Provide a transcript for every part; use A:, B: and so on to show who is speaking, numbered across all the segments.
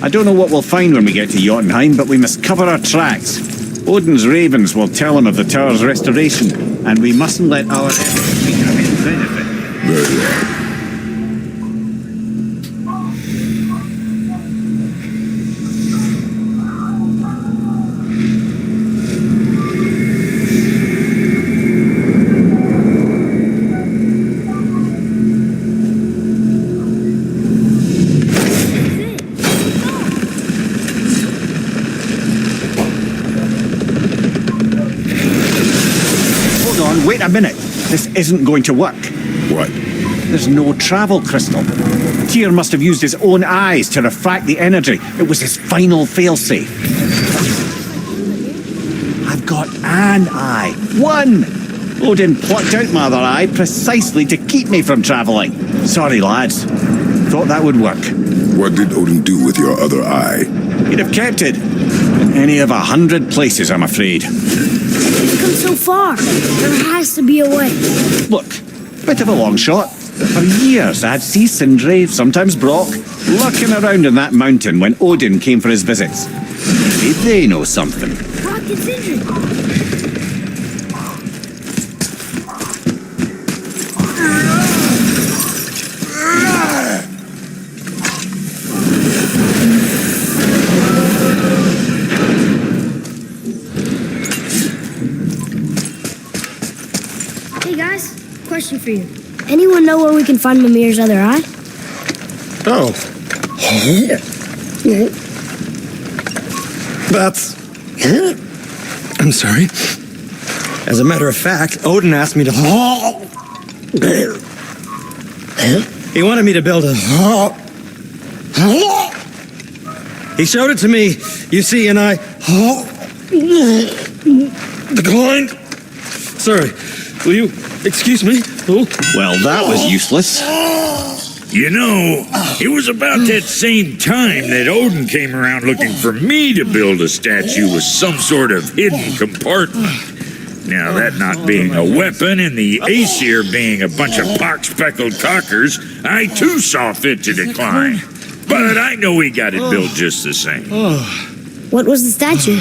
A: I don't know what we'll find when we get to Jotunheim, but we must cover our tracks. Odin's ravens will tell him of the tower's restoration, and we mustn't let our efforts weaken his benefit.
B: Very well.
A: Wait a minute. This isn't going to work.
B: What?
A: There's no travel crystal. Tyr must have used his own eyes to refract the energy. It was his final failsafe. I've got an eye. One! Odin plucked out my other eye precisely to keep me from travelling. Sorry, lads. Thought that would work.
B: What did Odin do with your other eye?
A: He'd have kept it. In any of 100 places, I'm afraid.
C: We've come so far. There has to be a way.
A: Look, bit of a long shot. But for years, I had see Sindri, sometimes Brock, lurking around in that mountain when Odin came for his visits. Maybe they know something.
C: Brock and Sindri. Hey guys, question for you. Anyone know where we can find Mimir's other eye?
D: Oh. That's... I'm sorry. As a matter of fact, Odin asked me to... He wanted me to build a... He showed it to me, you see, and I... declined. Sorry. Will you excuse me? Oh.
A: Well, that was useless.
E: You know, it was about that same time that Odin came around looking for me to build a statue with some sort of hidden compartment. Now, that not being a weapon and the ACER being a bunch of pock-speckled cockers, I too saw fit to decline. But I know he got it built just the same.
C: What was the statue?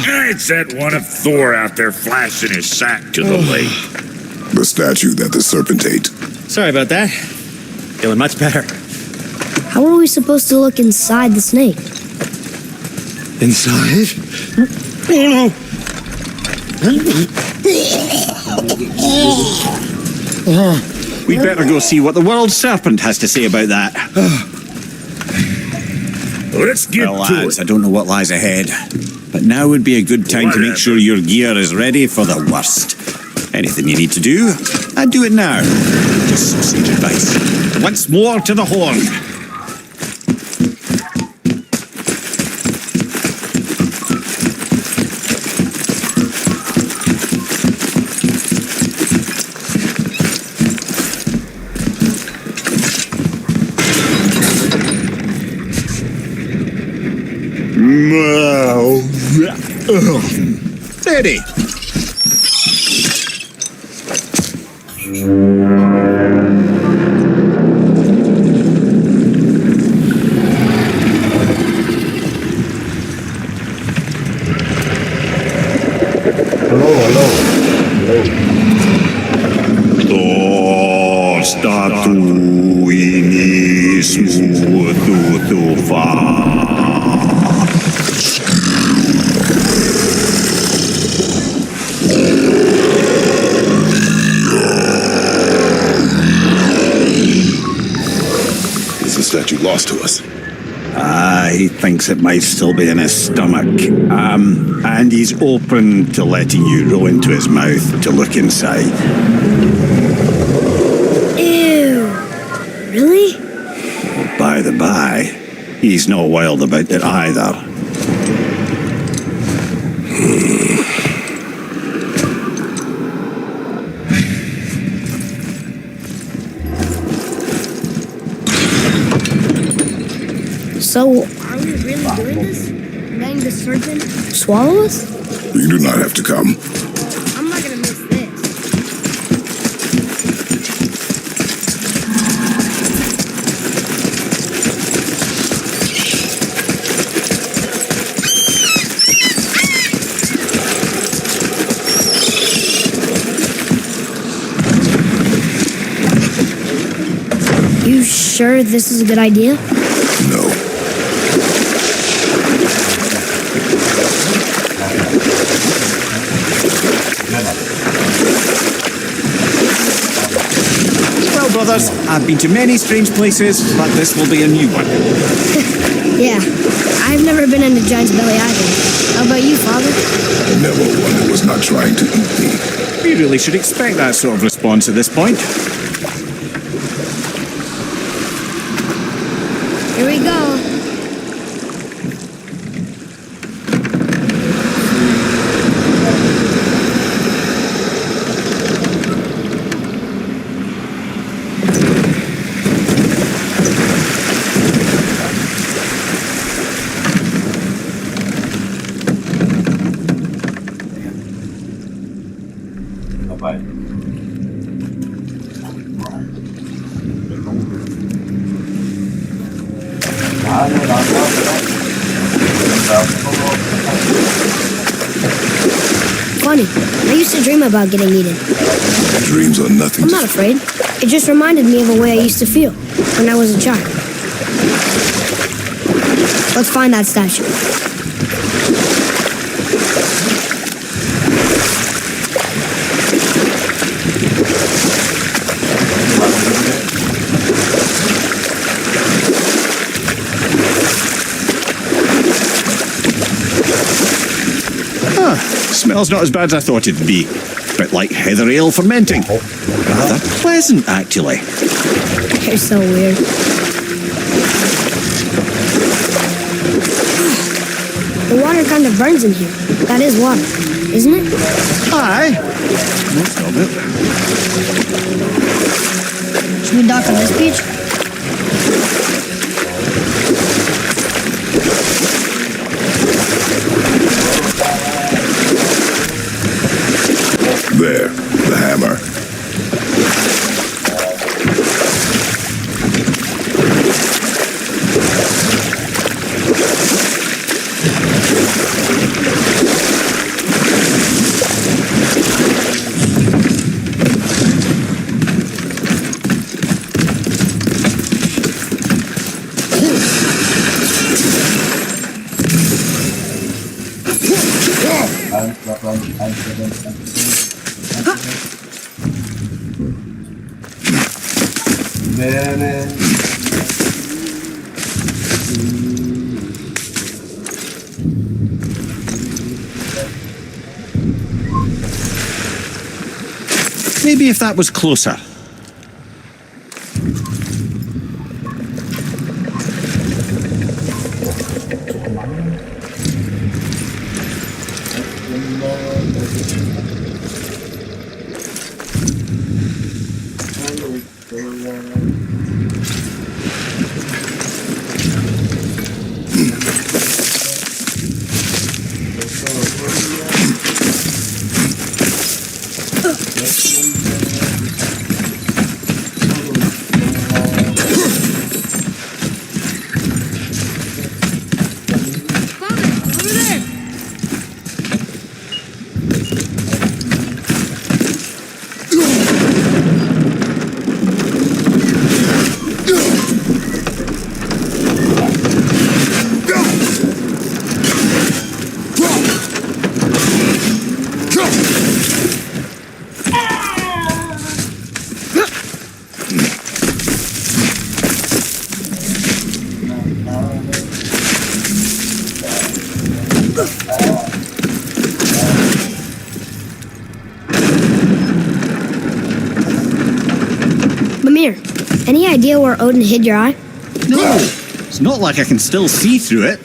E: It's that one of Thor out there flashing his sack to the lake.
B: The statue that the serpent ate.
D: Sorry about that. Feeling much better.
C: How are we supposed to look inside the snake?
D: Inside? Oh no!
A: We'd better go see what the world serpent has to say about that.
E: Let's get
A: Well,
E: to
A: lads,
E: it.
A: I don't know what lies ahead, but now would be a good time to make sure your gear is ready for the worst. Anything you need to do, I'd do it now. Just some sage advice. Once more to the horn. Ready.
B: Statue lost to us.
A: He thinks it might still be in his stomach. And he's open to letting you roll into his mouth to look inside.
C: Ew. Really?
A: By the by, he's not wild about it either.
C: So, are we really doing this? Letting the serpent swallow us?
B: You do not have to come.
C: I'm not gonna miss this. You sure this is a good idea?
B: No.
A: Well, brothers, I've been to many strange places, but this will be a new one.
C: Yeah. I've never been in a giant's belly either. How about you, Father?
B: Never one who was not trying to eat me.
A: We really should expect that sort of response at this point.
C: Here we go. Funny. I used to dream about getting eaten.
B: Dreams are nothing
C: I'm
B: to...
C: not afraid. It just reminded me of a way I used to feel when I was a child. Let's find that statue.
A: Smells not as bad as I thought it'd be. Bit like heather ale fermenting. Rather pleasant, actually.
C: You're so weird. The water kind of burns in here. That is water, isn't it?
A: Aye. Most of it.
C: Should we dock on this beach?
B: There, the hammer.
A: Maybe if that was closer.
C: Mimir, any idea where Odin hid your eye?
A: No, it's not like I can still see through it.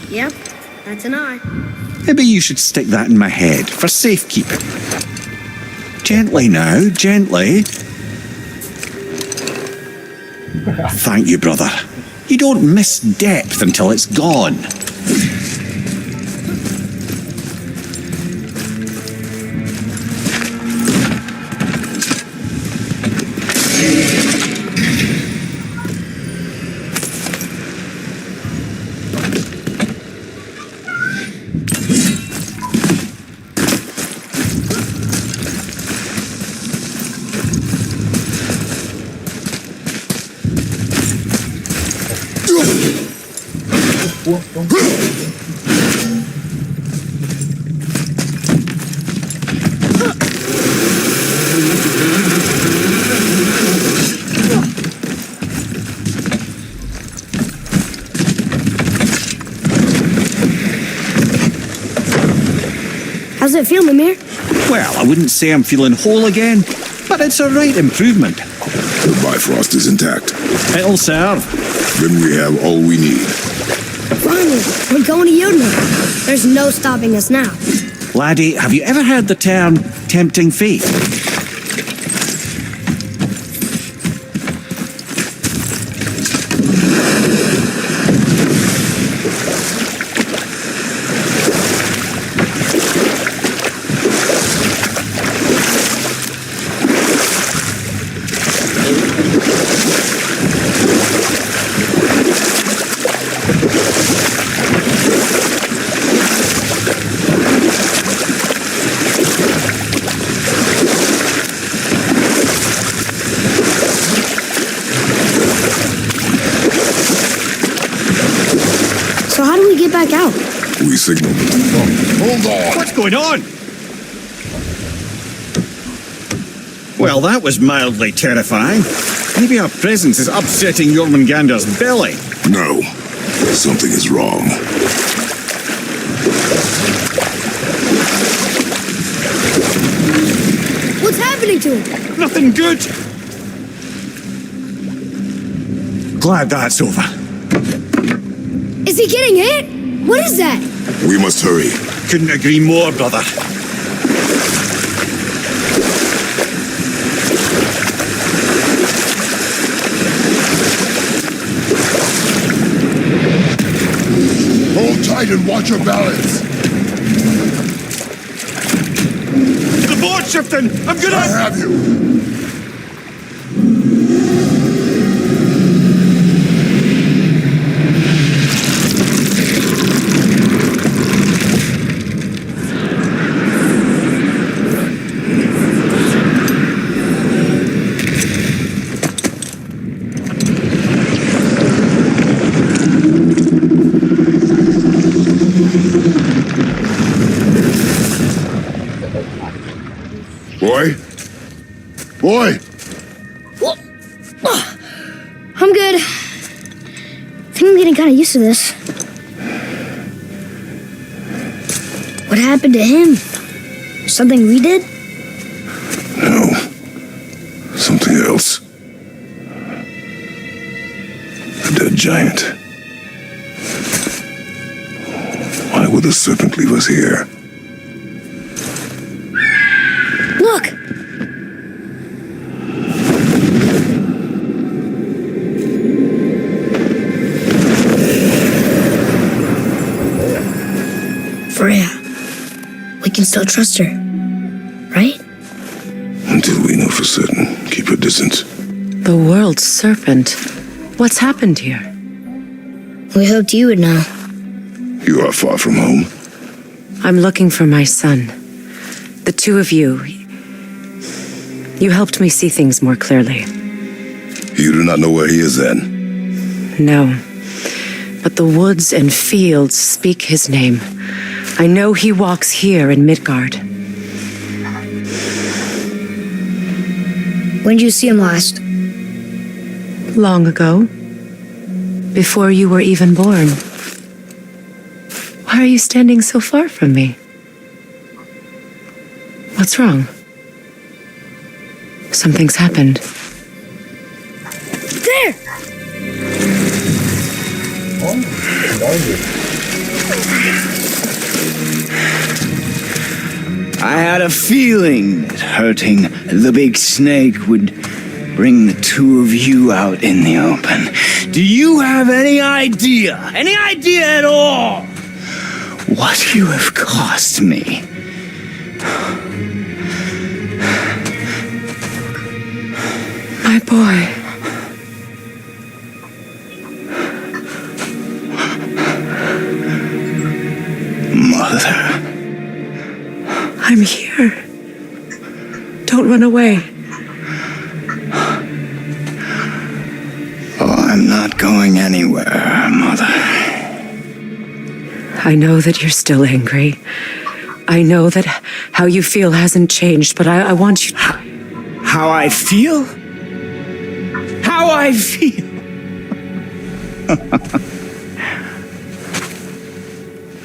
C: Yep, that's an eye.
A: Maybe you should stick that in my head for safekeeping. Gently now, gently. Thank you, brother. You don't miss depth until it's gone.
C: How's it feel, Mimir?
A: Well, I wouldn't say I'm feeling whole again, but it's a right improvement.
B: The Bifrost is intact.
A: It'll serve.
B: Then we have all we need.
C: Finally, we're going to Jotunheim. There's no stopping us now.
A: Laddie, have you ever heard the term tempting fate?
C: So how do we get back out?
B: We signaled. Hold on!
A: What's going on? Well, that was mildly terrifying. Maybe our presence is upsetting Jormungandr's belly.
B: No. Something is wrong.
C: What's happening to him?
A: Nothing good. Glad that's over.
C: Is he getting hit? What is that?
B: We must hurry.
A: Couldn't agree more, brother.
B: Hold tight and watch your balance.
A: The board's shifting! I'm
B: I
A: gonna...
B: have you. Boy? Boy!
C: I'm good. I think I'm getting kind of used to this. What happened to him? Something we did?
B: No. Something else. A dead giant. Why would the serpent leave us here?
C: Look! Freya. We can still trust her, right?
B: Until we know for certain. Keep her distant.
F: The world's serpent. What's happened here?
C: We hoped you would know.
B: You are far from home.
F: I'm looking for my son. The two of you. You helped me see things more clearly.
B: You do not know where he is then?
F: No. But the woods and fields speak his name. I know he walks here in Midgard.
C: When did you see him last?
F: Long ago. Before you were even born. Why are you standing so far from me? What's wrong? Something's happened.
C: There!
G: I had a feeling that hurting the big snake would bring the two of you out in the open. Do you have any idea at all, what you have cost me?
F: My boy.
G: Mother.
F: I'm here. Don't run away.
G: Oh, I'm not going anywhere, Mother.
F: I know that you're still angry. I know that how you feel hasn't changed, but I want you...
G: How I feel? How I feel?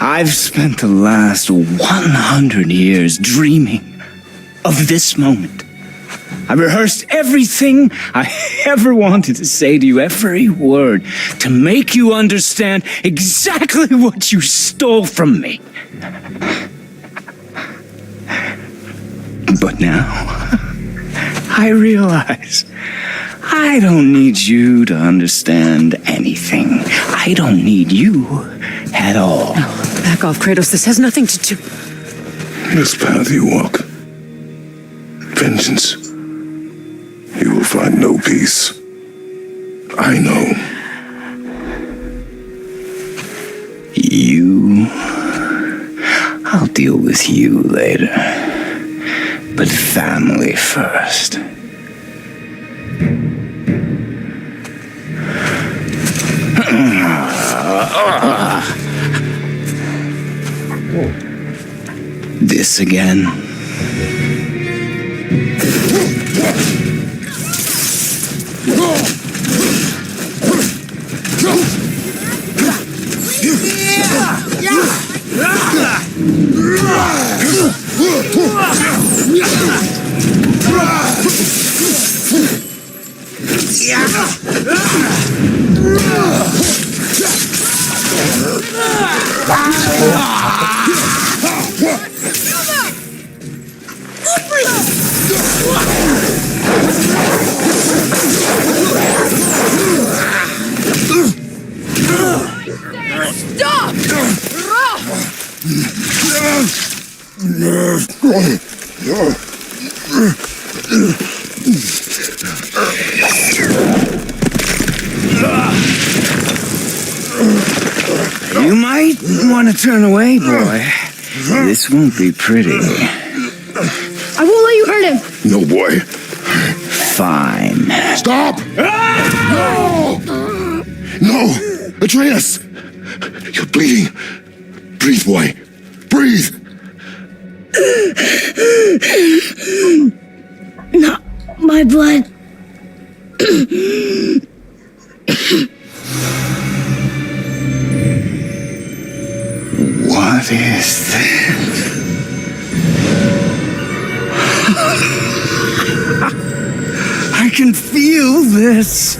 G: I've spent the last 100 years dreaming of this moment. I rehearsed everything I ever wanted to say to you, every word, to make you understand exactly what you stole from me. But now, I realize I don't need you to understand anything. I don't need you at all.
F: No, back off, Kratos. This has nothing to do...
B: This path you walk, vengeance, you will find no peace. I know.
G: I'll deal with you later. But family first. This again. You might want to turn away, boy. This won't be pretty.
C: I won't let you hurt him.
B: No, boy.
G: Fine.
B: Stop! No! No! Atreus! You're bleeding. Breathe, boy. Breathe!
C: Not my blood.
G: What is this? I can feel this.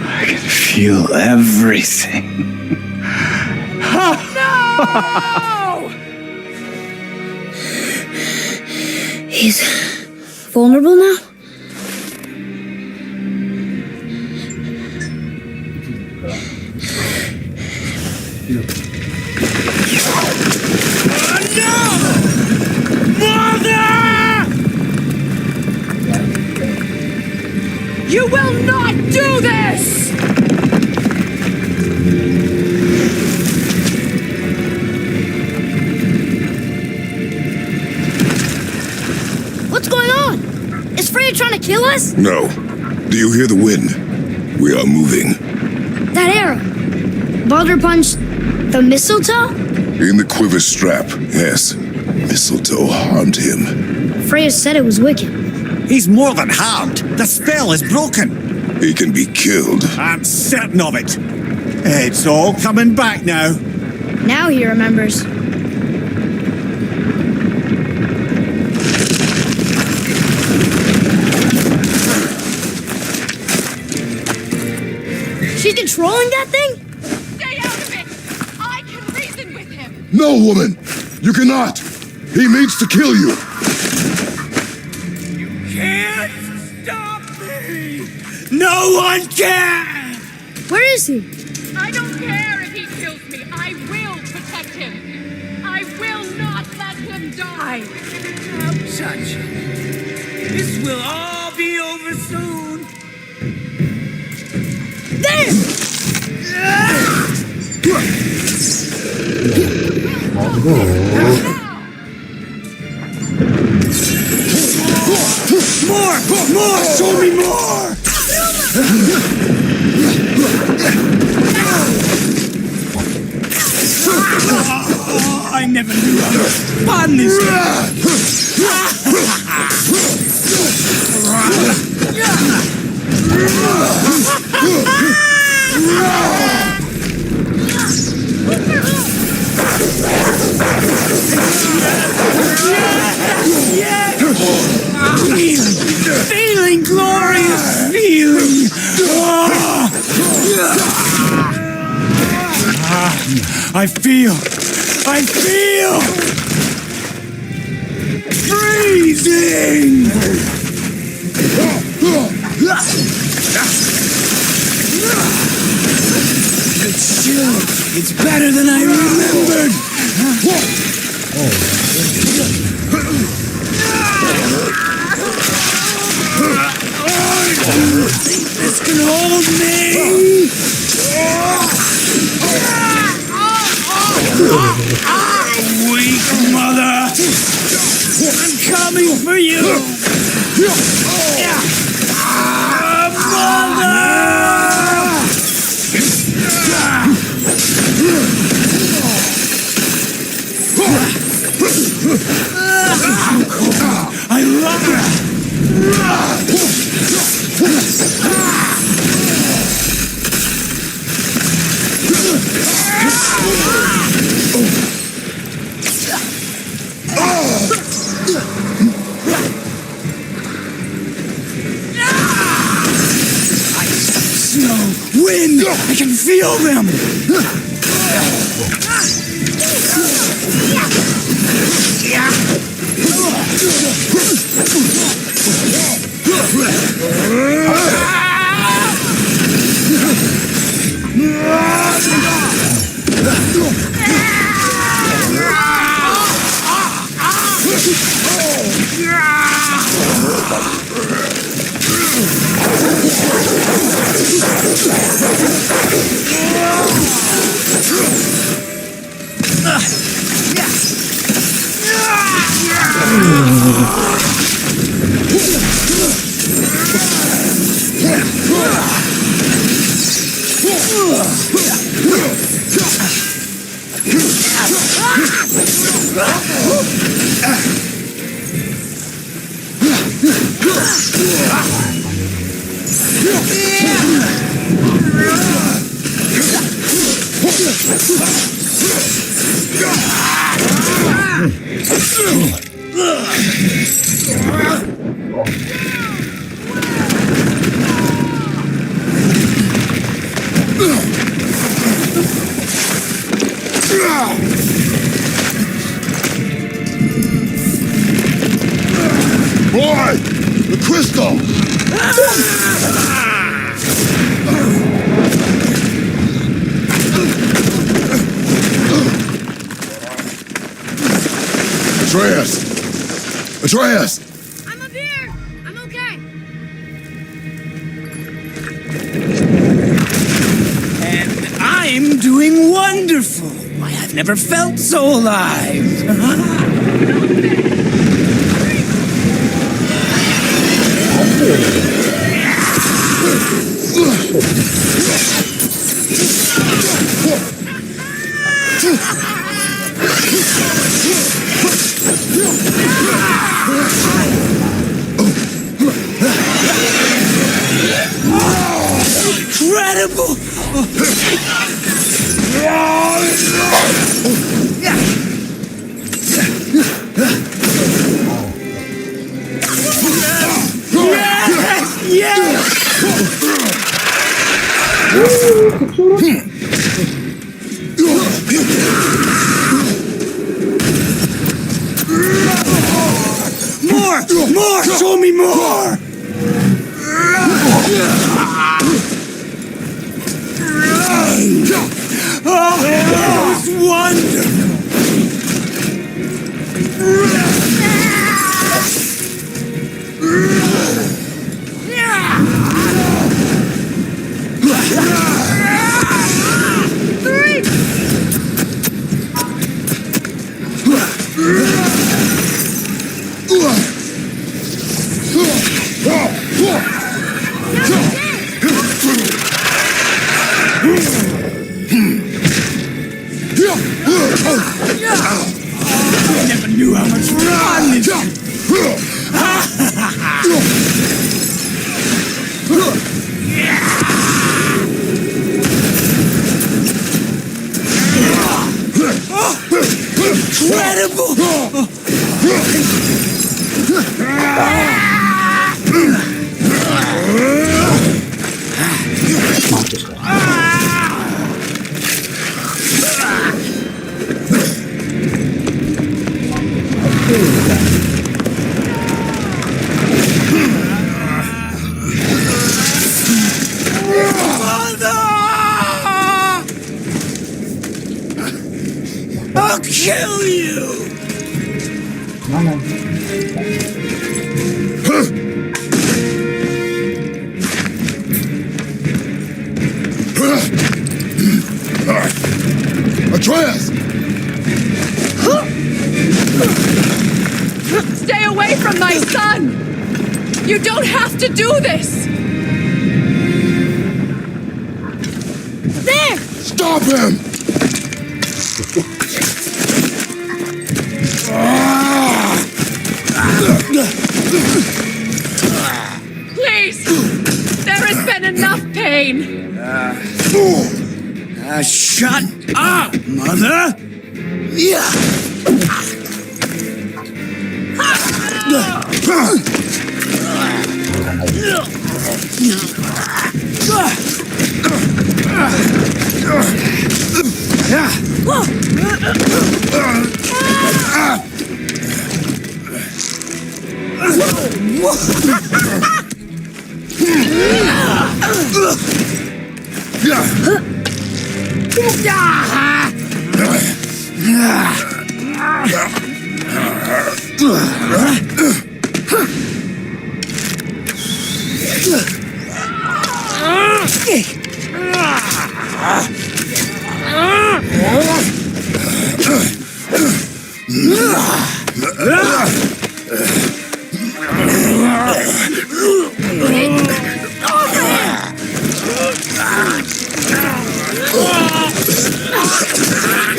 G: I can feel everything.
C: He's vulnerable now?
F: You will not do this!
C: What's going on? Is Freya trying to kill us?
B: No. Do you hear the wind? We are moving.
C: That arrow. Baldur punched the mistletoe?
B: In the quiver strap, yes. Mistletoe harmed him.
C: Freya said it was wicked.
A: He's more than harmed. The spell is broken.
B: He can be killed.
A: I'm certain of it. It's all coming back now.
C: Now he remembers. She's controlling that thing?
B: No, woman! You cannot! He means to kill you!
G: Can't stop me! No one can!
C: Where is he?
H: I don't care if he kills me. I will protect him. I will not let him die.
G: Don't touch him. This will all be over soon.
C: There!
G: More! More! Show me more! Oh, I never knew I was fun this Feeling glorious feeling. I feel freezing. It's chill. It's better than I remembered. This can hold me! Weak mother! I'm coming for you! Mother! I love her! Snow, wind, I can feel them.
B: Boy! The crystal! Atreus!
C: I'm up here! I'm okay!
G: And I'm doing wonderful. Why, I've never felt so alive. Incredible!
D: Show me more! Oh, that was wonderful! I never knew how much fun this incredible! I'll kill you!
B: Atreus!
H: Stay away from my son! You don't have to do this! There!
B: Stop him!
H: Please! There has been enough pain!
D: Shut up, Mother! Yeah!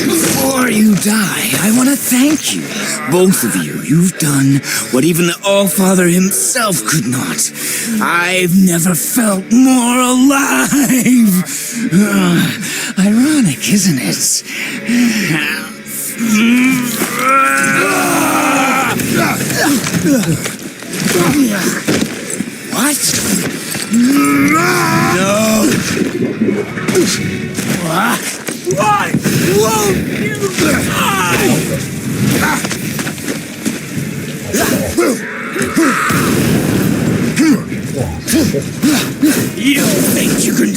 D: Before you die, I want to thank you. Both of you. You've done what even the All-Father himself could not. I've never felt more alive. Ironic, isn't it? What? No! Why won't you die? You think you can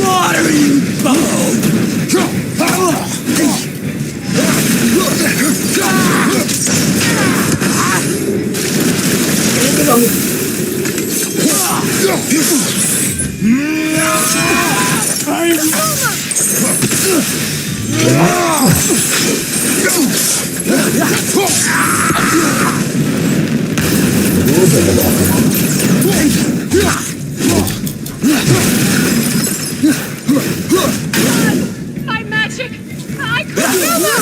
D: Water, you bone!
H: By magic, I could never!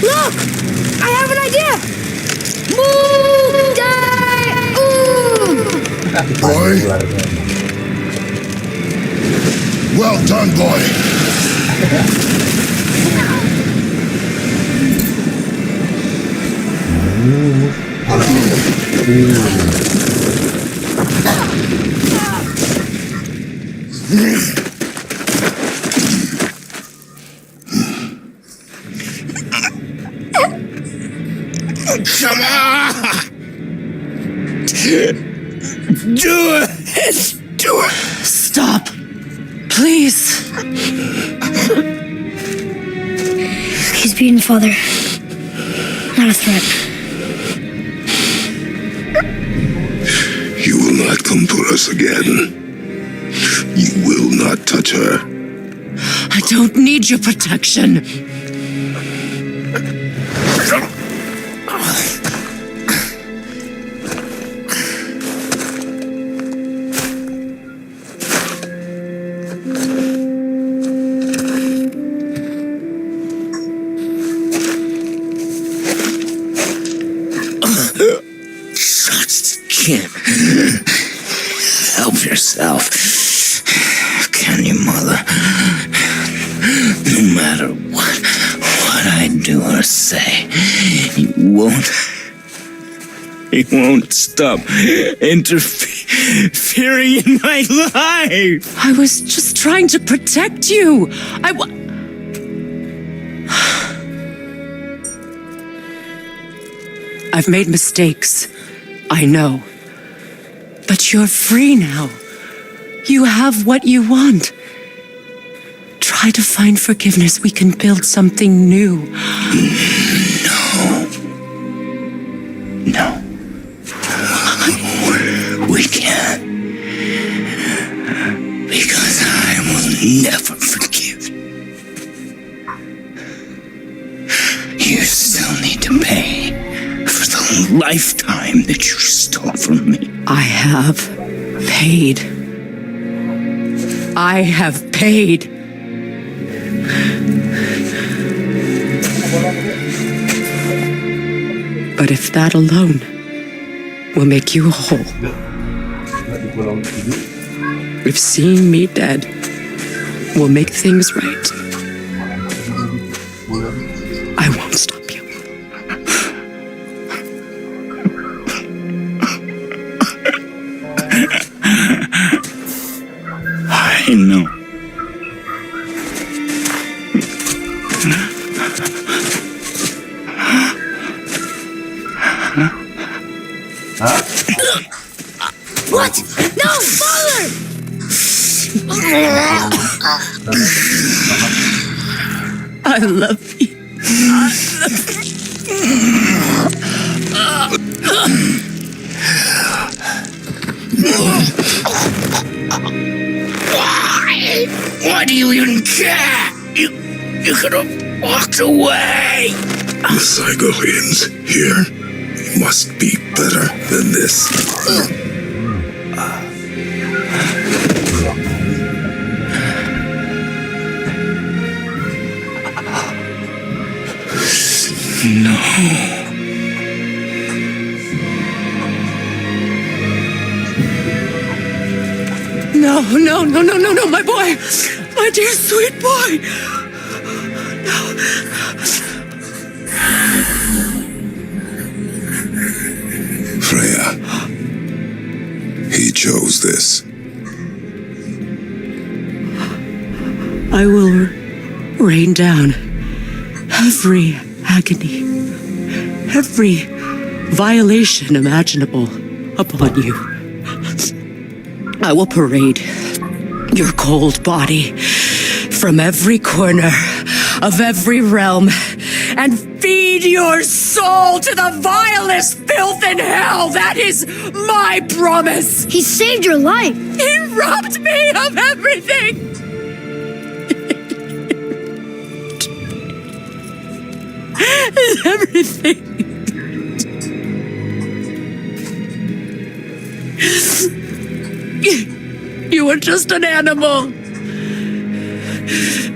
C: Look! I have an idea!
B: Boy? Well done, boy.
D: Come on! Do it! Do it!
F: Stop. Please.
C: He's beaten Father. Not a threat.
B: You will not come for us again. You will not touch her.
F: I don't need your protection.
D: Just can't help yourself, can you, Mother? No matter what I do or say, you won't stop interfering in my life.
F: I was just trying to protect you. I've made mistakes. I know. But you're free now. You have what you want. Try to find forgiveness. We can build something new.
D: No. We can't. Because I will never forgive. You still need to pay for the lifetime that you stole from me.
F: I have paid. I have paid. But if that alone will make you whole, if seeing me dead will make things right, I won't stop you.
D: I know.
C: What? No, Father!
F: I love you.
D: Why do you even care? You could have walked away.
B: The Sigorians here must be better than this.
F: No, my boy! My dear sweet boy! No.
B: Freya. He chose this.
F: I will rain down every agony, every violation imaginable upon you. I will parade your cold body from every corner of every realm and feed your soul to the vilest filth in hell. That is my promise.
C: He saved your life.
F: He robbed me of everything. Everything. You are just an animal.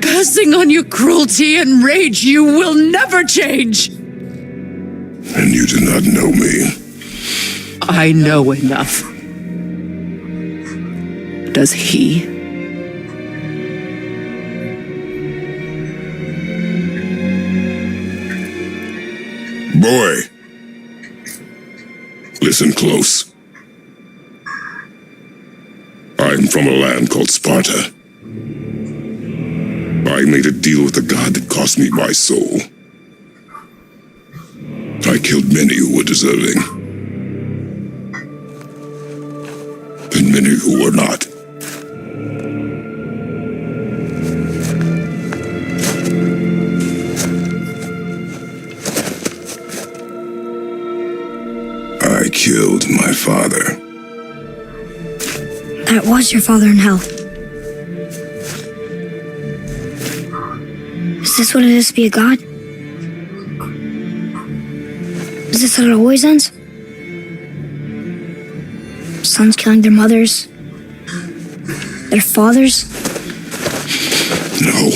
F: Passing on your cruelty and rage, you will never change.
B: And you do not know me.
F: I know enough. Does he?
B: Boy, listen close. I'm from a land called Sparta. I made a deal with a god that cost me my soul. I killed many who were deserving, and many who were not. I killed my father.
C: That was your father in hell. Is this what it is to be a god? Is this how it always ends? Sons killing their mothers? Their fathers?
B: No.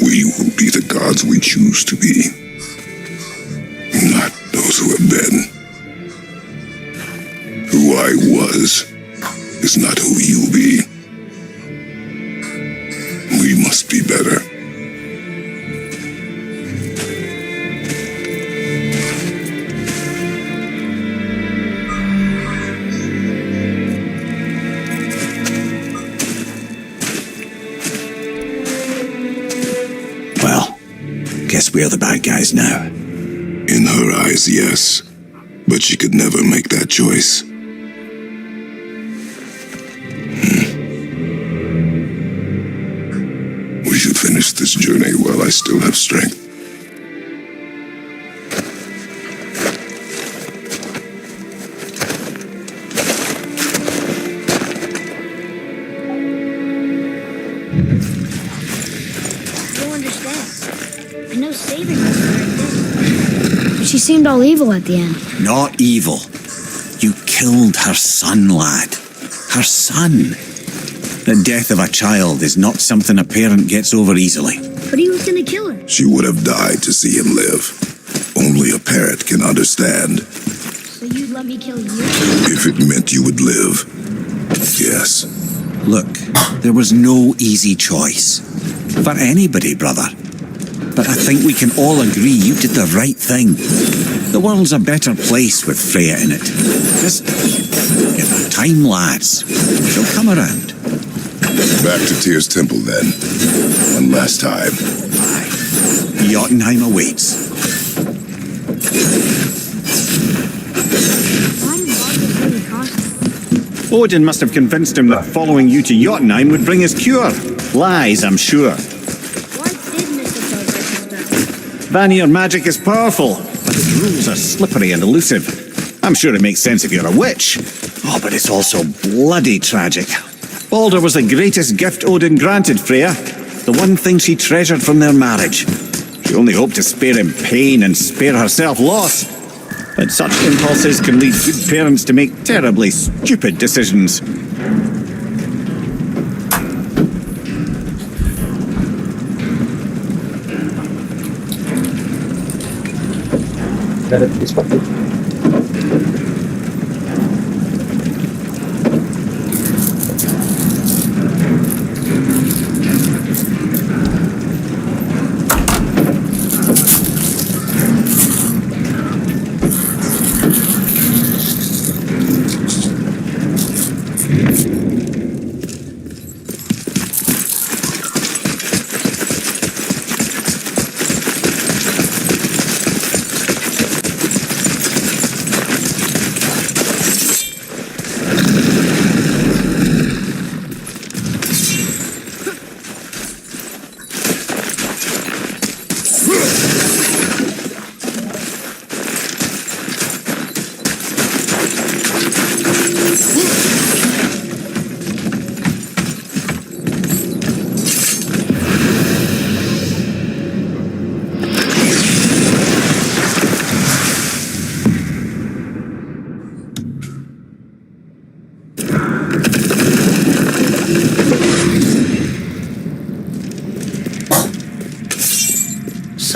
B: We will be the gods we choose to be, not those who have been. Who I was is not who you'll be. We must be better.
A: Well, guess we're the bad guys now.
B: In her eyes, yes. But she could never make that choice. We should finish this journey while I still have strength.
C: I don't understand. I know saving was the right thing. She seemed all evil at the end.
A: Not evil. You killed her son, lad. Her son. The death of a child is not something a parent gets over easily.
C: But he was gonna kill her.
B: She would have died to see him live. Only a parent can understand.
C: So you'd let me kill you?
B: If it meant you would live, yes.
A: Look, there was no easy choice. For anybody, brother. But I think we can all agree you did the right thing. The world's a better place with Freya in it. Just give her time, lads. She'll come around.
B: Back to Tyr's temple, then. One last time.
A: Aye. Jotunheim awaits.
C: Why did Marcus really cost him?
A: Odin must have convinced him that following you to Jotunheim would bring his cure. Lies, I'm sure.
C: Why did Mistletoe break his spell?
A: Vanir magic is powerful, but its rules are slippery and elusive. I'm sure it makes sense if you're a witch. Oh, but it's also bloody tragic. Baldur was the greatest gift Odin granted Freya, the one thing she treasured from their marriage. She only hoped to spare him pain and spare herself loss. But such impulses can lead good parents to make terribly stupid decisions.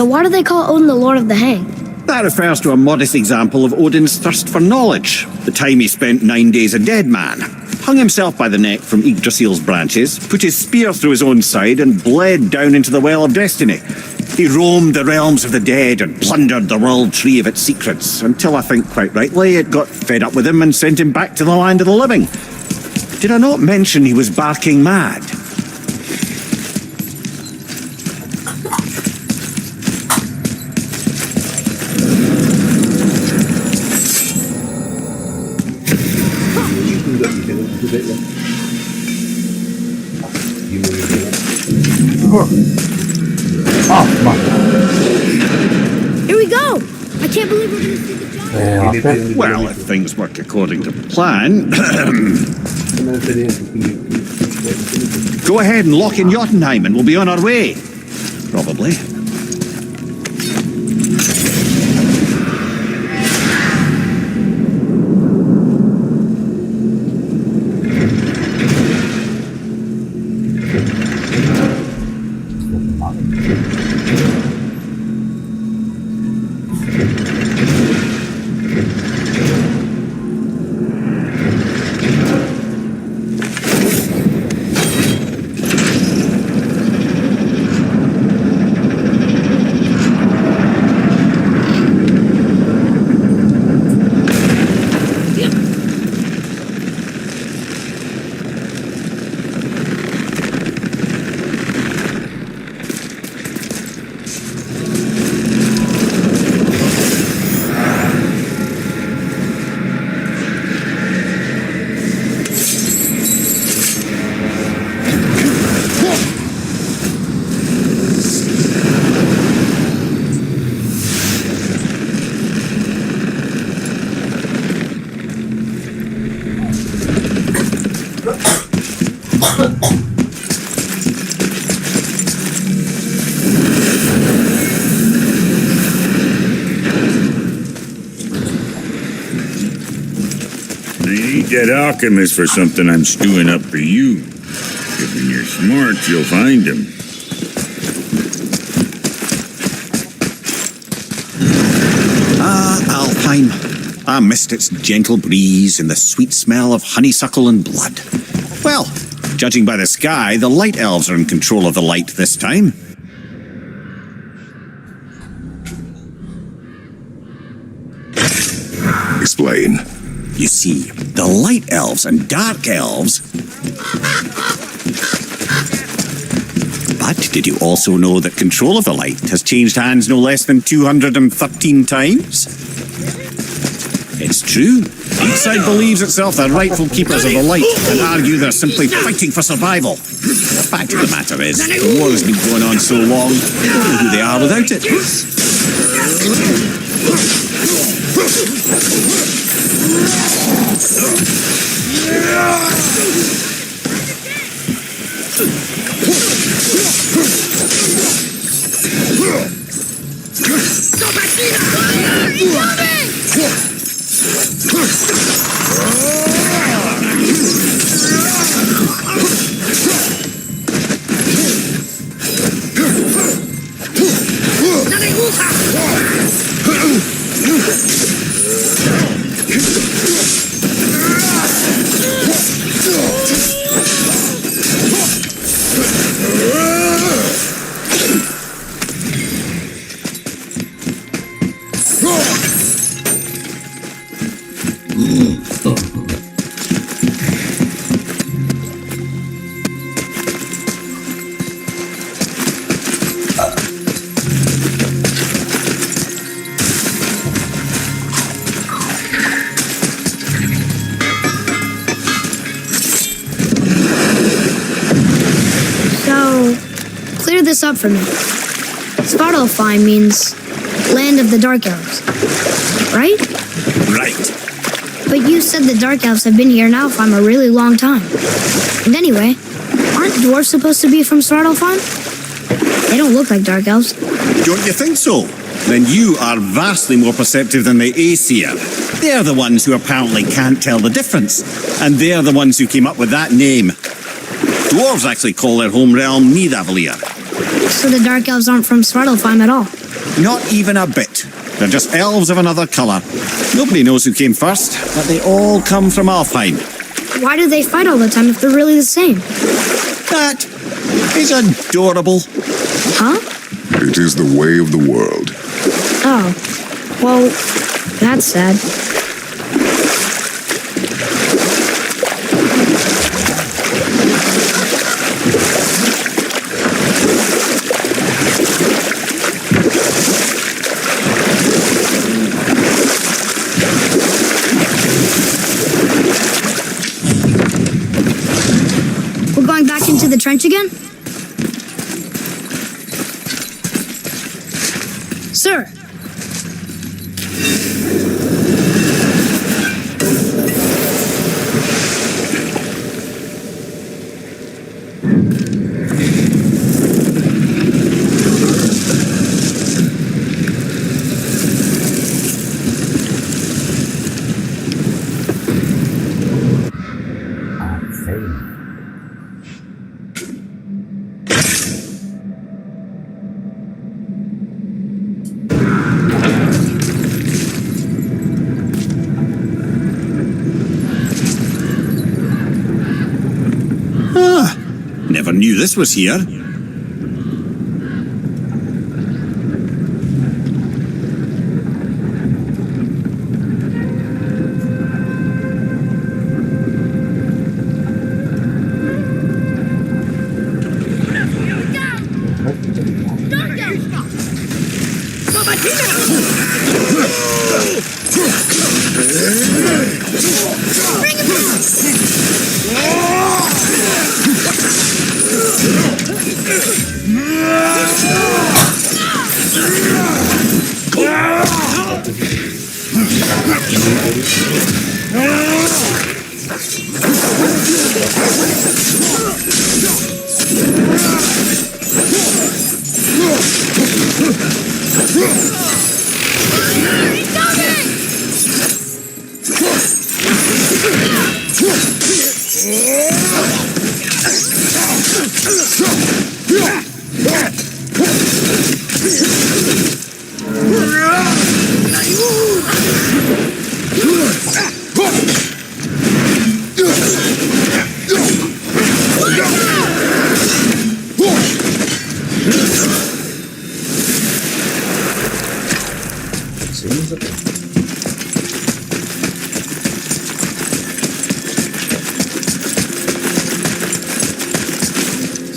C: So why do they call Odin the Lord of the Hang?
A: That refers to a modest example of Odin's thirst for knowledge. The time he spent 9 days a dead man. Hung himself by the neck from Yggdrasil's branches, put his spear through his own side, and bled down into the Well of Destiny. He roamed the realms of the dead and plundered the world tree of its secrets, until I think quite rightly it got fed up with him and sent him back to the land of the living. Did I not mention he was barking mad?
C: Here we go! I can't believe we're gonna see the giant.
A: Well, if things work according to plan... Go ahead and lock in Jotunheim and we'll be on our way. Probably.
E: That alchemist for something I'm stewing up for you. If you're smart, you'll find him.
A: Alpine. I missed its gentle breeze and the sweet smell of honeysuckle and blood. Well, judging by the sky, the light elves are in control of the light this time.
B: Explain.
A: You see, the light elves and dark elves... But did you also know that control of the light has changed hands no less than 213 times? It's true. Each side believes itself the rightful keepers of the light and argue they're simply fighting for survival. The fact of the matter is, the war has been going on so long, they don't know who they are without it.
C: Clear this up for me. Svartalfheim means land of the Dark Elves, right?
A: Right.
C: But you said the Dark Elves have been here in Alfheim a really long time. And anyway, aren't dwarves supposed to be from Svartalfheim? They don't look like Dark Elves.
A: Don't you think so? Then you are vastly more perceptive than the ACER. They're the ones who apparently can't tell the difference. And they're the ones who came up with that name. Dwarves actually call their home realm Nidavellir.
C: So the Dark Elves aren't from Svartalfheim at all?
A: Not even a bit. They're just elves of another colour. Nobody knows who came first, but they all come from Alfheim.
C: Why do they fight all the time if they're really the same?
A: That is adorable.
C: Huh?
B: It is the way of the world.
C: Oh. Well, that's sad. We're going back into the trench again? Sir!
A: Never knew this was here.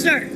C: Sir!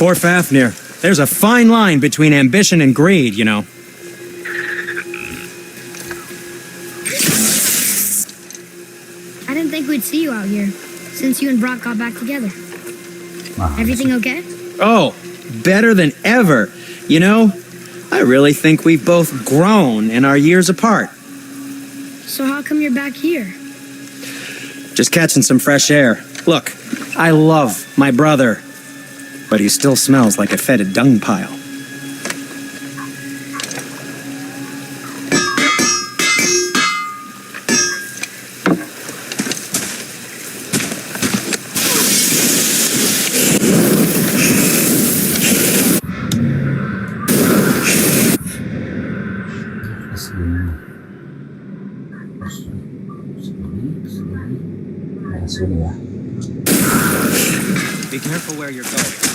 I: Poor Fafnir. There's a fine line between ambition and greed, you know.
C: I didn't think we'd see you out here since you and Brock got back together. Everything okay?
I: Oh, better than ever. You know, I really think we've both grown in our years apart.
C: So how come you're back here?
I: Just catching some fresh air. Look, I love my brother, but he still smells like a fetid dung pile. Be careful where you're going.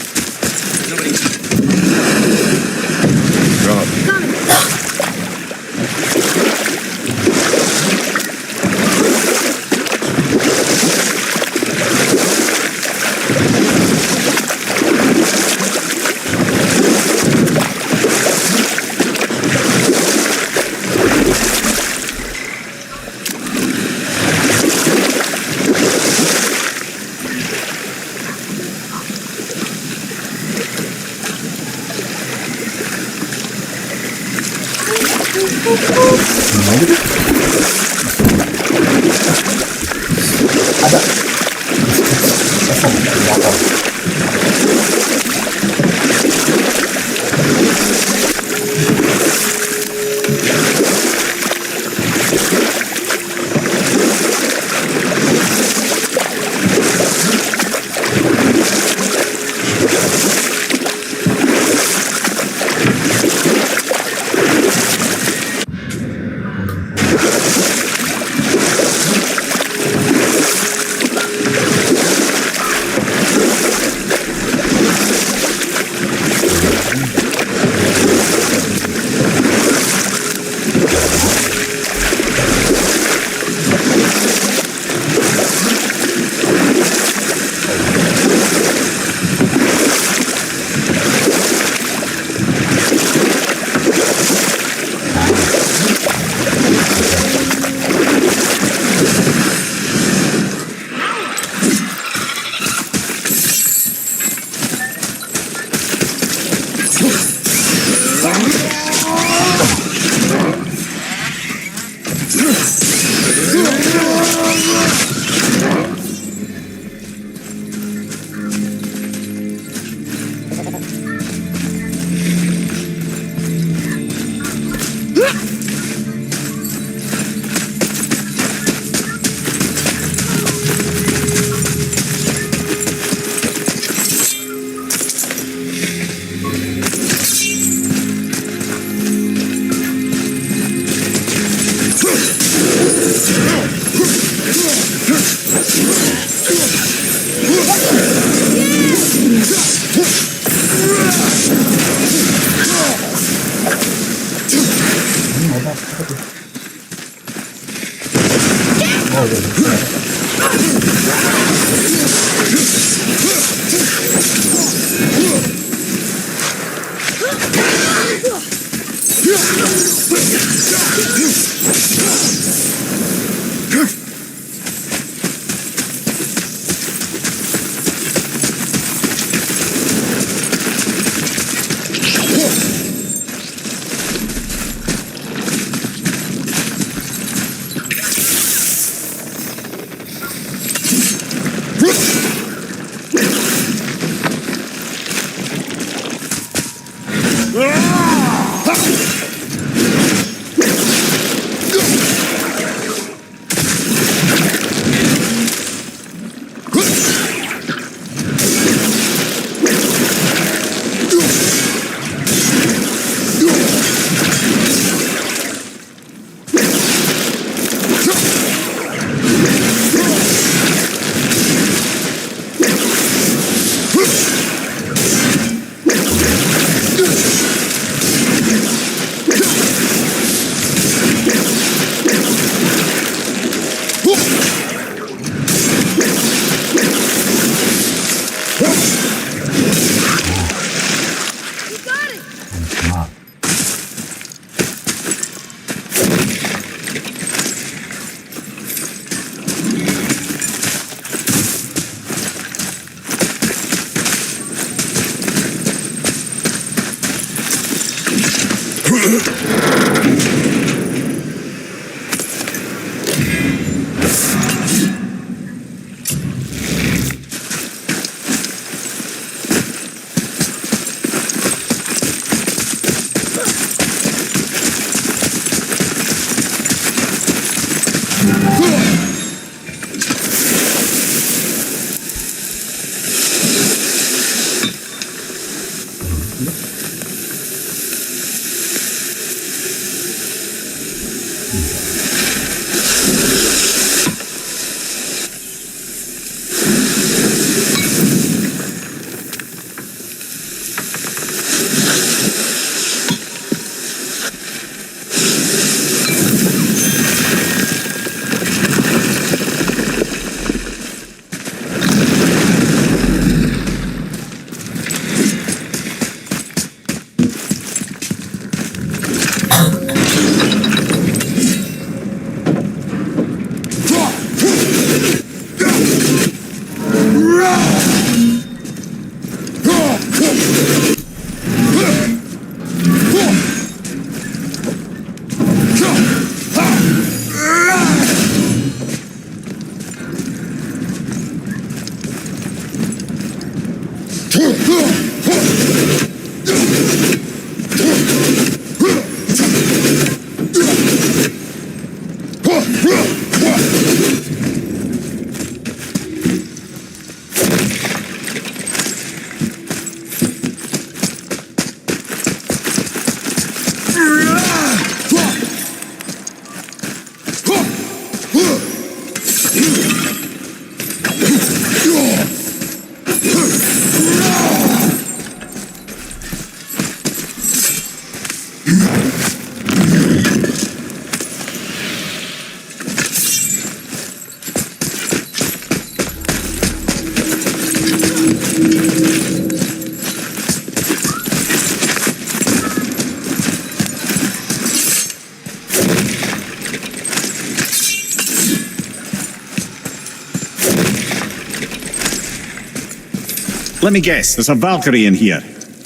A: Let me guess, there's a Valkyrie in here.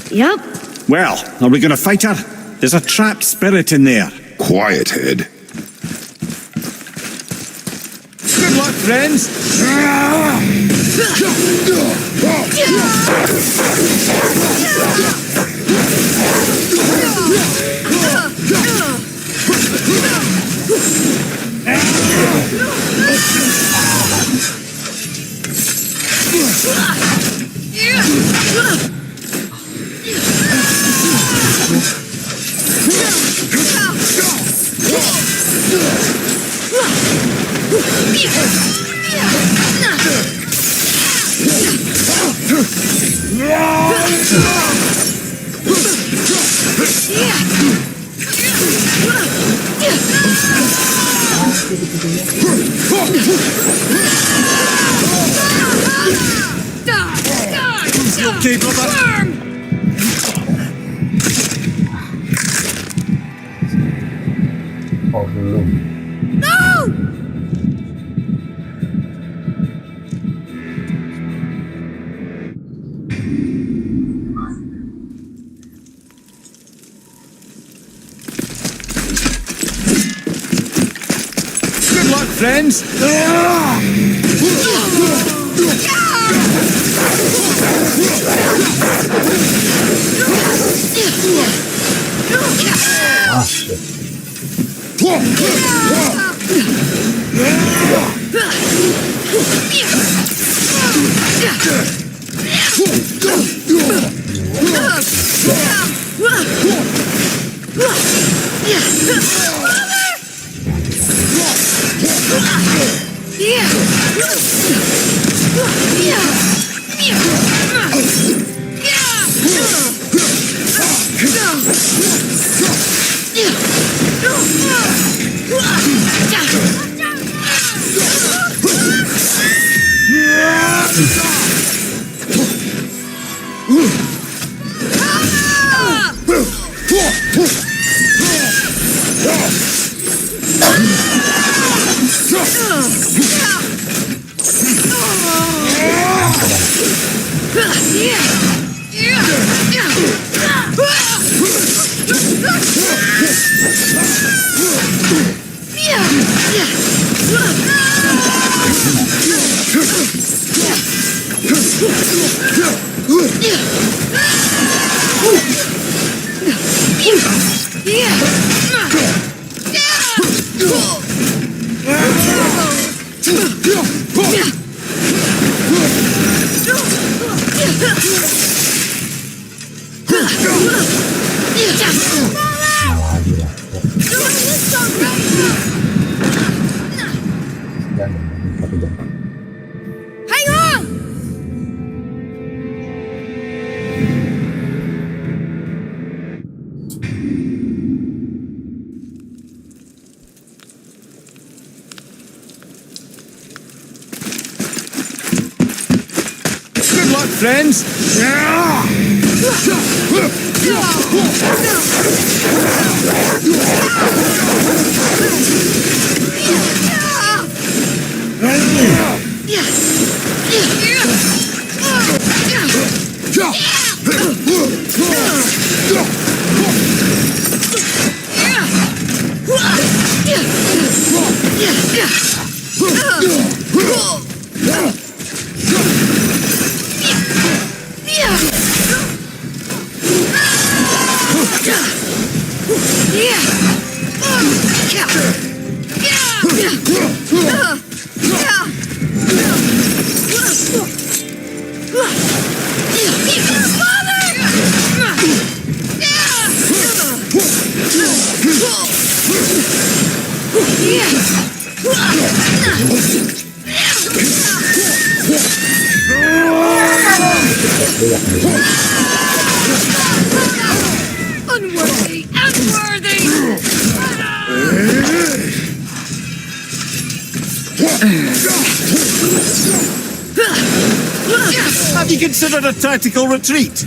C: Yep.
A: Well, are we going to fight her? There's a trapped spirit in there.
B: Quiet, Head.
A: Good luck, friends. Okay, brother. Good luck, friends.
C: Hang on!
A: Good luck, friends.
H: Unworthy! Unworthy!
A: Have you considered a tactical retreat?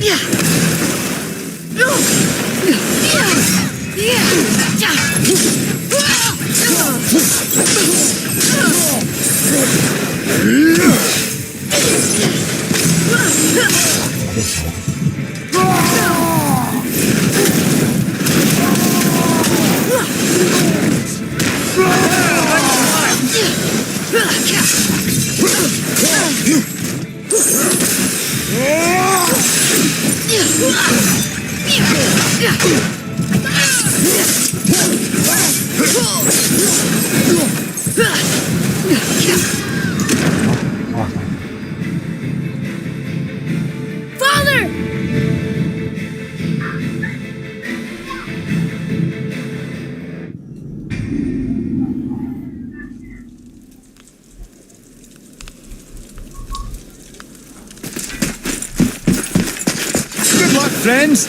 C: Father!
A: Good luck, friends.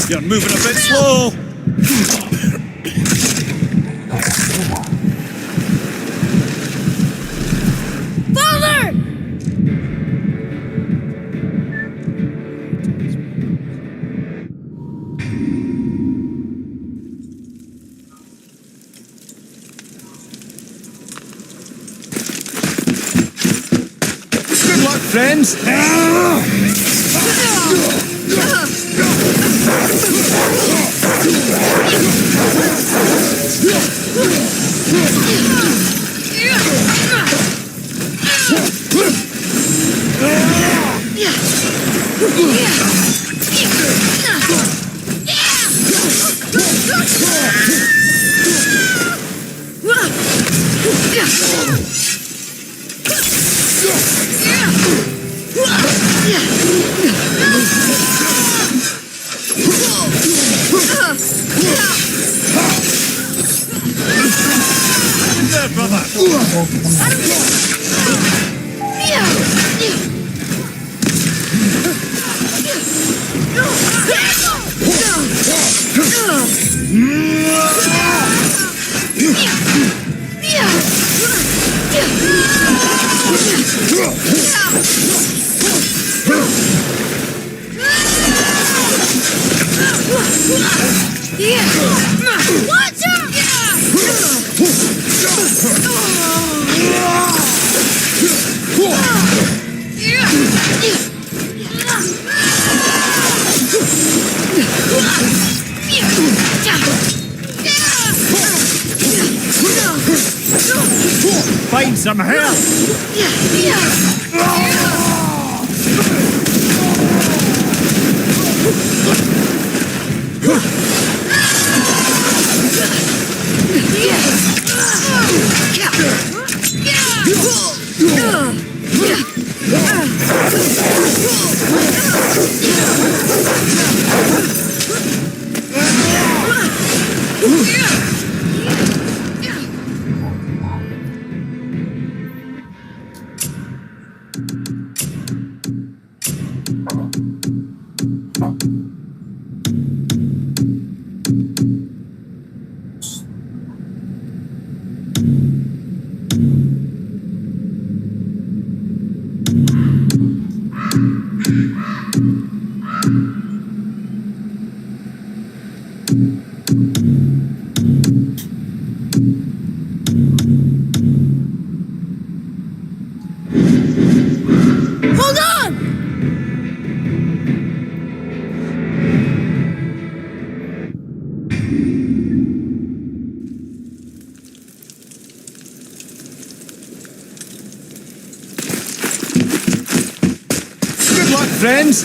A: You're moving a bit slow.
C: Father!
A: Good luck, friends. There, brother. Find some help.
C: Hold on!
A: Good luck, friends.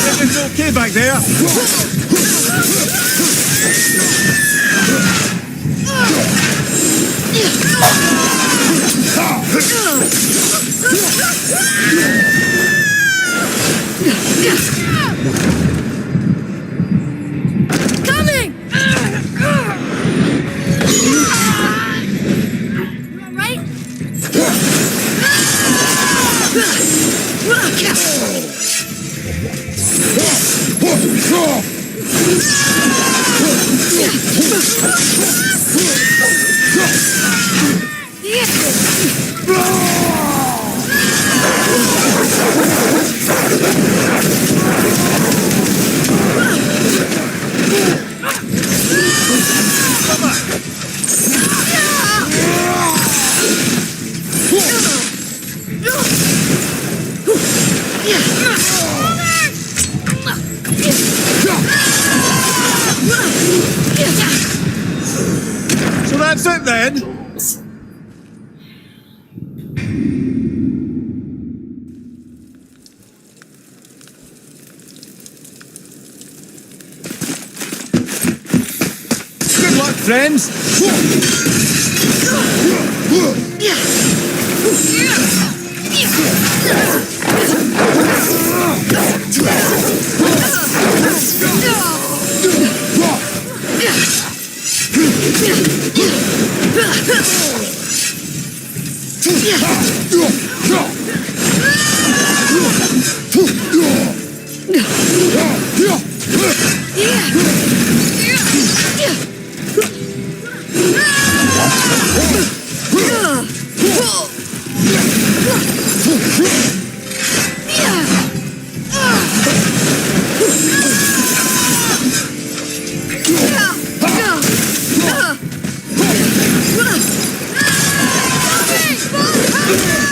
A: Everything's okay back there.
C: Coming! You alright?
A: So that's it then.
G: friends.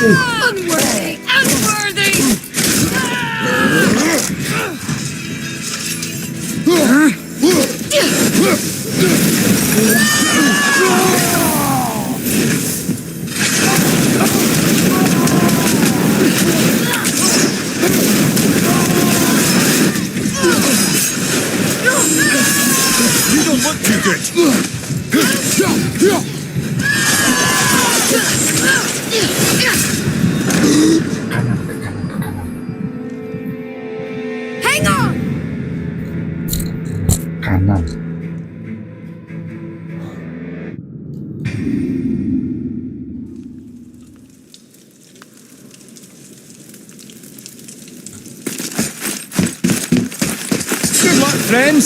H: Unworthy! Unworthy!
A: You don't look too good.
H: Hang on!
J: Kanan.
G: Good luck, friends.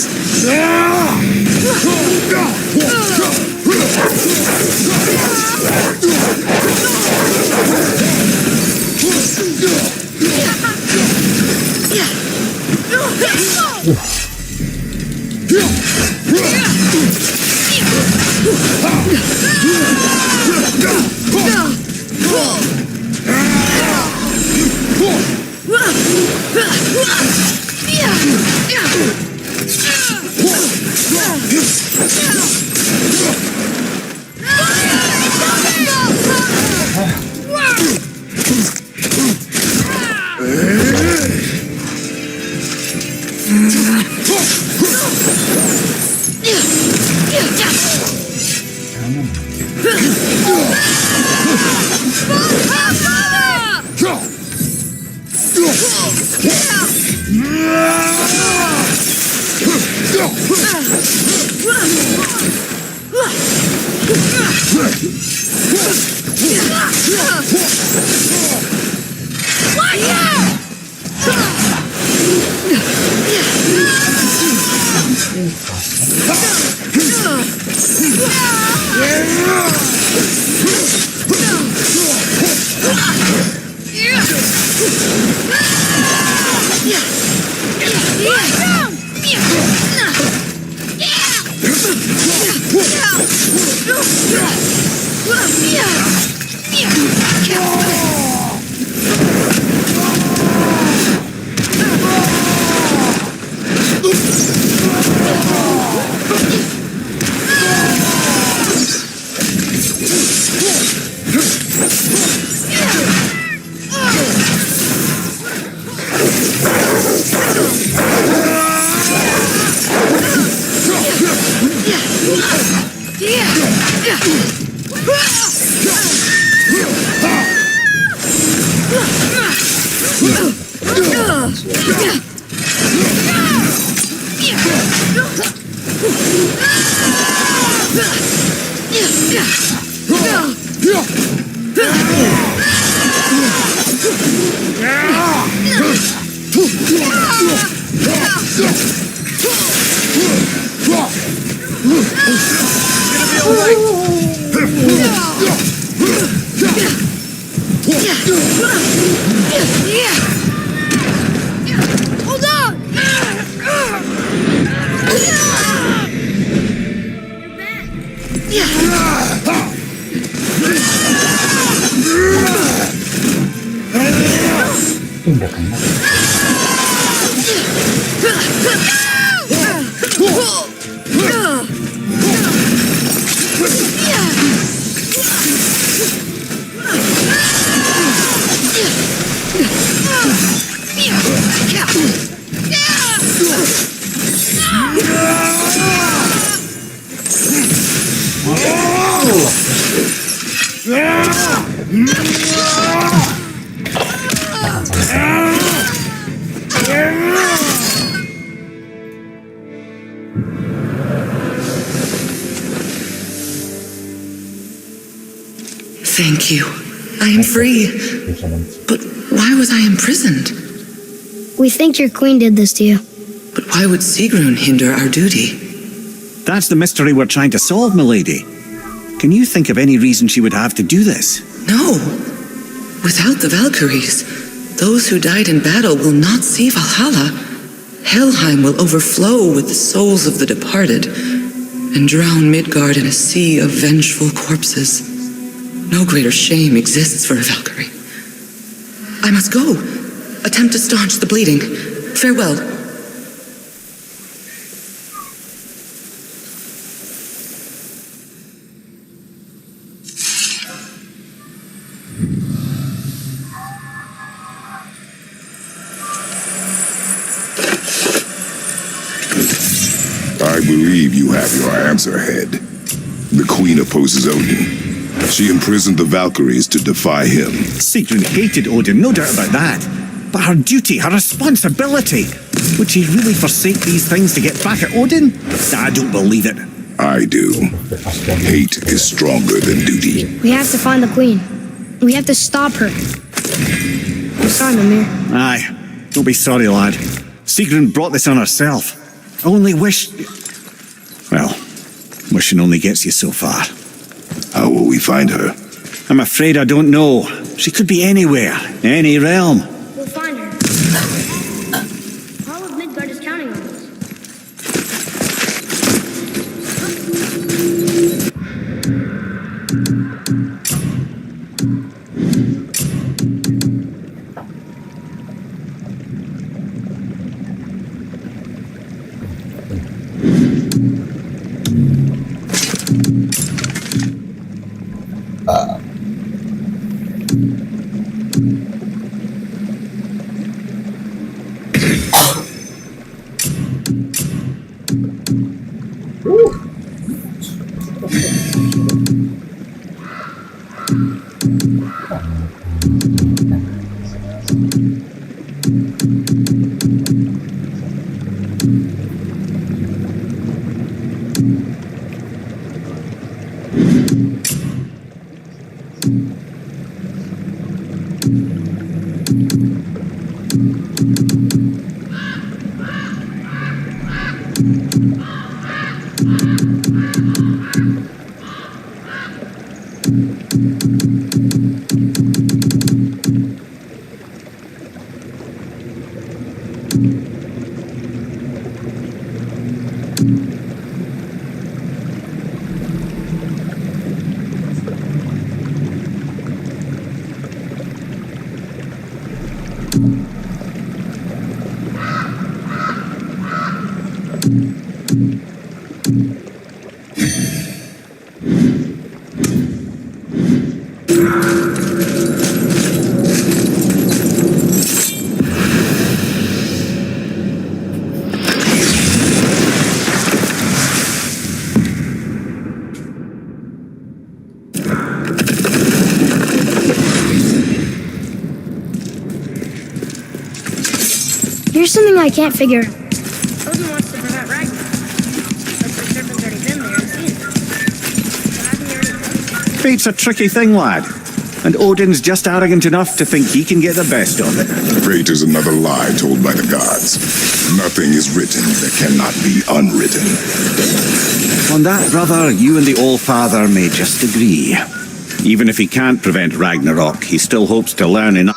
H: Hold on!
J: Pindah kanan.
F: Thank you. I am free. But why was I imprisoned?
C: We think your queen did this to you.
F: But why would Sigrun hinder our duty?
A: That's the mystery we're trying to solve, milady. Can you think of any reason she would have to do this?
F: No. Without the Valkyries, those who died in battle will not see Valhalla. Helheim will overflow with the souls of the departed and drown Midgard in a sea of vengeful corpses. No greater shame exists for a Valkyrie. I must go. Attempt to staunch the bleeding. Farewell.
B: I believe you have your answer, Head. The Queen opposes Odin. She imprisoned the Valkyries to defy him.
A: Sigrun hated Odin, no doubt about that. But her duty, her responsibility. Would she really forsake these things to get back at Odin? I don't believe it.
B: I do. Hate is stronger than duty.
C: We have to find the queen. We have to stop her. I'm sorry, Mimir.
A: Aye, don't be sorry, lad. Sigrun brought this on herself. I only wish... Well, wishing only gets you so far.
B: How will we find her?
A: I'm afraid I don't know. She could be anywhere, any realm.
C: We'll find her. All of Midgard is counting on us. Here's something I can't figure out. Odin wants to prevent Ragnarok. But the serpent's already been there and seen it. So how can he already know?
A: Fate's a tricky thing, lad. And Odin's just arrogant enough to think he can get the best of it.
B: Fate is another lie told by the gods. Nothing is written that cannot be unwritten.
A: On that, brother, you and the All-Father may just agree. Even if he can't prevent Ragnarok, he still hopes to learn enough.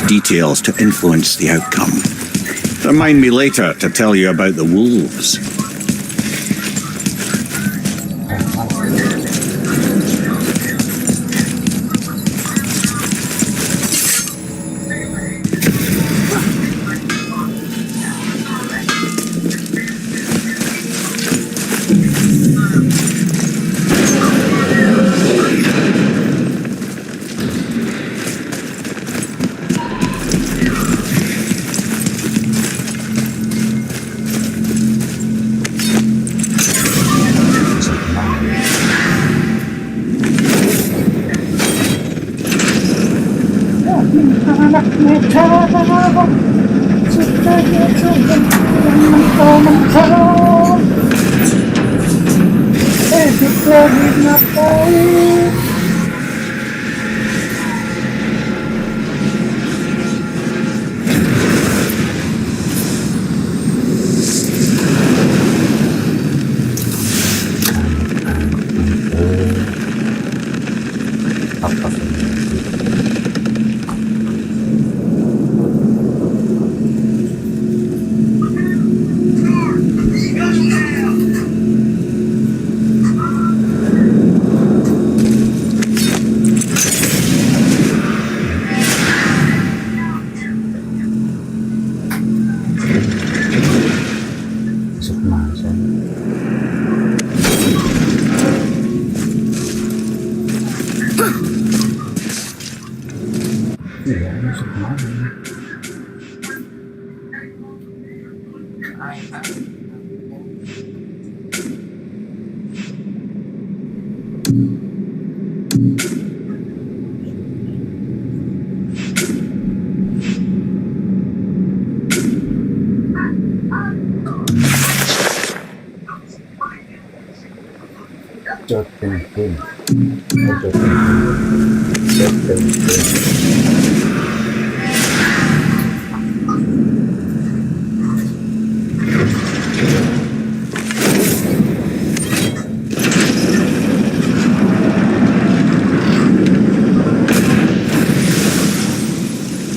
A: Details to influence the outcome. Remind me later to tell you about the wolves.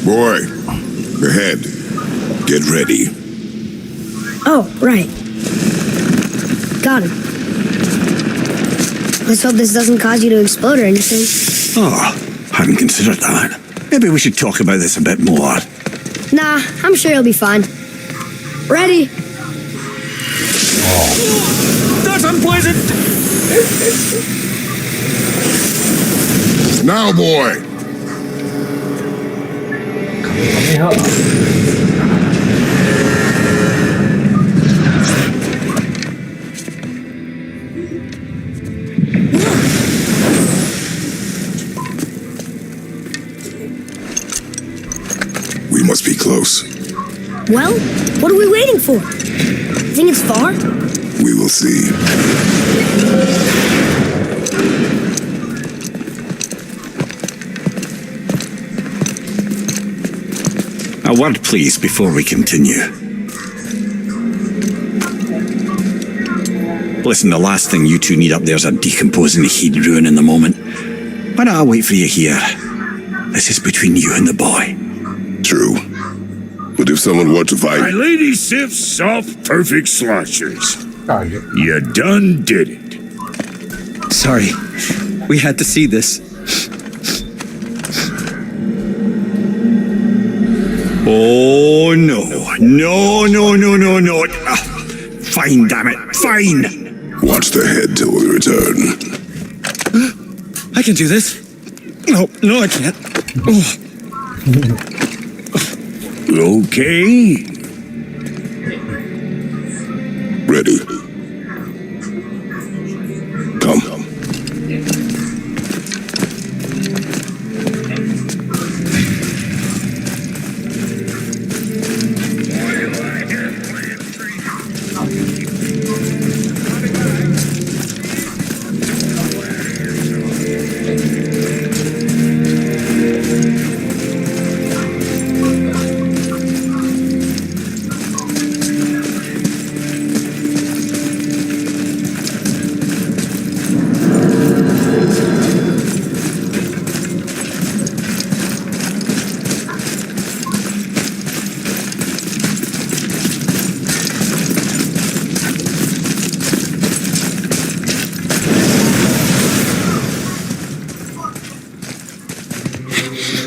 B: Boy, ahead. Get ready.
C: Oh, right. Got him. Let's hope this doesn't cause you to explode or anything.
A: Oh, hadn't considered that. Maybe we should talk about this a bit more.
C: Nah, I'm sure you'll be fine. Ready?
A: That's unpleasant!
B: Now, boy. We must be close.
C: Well, what are we waiting for? Think it's far?
B: We will see.
A: A word, please, before we continue. Listen, the last thing you two need up there is a decomposing heat ruin in the moment. Why don't I wait for you here? This is between you and the boy.
B: True. But if someone were to
E: My
B: fight...
E: lady Sif's soft, perfect sloshers. You done did it.
I: Sorry. We had to see this.
A: Oh, no. No. Fine, damn it. Fine.
B: Watch their head till we return.
I: I can do this. No, I can't.
E: Okay.
B: Ready. Come.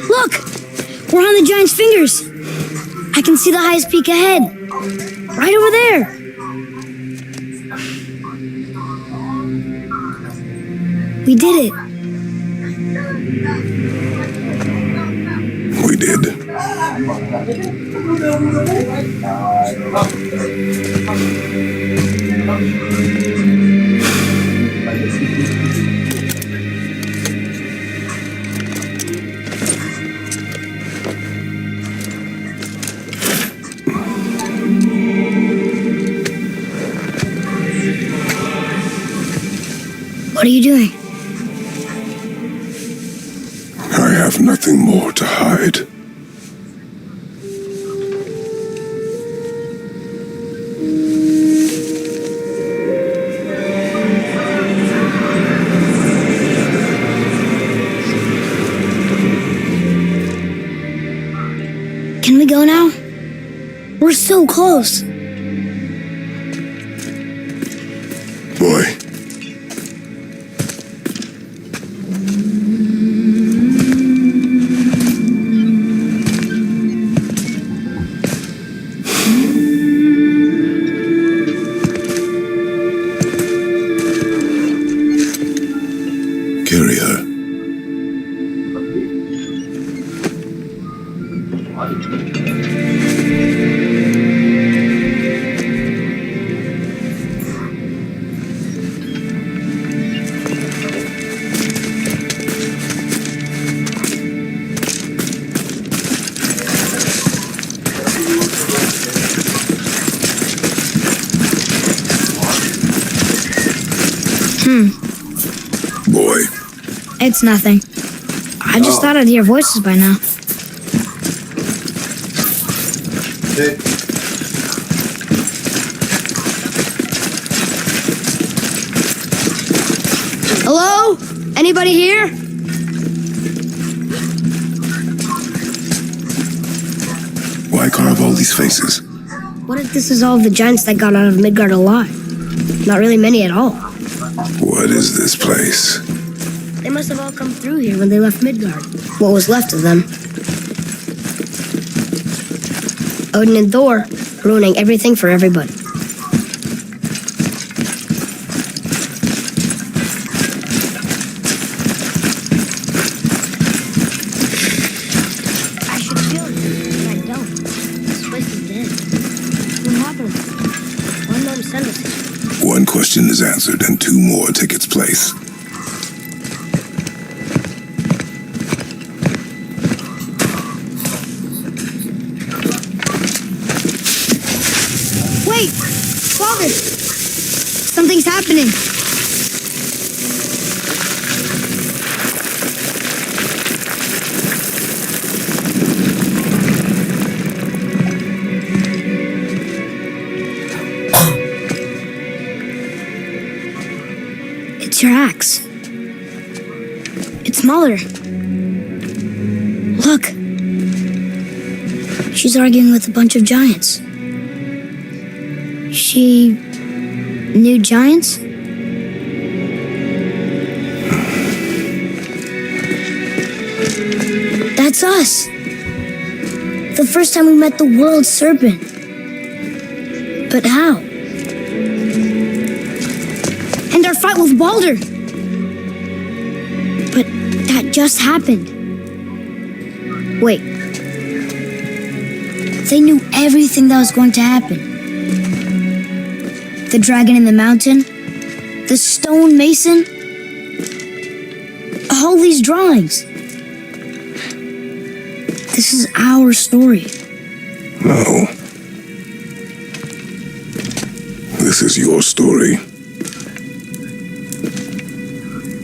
C: Look! We're on the giant's fingers. I can see the highest peak ahead. Right over there. We did it.
B: We did.
C: What are you doing?
B: I have nothing more to hide.
C: Can we go now? We're so close.
B: Boy, carry her. Boy,
C: It's nothing. I just thought I'd hear voices by now. Hello? Anybody here?
B: why carve all these faces?
C: What if this is all of the giants that got out of Midgard alive? Not really many at all.
B: What is this place?
C: They must have all come through here when they left Midgard. What was left of them. Odin and Thor, ruining everything for everybody. I should feel it, but I don't. This place is dead. What happened? Why did Mom send us here?
B: One question is answered and two more take its place.
C: Wait! Father! Something's happening. It's your axe. It's smaller. Look. She's arguing with a bunch of giants. She knew giants? That's us. The first time we met the world serpent. But how? And our fight with Baldur. But that just happened. Wait. They knew everything that was going to happen. The dragon in the mountain, the stone mason, all these drawings. This is our story.
B: No. This is your story.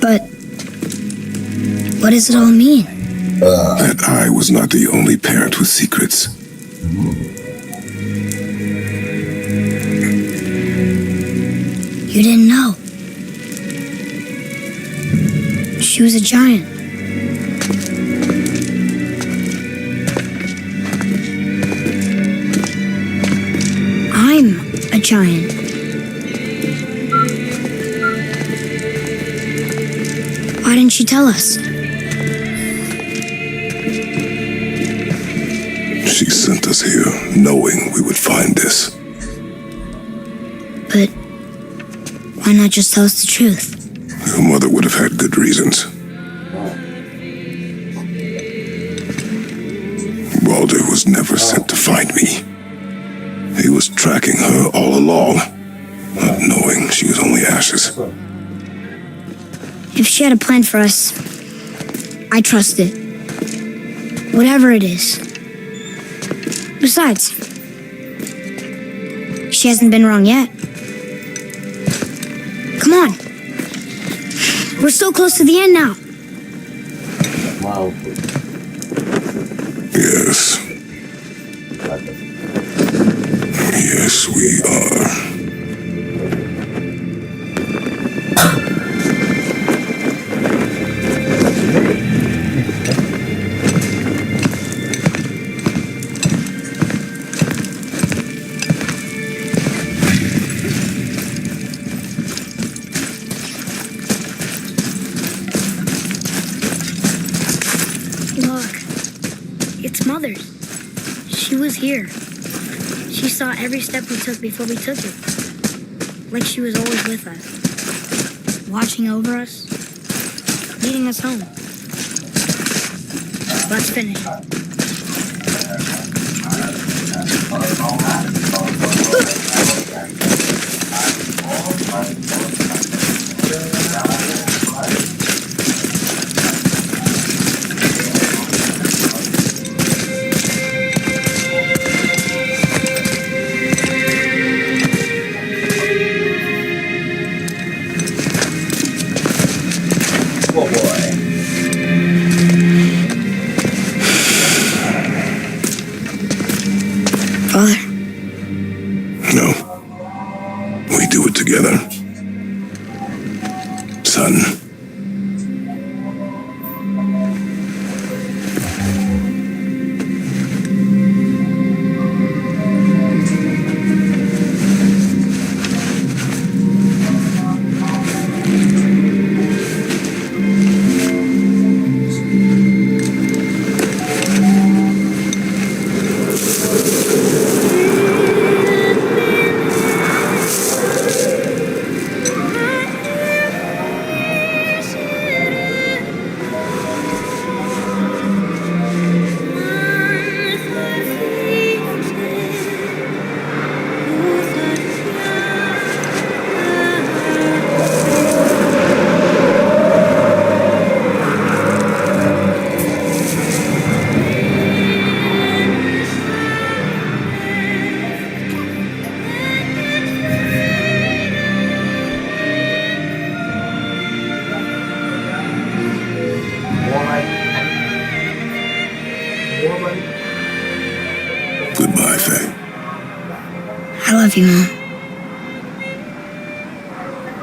C: But what does it all mean?
B: That I was not the only parent with secrets.
C: You didn't know. She was a giant. I'm a giant. Why didn't she tell us?
B: She sent us here knowing we would find this.
C: But why not just tell us the truth?
B: Your mother would have had good reasons. Baldur was never sent to find me. He was tracking her all along, not knowing she was only ashes.
C: If she had a plan for us, I trust it. Whatever it is. Besides, she hasn't been wrong yet. Come on. We're so close to the end now.
B: Yes. Yes, we are.
C: Look, it's Mother's. She was here. She saw every step we took before we took it. Like she was always with us. Watching over us. Leading us home. Let's finish. Father,
B: No. We do it together. Son. Goodbye, Faye.
C: I love you, Mom.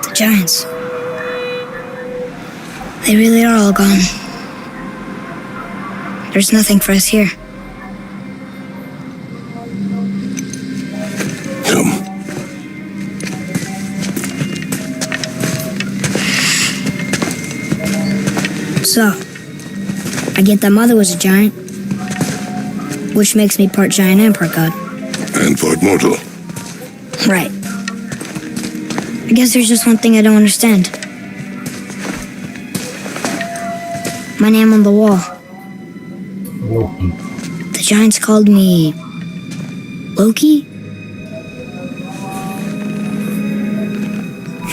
C: The giants. They really are all gone. There's nothing for us here.
B: Come.
C: So, I get that Mother was a giant, which makes me part giant and part god.
B: And part mortal.
C: Right. I guess there's just one thing I don't understand. My name on the wall. The giants called me Loki?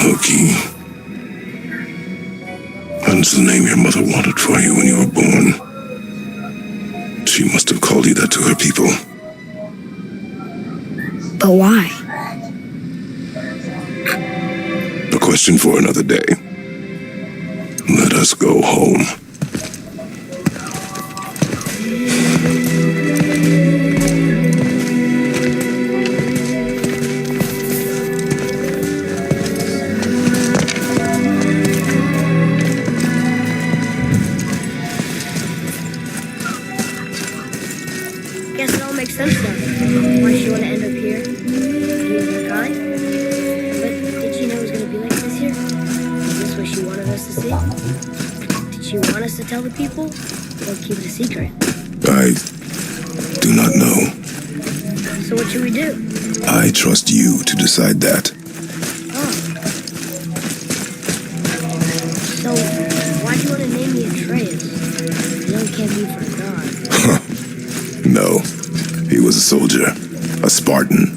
B: Loki. That's the name your mother wanted for you when you were born. She must have called you that to her people.
C: But why?
B: A question for another day. Let us go home.
C: Guess it all makes sense then. Why she want to end up here? He was kind. But did she know it was going to be like this here? Is this what she wanted us to see? Did she want us to tell the people? Or keep it a secret?
B: I do not know.
C: So what should we do?
B: I trust you to decide that.
C: So, why do you want to name me Atreus? You know it can't be for God.
B: No. He was a soldier. A Spartan.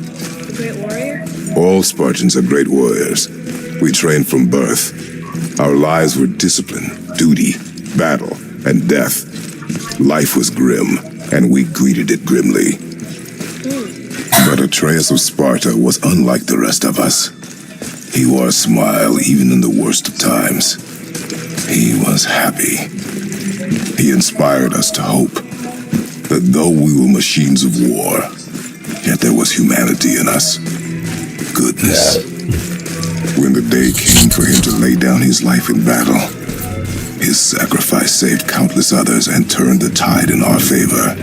C: A great warrior?
B: All Spartans are great warriors. We trained from birth. Our lives were discipline, duty, battle, and death. Life was grim, and we greeted it grimly. But Atreus of Sparta was unlike the rest of us. He wore a smile even in the worst of times. He was happy. He inspired us to hope that though we were machines of war, yet there was humanity in us. Goodness. When the day came for him to lay down his life in battle, his sacrifice saved countless others and turned the tide in our favor.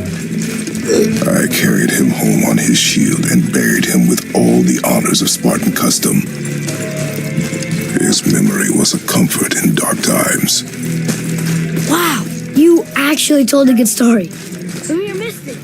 B: I carried him home on his shield and buried him with all the honors of Spartan custom. His memory was a comfort in dark times.
C: Wow, you actually told a good story. Maybe you missed it.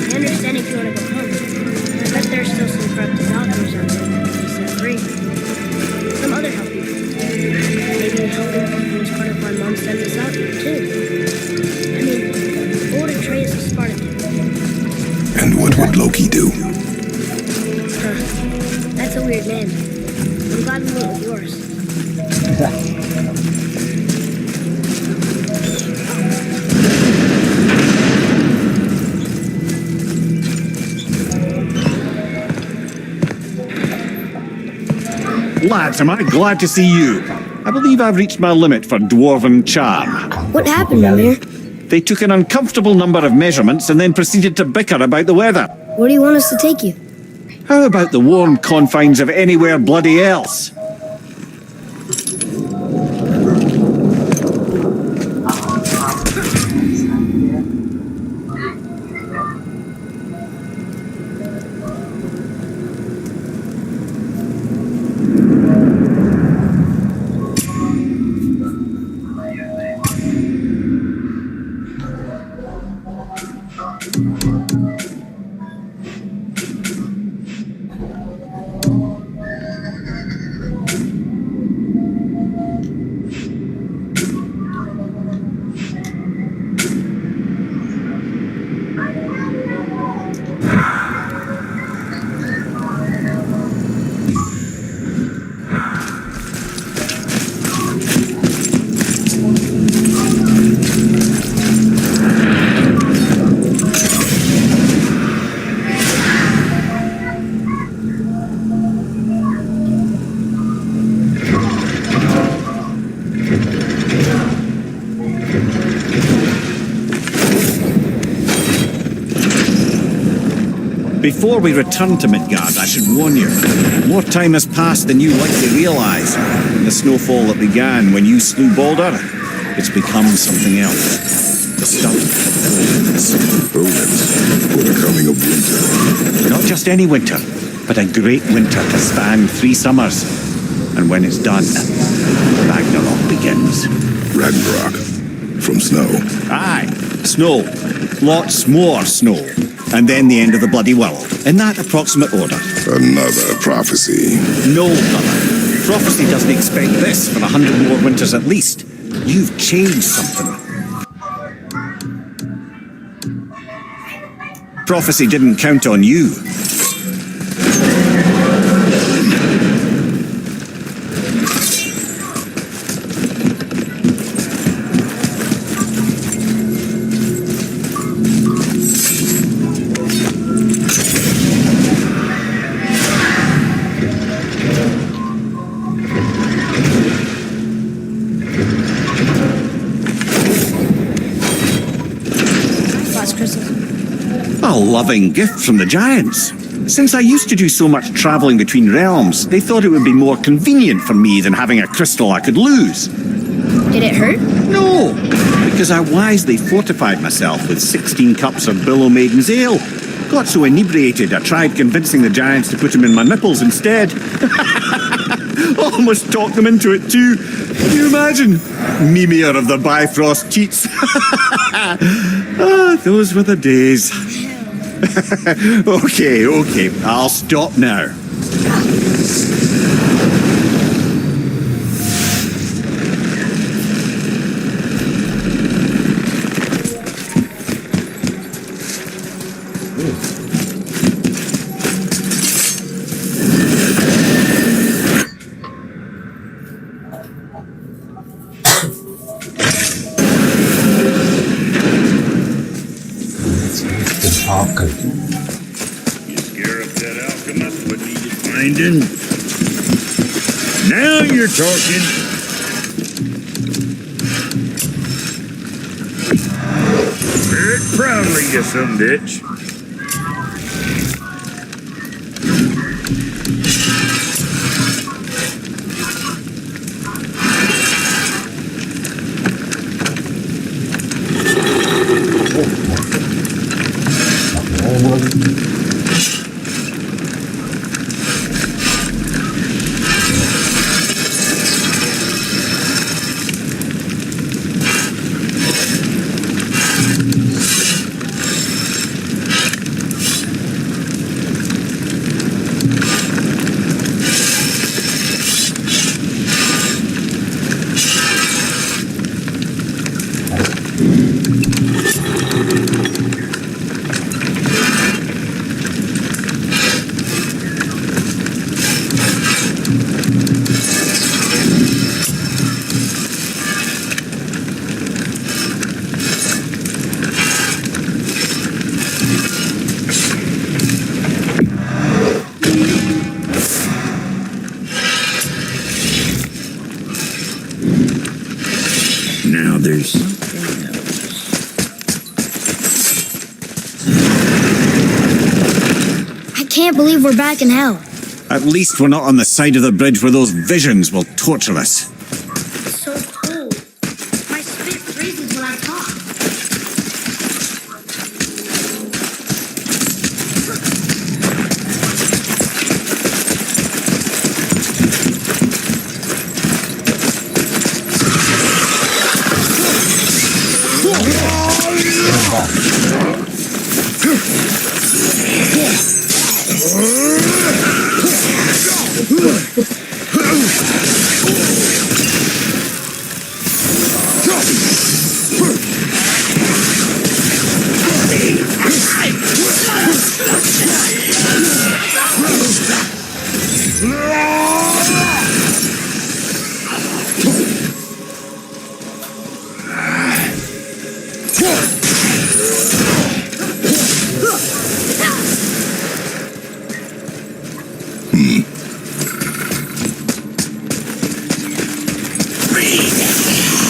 C: I understand if you want to go home. I bet there's still some corrupted doctors out there that can be set free. Some other help people. Maybe helping people was part of why Mom sent us out here, too. I mean, what would Atreus of Sparta do?
B: And what would Loki do?
C: Huh. That's a weird name. I'm glad we went with yours.
A: Lads, am I glad to see you. I believe I've reached my limit for dwarven charm.
C: What happened, Mimir?
A: They took an uncomfortable number of measurements and then proceeded to bicker about the weather.
C: Where do you want us to take you?
A: How about the warm confines of anywhere bloody else? Before we return to Midgard, I should warn you, more time has passed than you likely realise. The snowfall that began when you slew Baldur, it's become something else. The stuff of
B: Omens for the coming of winter.
A: not just any winter, but a great winter to span 3 summers. And when it's done, Ragnarok begins.
B: Ragnarok. From snow.
A: Aye, snow. Lots more snow. And then the end of the bloody world. In that approximate order.
B: Another prophecy.
A: No, brother. Prophecy doesn't expect this for 100 more winters at least. You've changed something. Prophecy didn't count on you. A loving gift from the giants. Since I used to do so much travelling between realms, they thought it would be more convenient for me than having a crystal I could lose.
C: Did it hurt?
A: No, because I wisely fortified myself with 16 cups of Billow Maiden's ale. Got so inebriated, I tried convincing the giants to put them in my nipples instead. Almost talked them into it too. Can you imagine? Mimir of the Bifrost cheats. Ah, those were the days. Okay, I'll stop now.
J: Okay.
E: You scare up that alchemist what needed finding? Now you're talking. Wear it proudly, you some bitch. Now there's something else.
C: I can't believe we're back in hell.
A: At least we're not on the side of the bridge where those visions will torture us.
C: It's so cold. My spit freezes when I talk.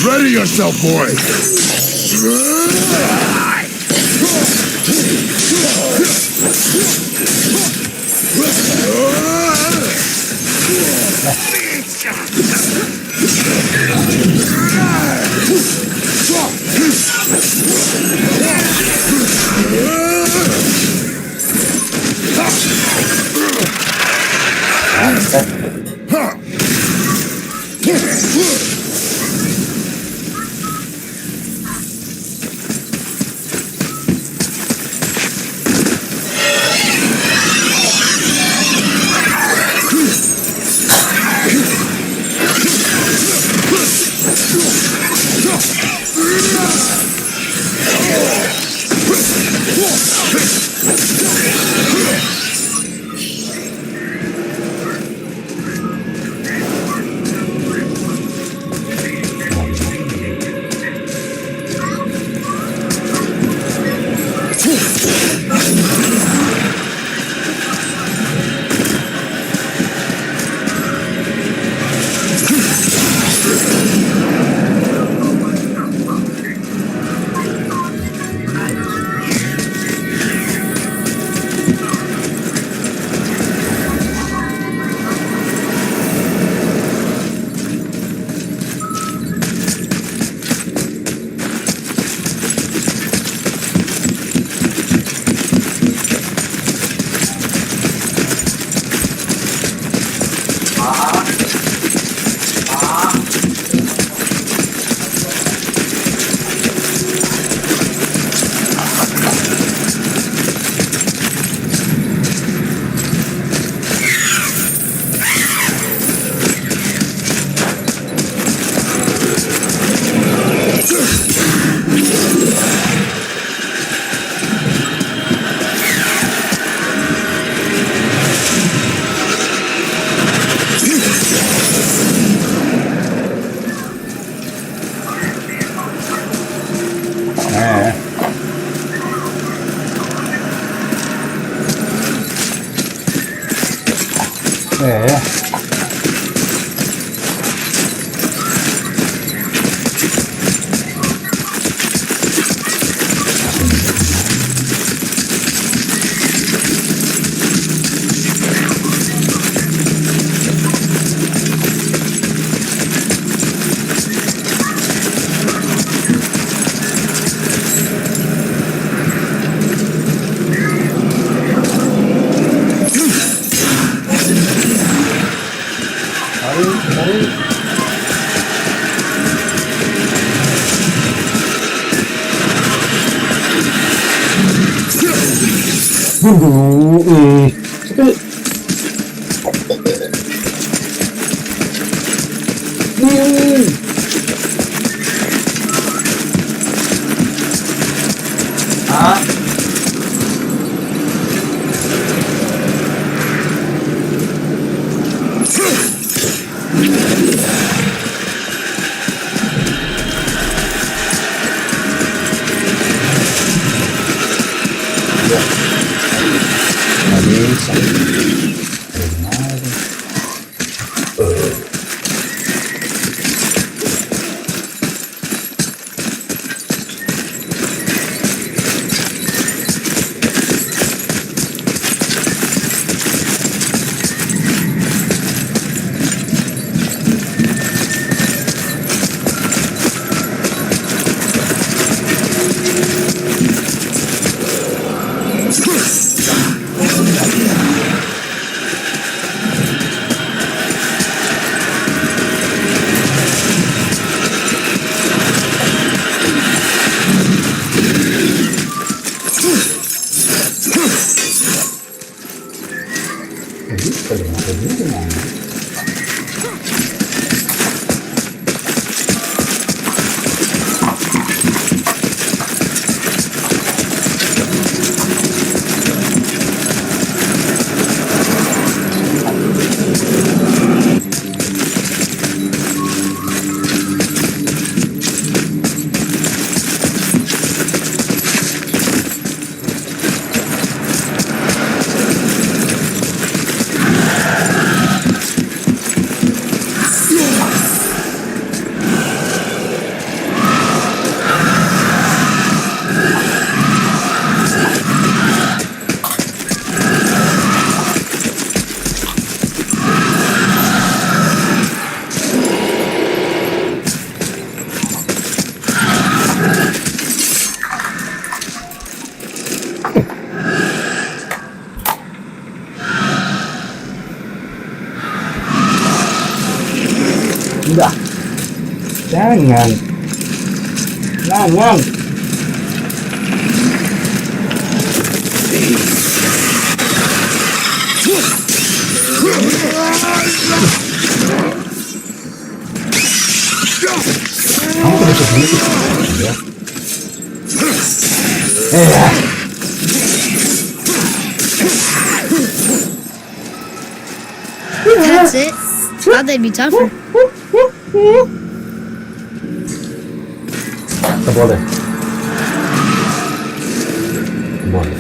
B: Ready yourself, boy.
J: Udah. Jangan. Jangan. Kamu tuh bisa sendiri. Ya.
C: That's it. Thought they'd be tougher.
J: Boleh. Boleh.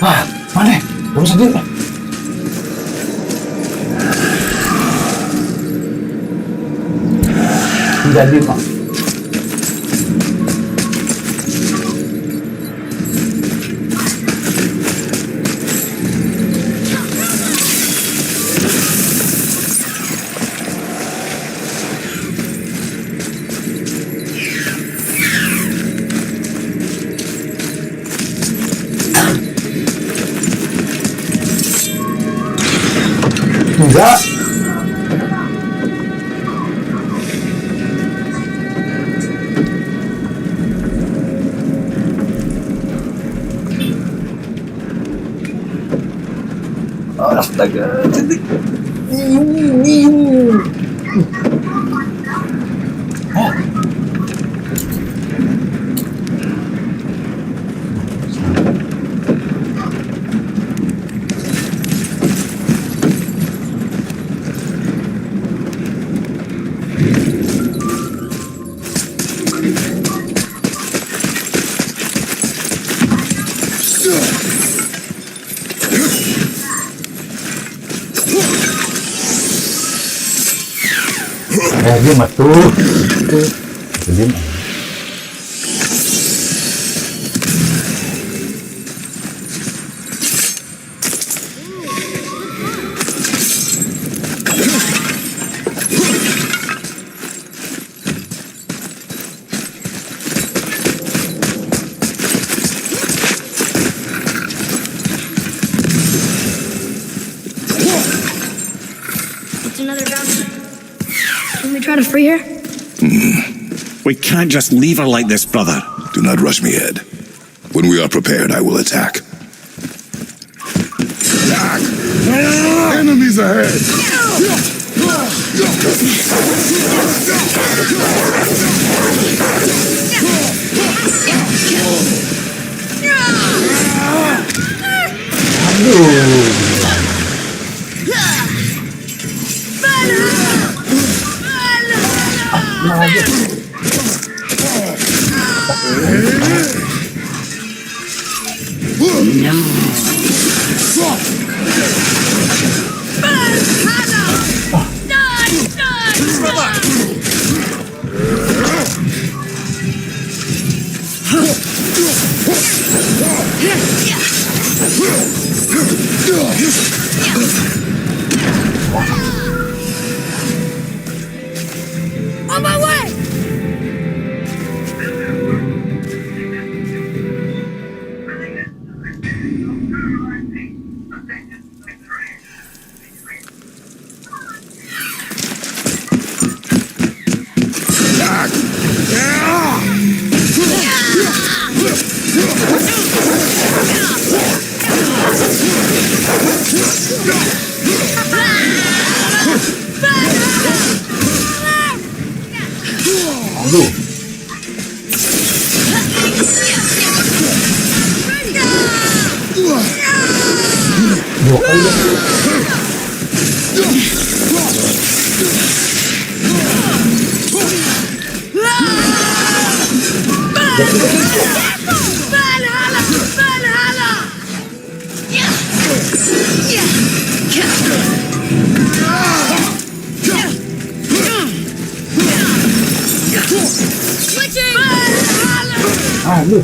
J: Wah, mana? Kamu sendiri. Jadi, Pak. Enggak. Astaga. Dia matu. Dia
C: It's another bounty. Can we try to free her?
A: We can't just leave her like this, brother.
B: Do not rush me, Ed. When we are prepared, I will attack. Enemies ahead!
C: On my way!
J: Aduh. Dua kali deh. Ah, lu.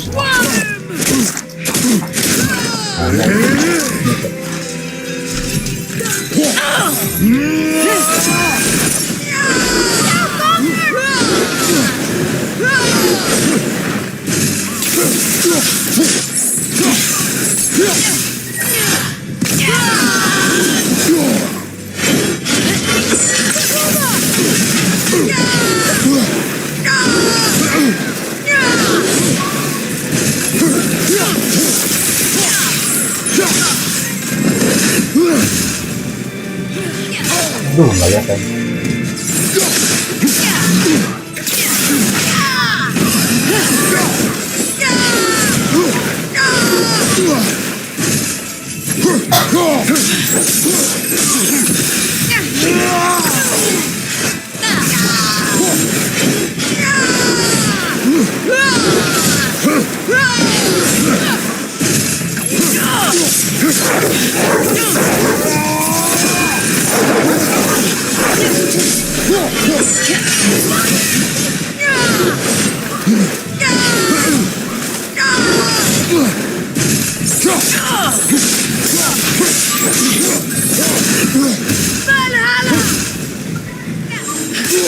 J: Aduh, nggak lihat kan.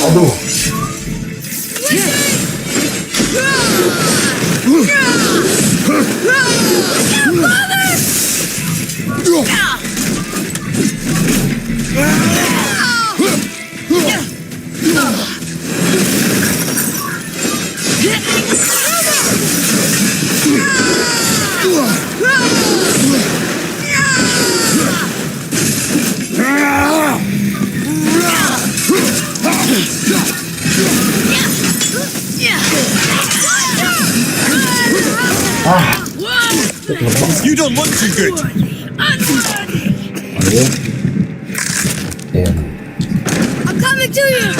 J: Aduh.
A: You don't look too good.
C: I'm coming to you!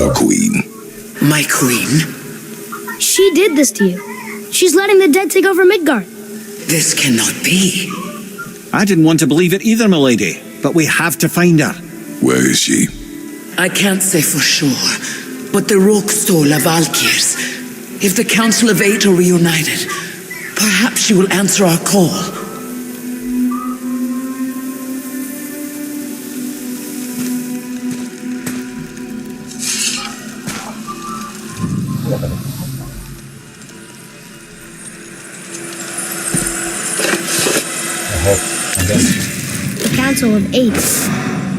B: your queen.
D: My queen?
C: She did this to you. She's letting the dead take over Midgard.
D: This cannot be.
A: I didn't want to believe it either, milady, but we have to find her.
B: Where is she?
D: I can't say for sure, but the Rokstol of Valkyrs. If the Council of Eight are reunited, perhaps she will answer our call.
C: The Council of Eight.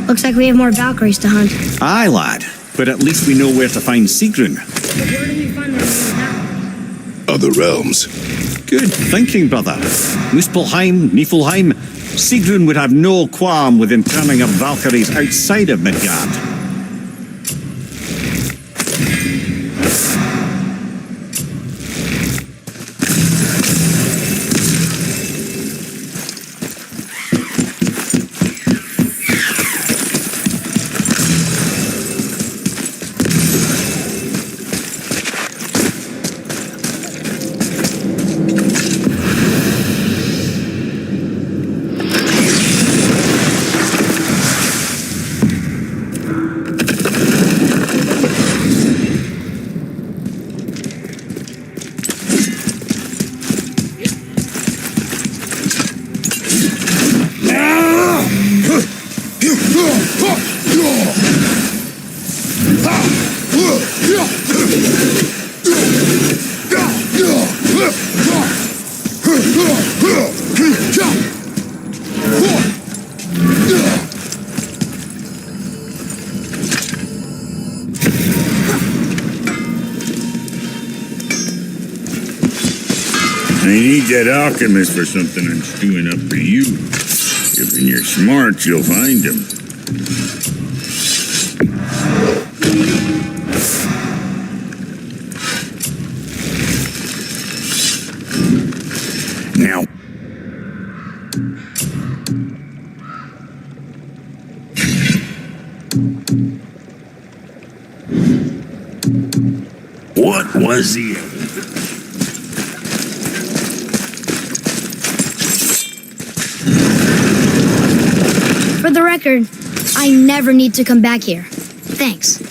C: Looks like we have more Valkyries to hunt.
A: Aye, lad, but at least we know where to find Sigrun.
C: But where do we find the remaining Valkyries?
B: Other realms.
A: Good thinking, brother. Muspelheim, Niflheim. Sigrun would have no qualm with interning her Valkyries outside of Midgard.
E: I need that alchemist for something I'm stewing up for you. If you're smart, you'll find him. Now. What was he?
C: For the record, I never need to come back here. Thanks.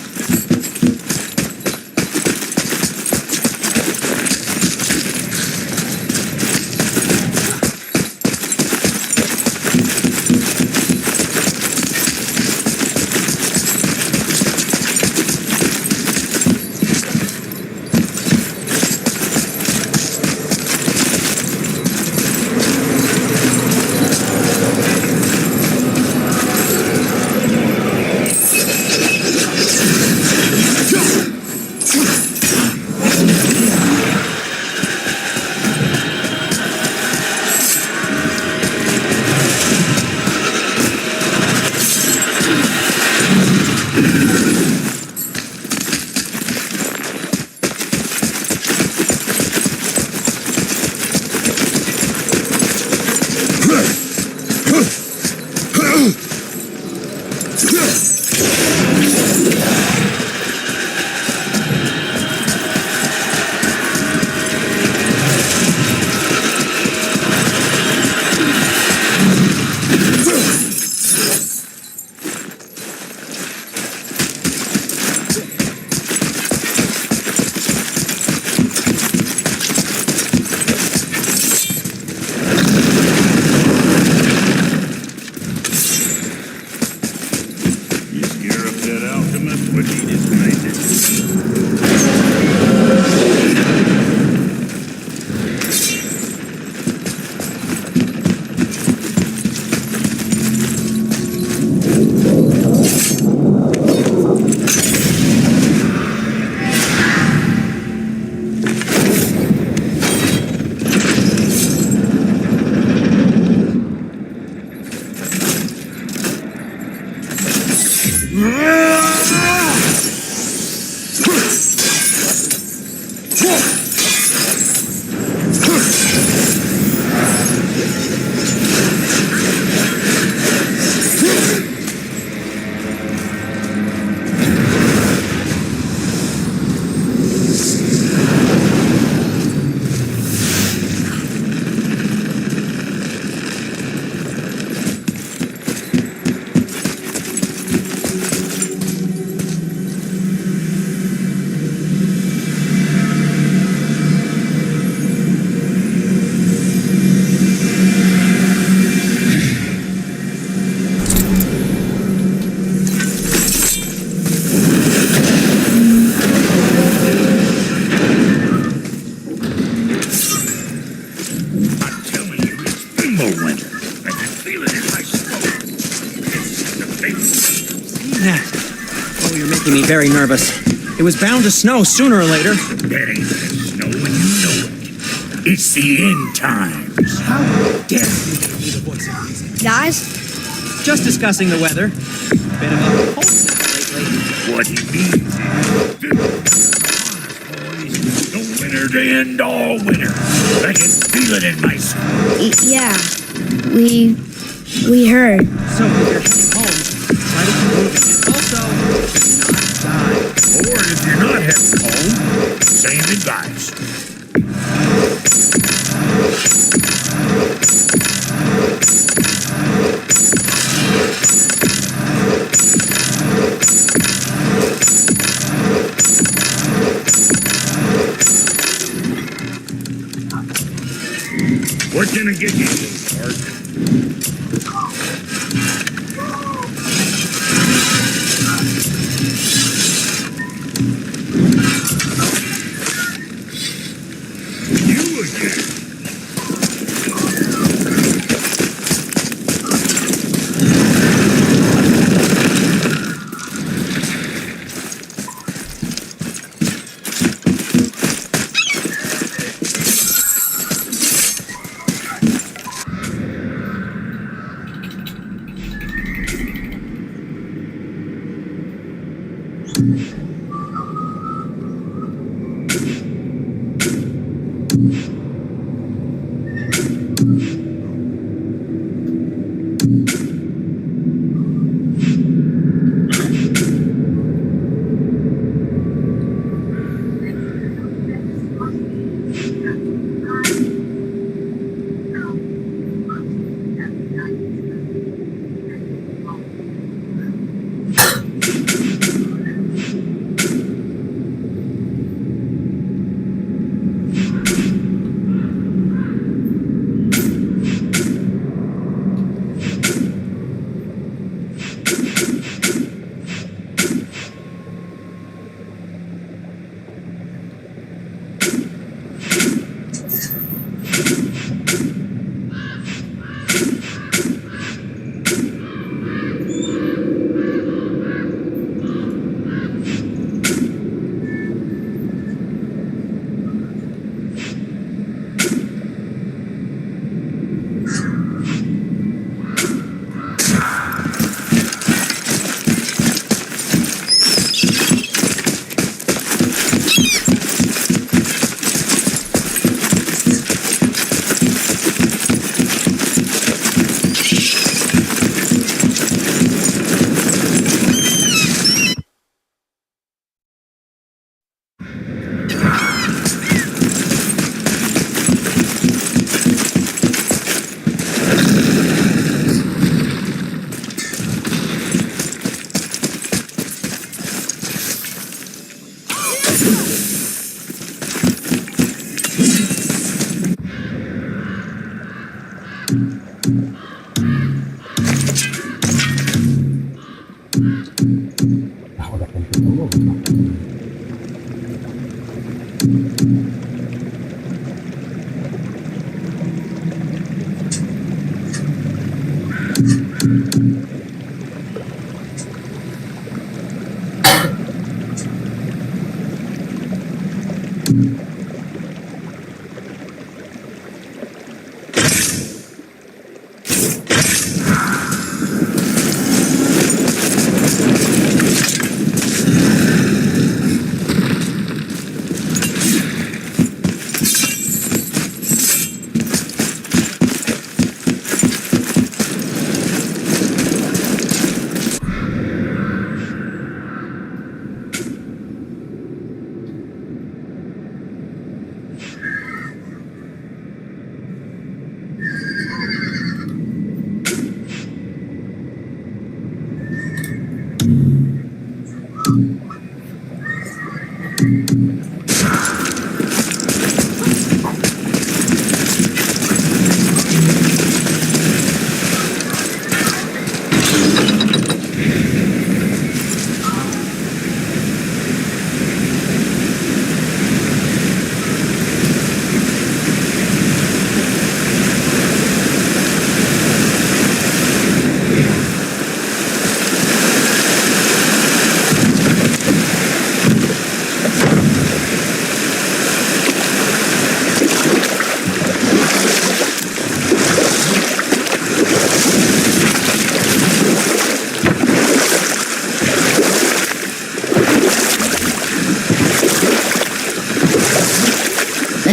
I: very nervous. It was bound to snow sooner or later.
E: That ain't gonna snow when you know it. It's the end times.
I: How dare you give me the voice of reason?
C: Guys,
I: Just discussing the weather. Bit of a cold snap lately.
E: What he means is, the winter to end all winter. I can feel it in my soul.
C: yeah, we heard.
I: So if you're heading home, try to keep moving. And also, do not die.
E: Or if you're not heading home, same advice. What can I get you, Art? You again.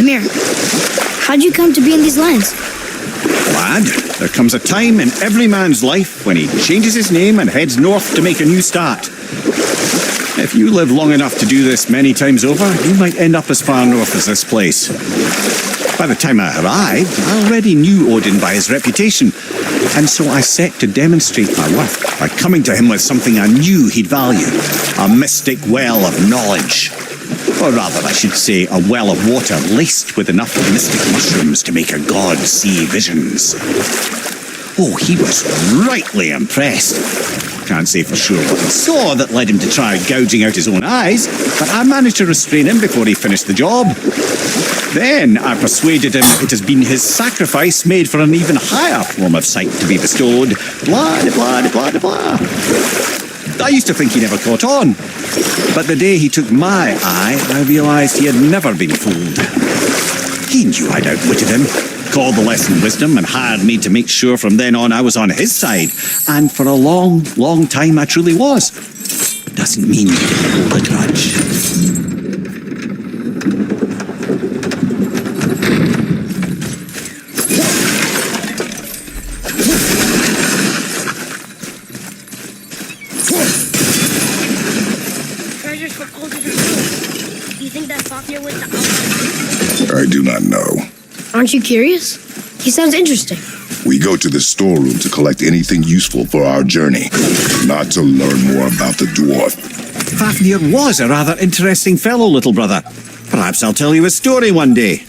C: here. How'd you come to be in these lands?
A: Lad, there comes a time in every man's life when he changes his name and heads north to make a new start. If you live long enough to do this many times over, you might end up as far north as this place. By the time I arrived, I already knew Odin by his reputation, and so I set to demonstrate my worth by coming to him with something I knew he'd value, a mystic well of knowledge. Or rather, I should say, a well of water laced with enough mystic mushrooms to make a god see visions. Oh, he was rightly impressed. Can't say for sure what he saw that led him to try gouging out his own eyes, but I managed to restrain him before he finished the job. Then I persuaded him it has been his sacrifice made for an even higher form of sight to be bestowed. Blah, de blah, de blah, de blah. I used to think he never caught on, but the day he took my eye, I realised he had never been fooled. He knew I'd outwitted him, called the lesson wisdom, and hired me to make sure from then on I was on his side. And for a long, long time I truly was. Doesn't mean you didn't hold a grudge.
C: Treasures from all different worlds. Do you think that Fafnir went to outside?
B: I do not know.
C: Aren't you curious? He sounds interesting.
B: We go to the storeroom to collect anything useful for our journey, not to learn more about the dwarf.
A: Fafnir was a rather interesting fellow, little brother. Perhaps I'll tell you a story one day.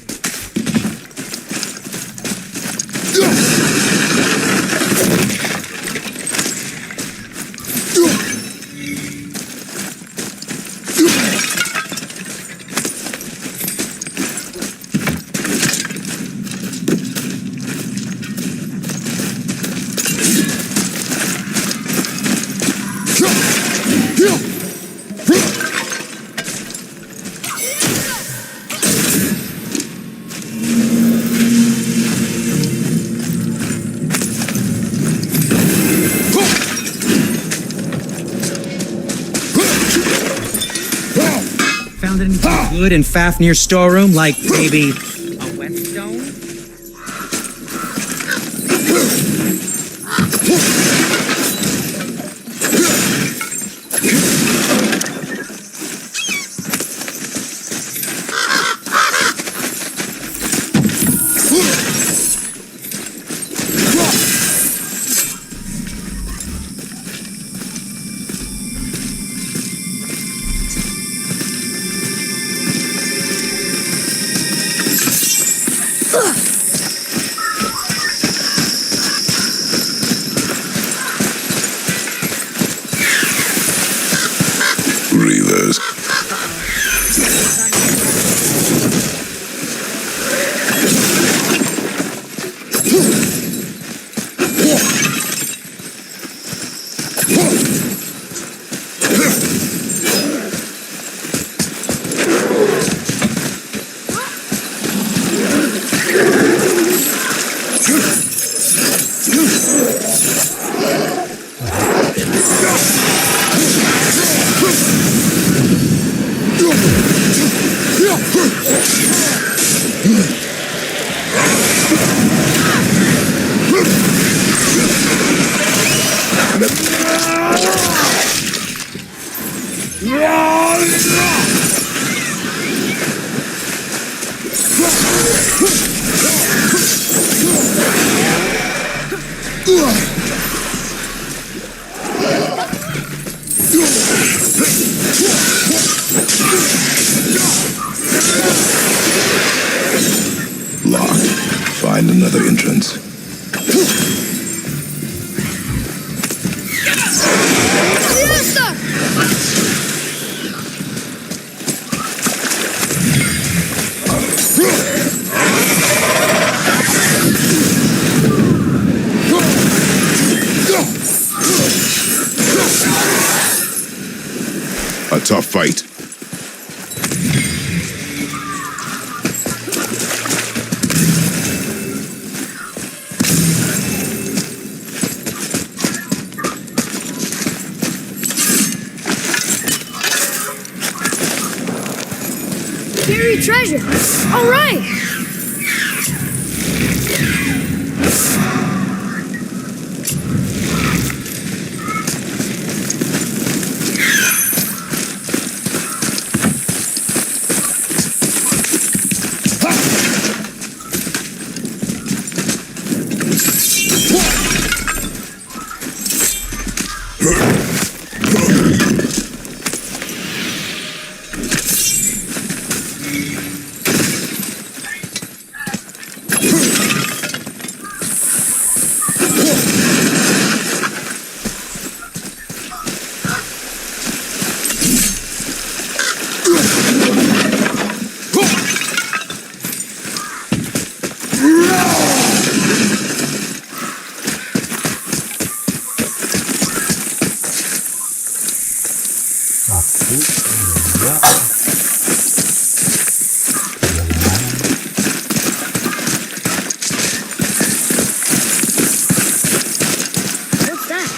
I: Found anything good in Fafnir's storeroom, like maybe a whetstone?
B: Reavers. Locked. Find another entrance. A tough fight.
C: Buried treasure. All right. What's that?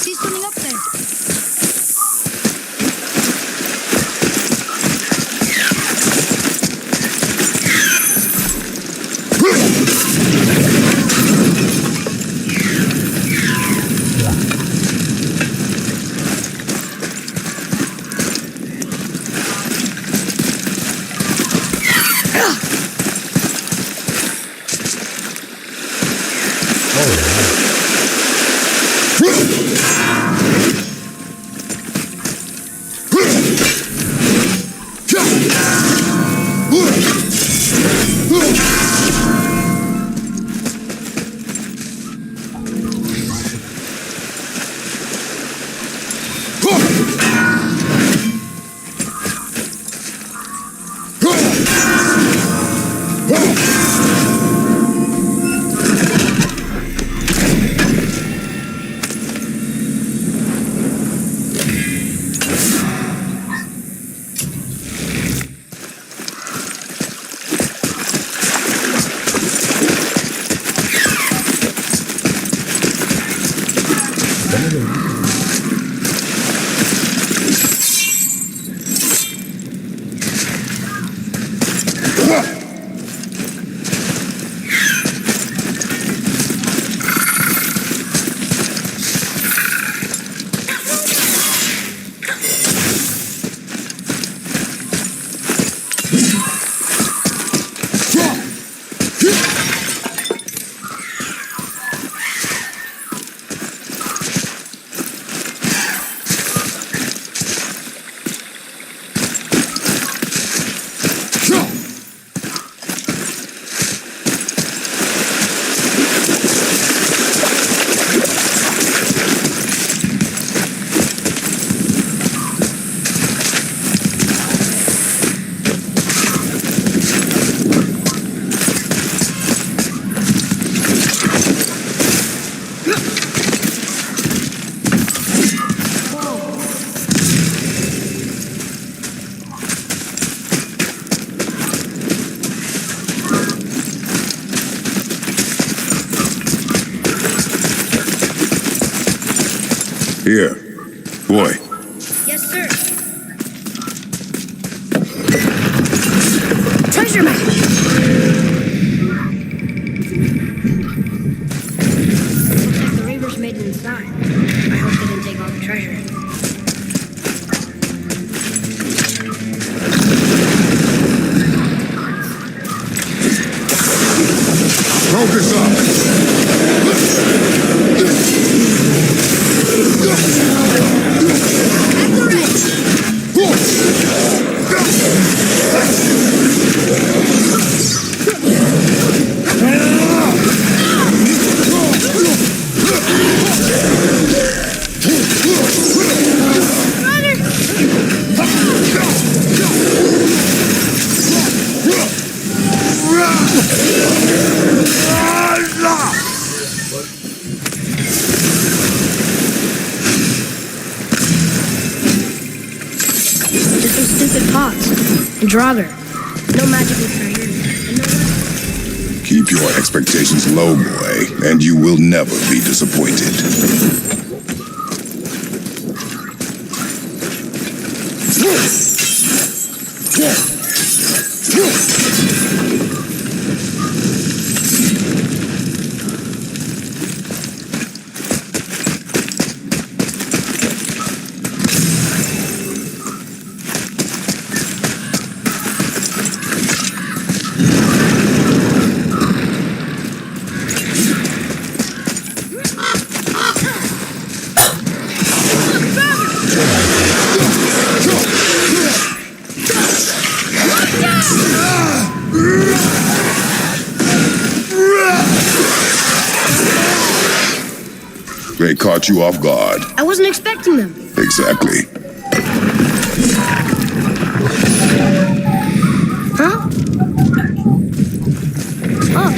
C: See something up there.
B: Here. Boy.
C: Yes, sir. Treasure map. Looks like the Reavers made it inside. I hope they didn't take all the treasure.
B: Focus up!
C: Draugr. No magical treasures, and no weapons.
B: Keep your expectations low, boy, and you will never be disappointed. They caught you off guard.
C: I wasn't expecting them.
B: Exactly.
C: Huh? Oh.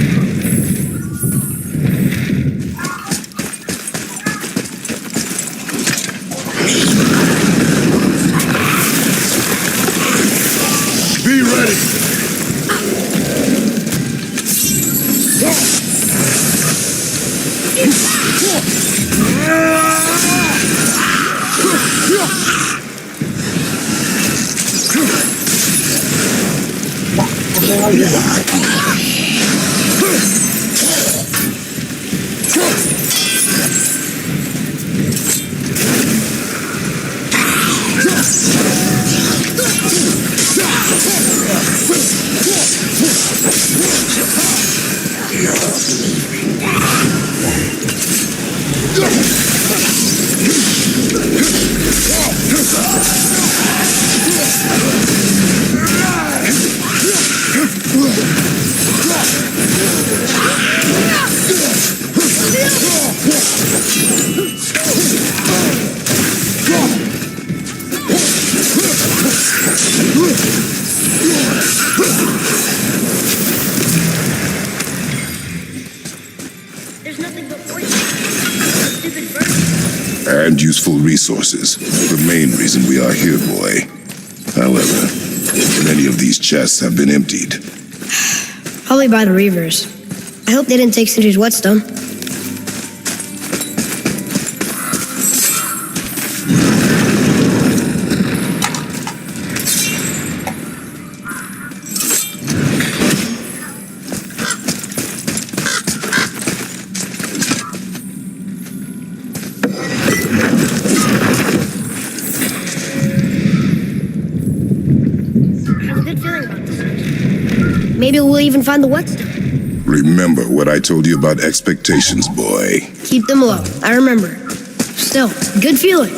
B: Be ready.
C: There's nothing but poison. Stupid birds.
B: And useful resources. The main reason we are here, boy. However, many of these chests have been emptied.
C: Probably by the Reavers. I hope they didn't take Sindri's whetstone. I have a good feeling about this. Maybe we'll even find the whetstone.
B: Remember what I told you about expectations, boy.
C: Keep them low. I remember. Still, good feeling.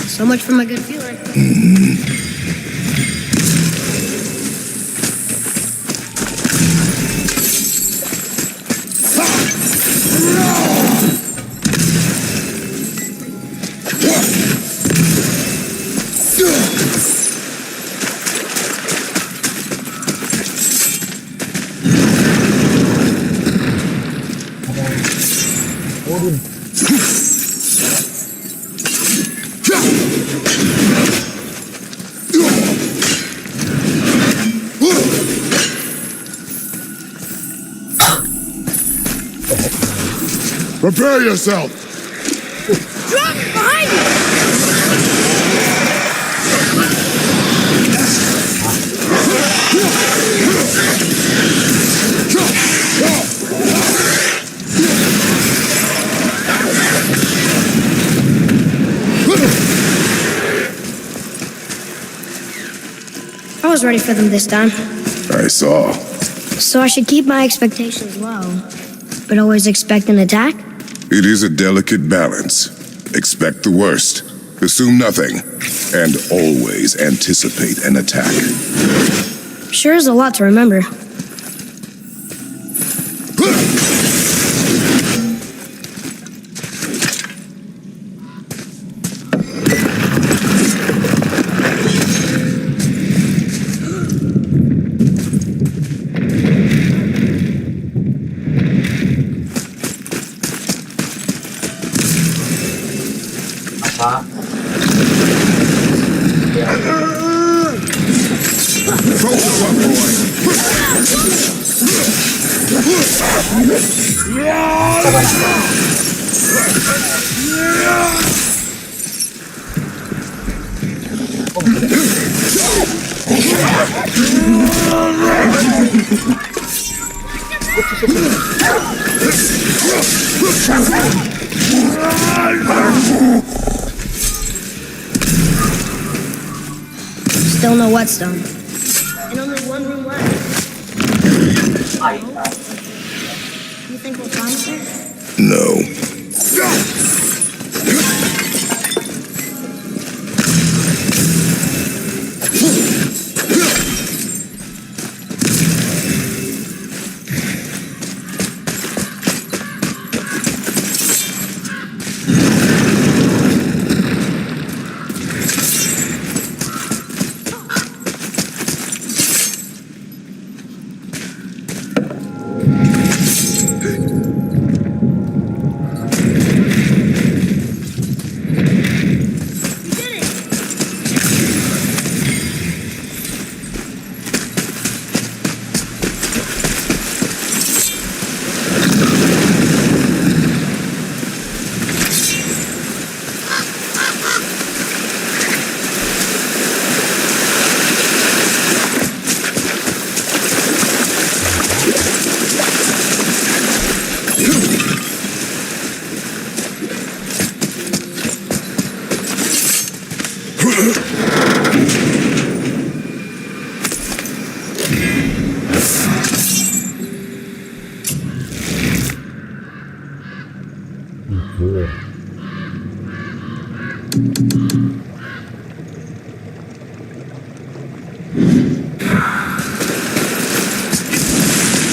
C: So much for my good feeling.
B: Prepare yourself!
C: Drop behind you! was ready for them this time.
B: I saw.
C: So I should keep my expectations low, but always expect an attack?
B: It is a delicate balance. Expect the worst, assume nothing, and always anticipate an attack.
C: Sure is a lot to remember. Still no whetstone. And only one room left. You think we'll find it there?
B: No.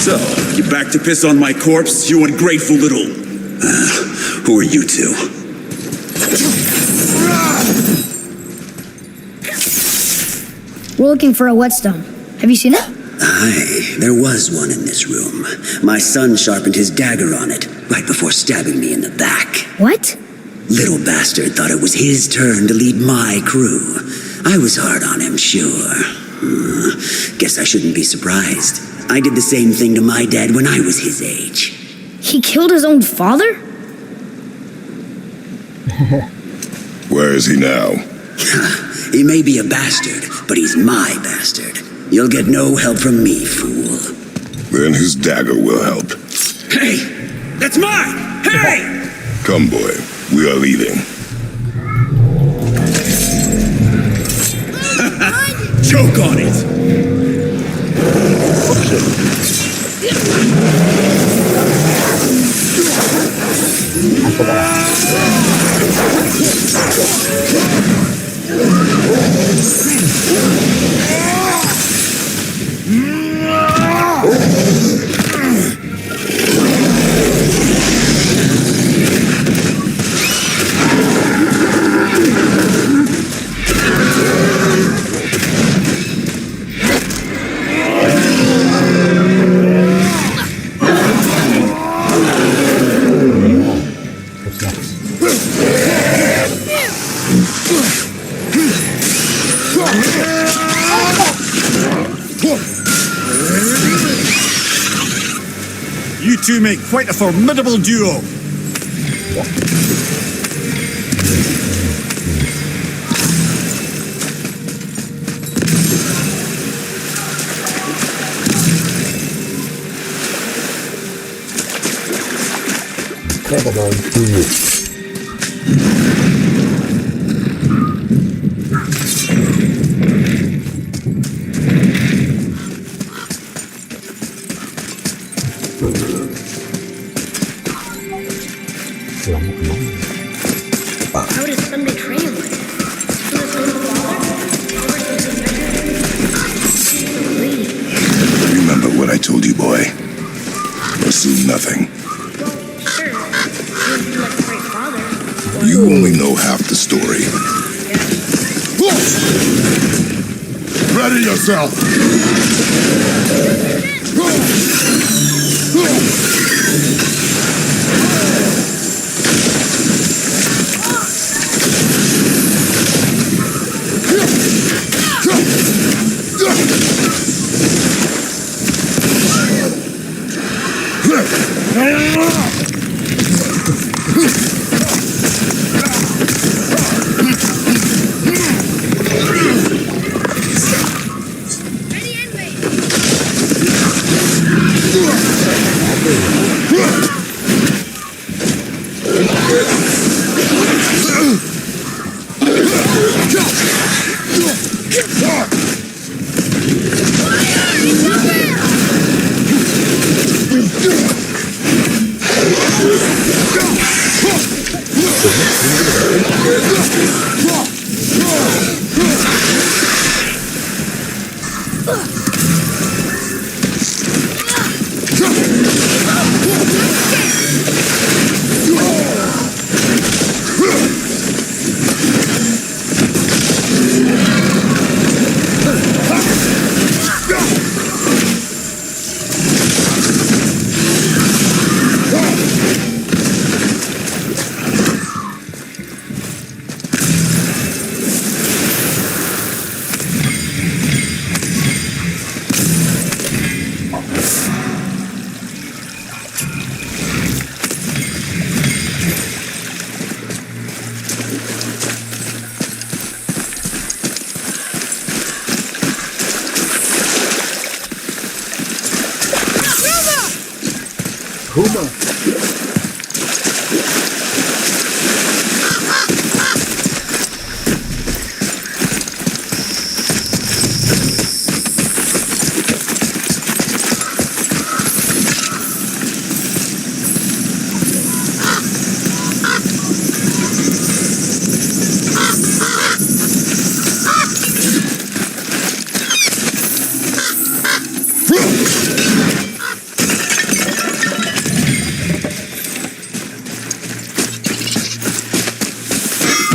K: So, you back to piss on my corpse, you ungrateful little... who are you two?
C: We're looking for a whetstone. Have you seen it?
L: Aye, there was one in this room. My son sharpened his dagger on it, right before stabbing me in the back.
C: What?
L: Little bastard thought it was his turn to lead my crew. I was hard on him, sure. Guess I shouldn't be surprised. I did the same thing to my dad when I was his age.
C: He killed his own father?
B: Where is he now?
L: He may be a bastard, but he's my bastard. You'll get no help from me, fool.
B: Then his dagger will help.
K: Hey! That's mine! Hey!
B: Come, boy. We are leaving.
K: Choke on it! You two make quite a formidable duo.
J: Lama kemana?
C: How did his son betray him like this? To his own father? Over to his measure?
B: Remember what I told you, boy. Assume nothing.
C: Well, sure. He would be like a great father.
B: You only know half the story. Ready yourself!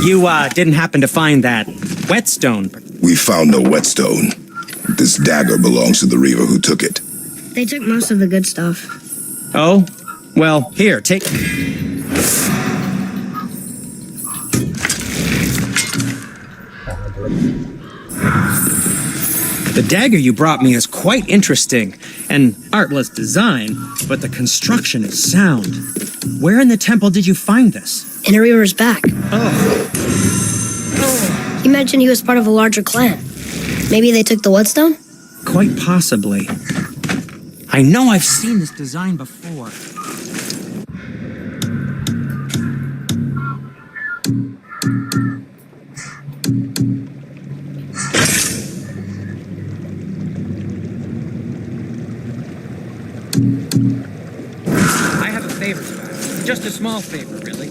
I: You, didn't happen to find that whetstone?
B: We found no whetstone. This dagger belongs to the Reaver who took it.
C: They took most of the good stuff.
I: Oh? Well, here, take... The dagger you brought me is quite interesting. An artless design, but the construction is sound. Where in the temple did you find this?
C: In a Reaver's back.
I: Oh.
C: He mentioned he was part of a larger clan. Maybe they took the whetstone?
I: Quite possibly. I know I've seen this design before. I have a favor to ask. Just a small favor, really.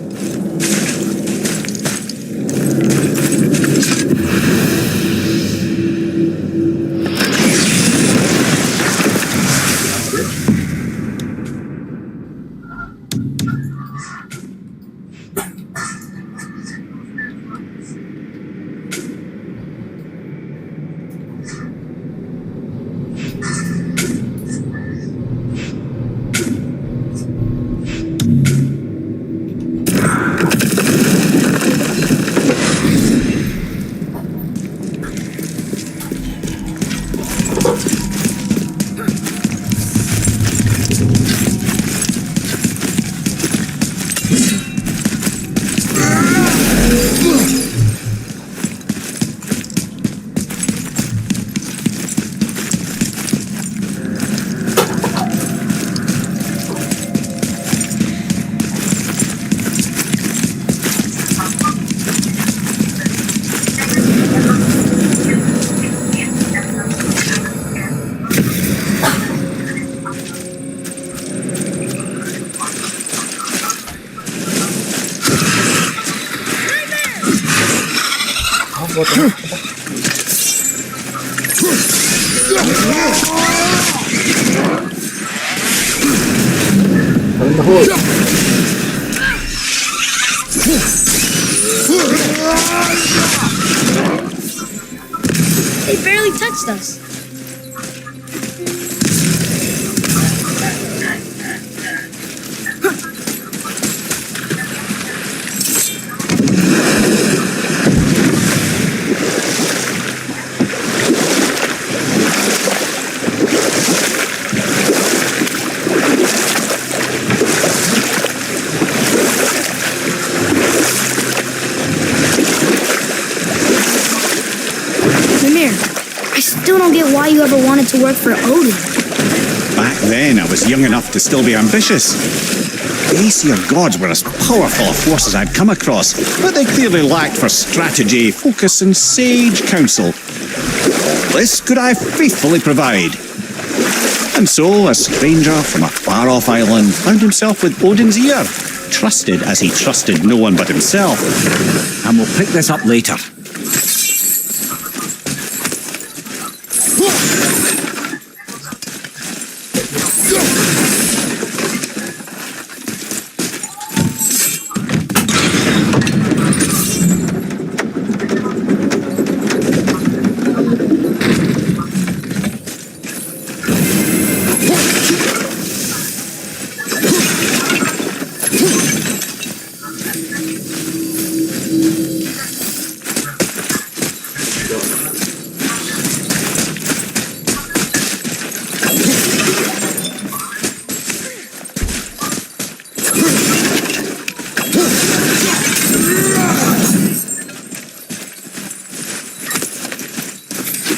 J: Paling dahulu.
C: They barely touched us. I still don't get why you ever wanted to work for Odin.
A: Back then, I was young enough to still be ambitious. The ACER gods were as powerful a force as I'd come across, but they clearly lacked for strategy, focus, and sage counsel. This could I faithfully provide. And so, a stranger from a far-off island found himself with Odin's ear, trusted as he trusted no one but himself. And we'll pick this up later.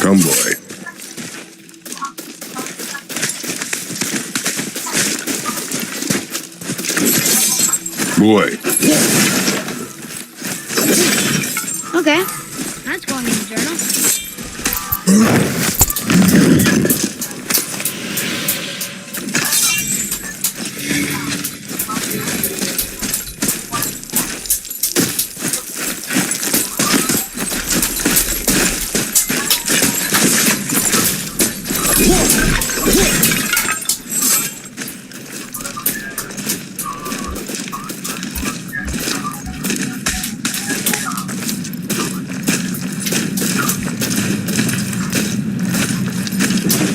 B: Come, boy. Boy.
C: Okay, that's going in the journal.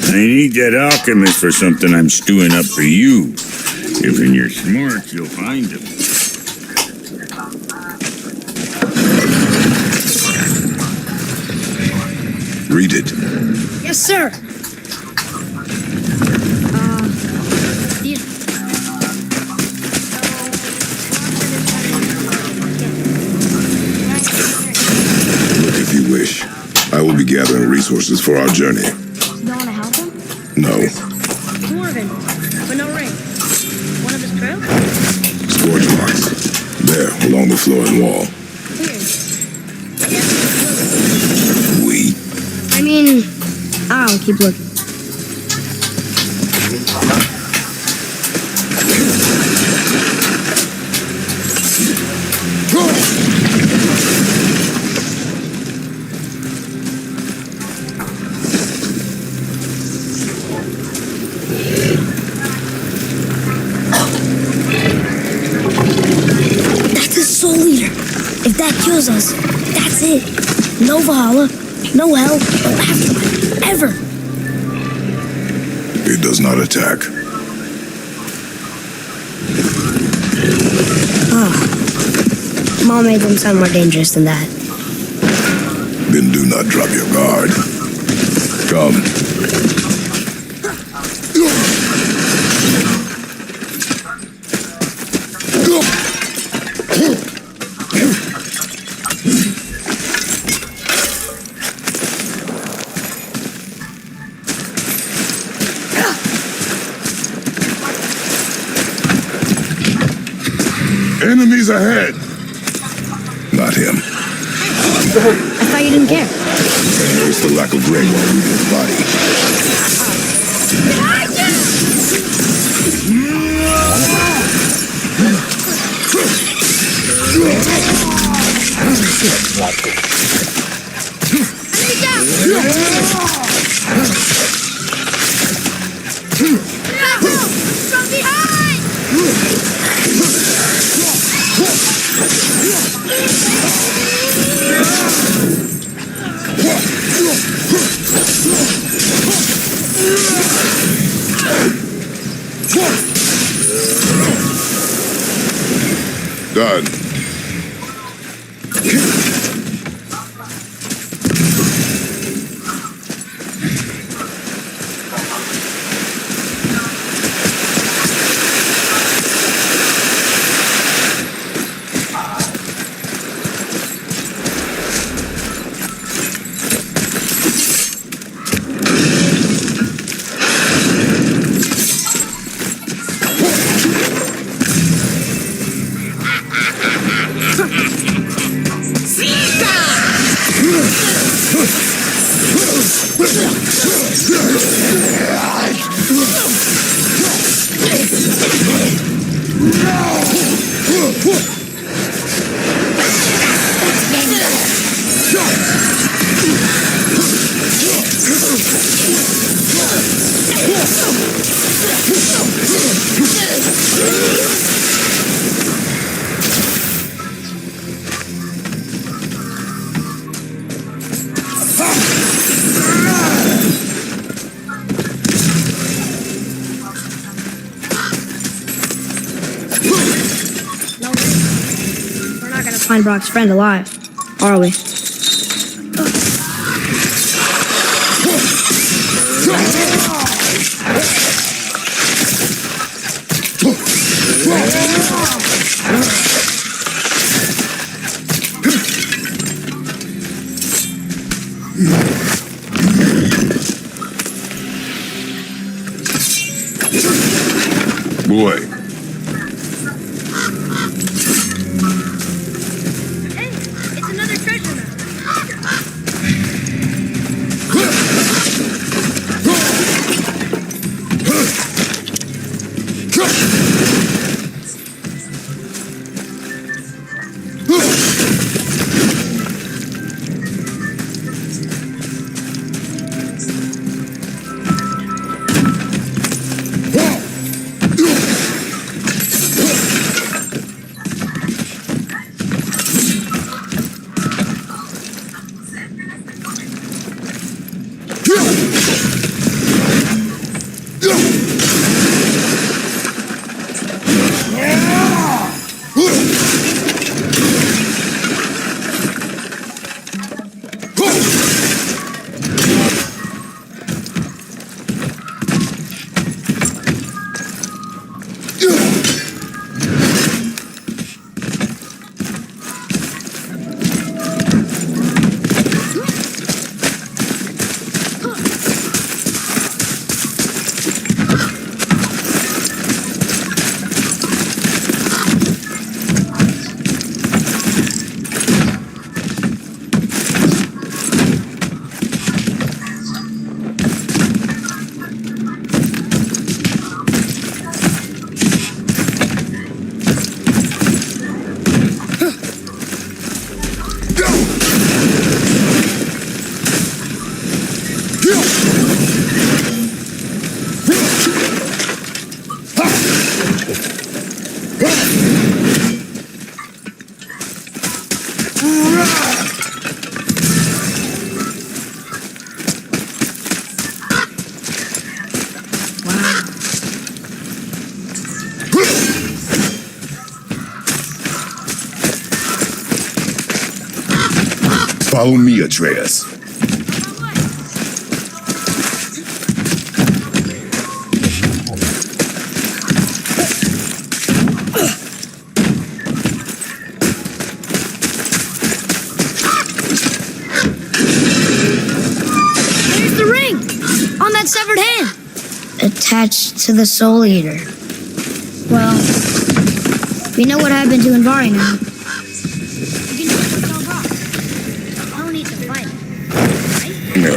E: I need that alchemist for something I'm stewing up for you. If in your smarts, you'll find him.
B: Read it.
C: Yes, sir.
B: Look if you wish. I will be gathering resources for our journey.
C: You don't want to help him?
B: No.
C: Dwarven, but no ring. One of his crew?
B: Scorch marks. There, along the floor and wall.
C: Weird.
B: We.
C: I mean, I'll keep looking. If that kills us, that's it. No Valhalla, no hell, no afterlife, ever.
B: It does not attack.
C: Mom made them sound more dangerous than that.
B: Then do not drop your guard. Come. Enemies ahead! Not him.
C: I thought you didn't care.
B: I noticed the lack of gray while reading his body.
C: From behind!
B: Done.
C: Find Brock's friend alive, are we?
B: Boy.
C: Hey, it's another treasure map.
B: Follow me, Atreus.
C: There's the ring! On that severed hand! Attached to the Soul Eater. Well, we know what happened to Invari now. You can do it yourself off. No need to fight it. Right?
B: No,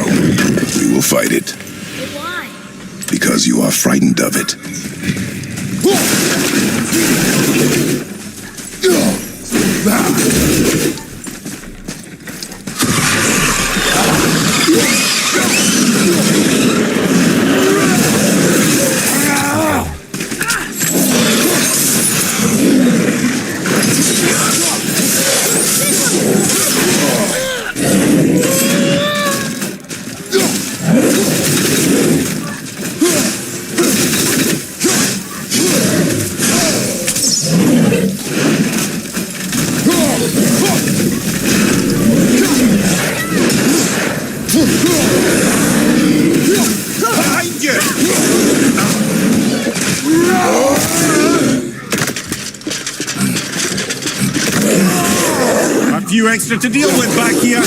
B: we will fight it.
C: But why?
B: Because you are frightened of it.
A: few extra to deal with back here.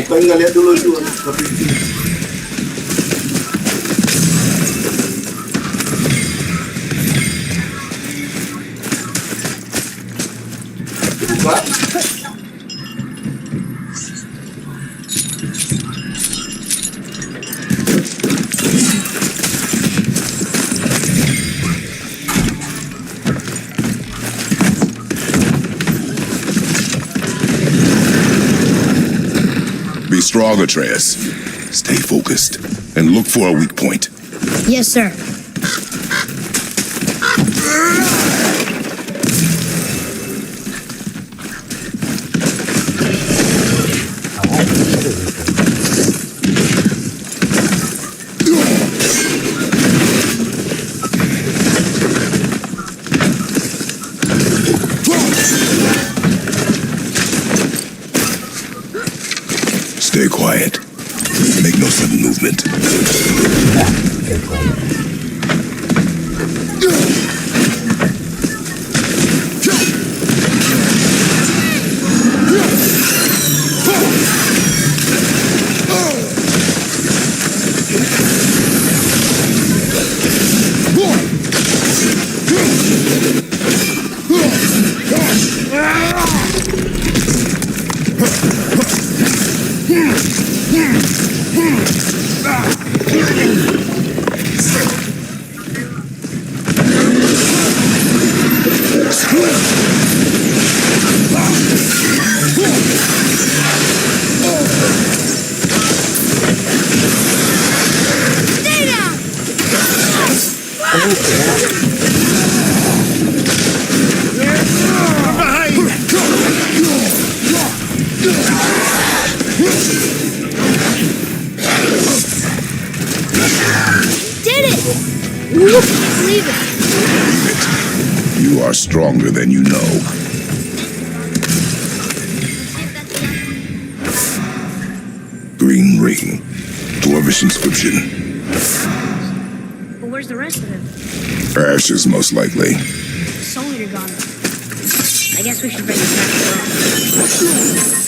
J: Bukan nggak lihat dulu itu.
B: Be strong, Atreus. Stay focused and look for a weak point.
C: Yes, sir.
B: Stay quiet. Make no sudden movement. You are stronger than you know. Green ring. Dwarvish inscription.
C: But where's the rest of him?
B: Ashes, most likely.
C: The soul eater got him. I guess we should bring him back to life.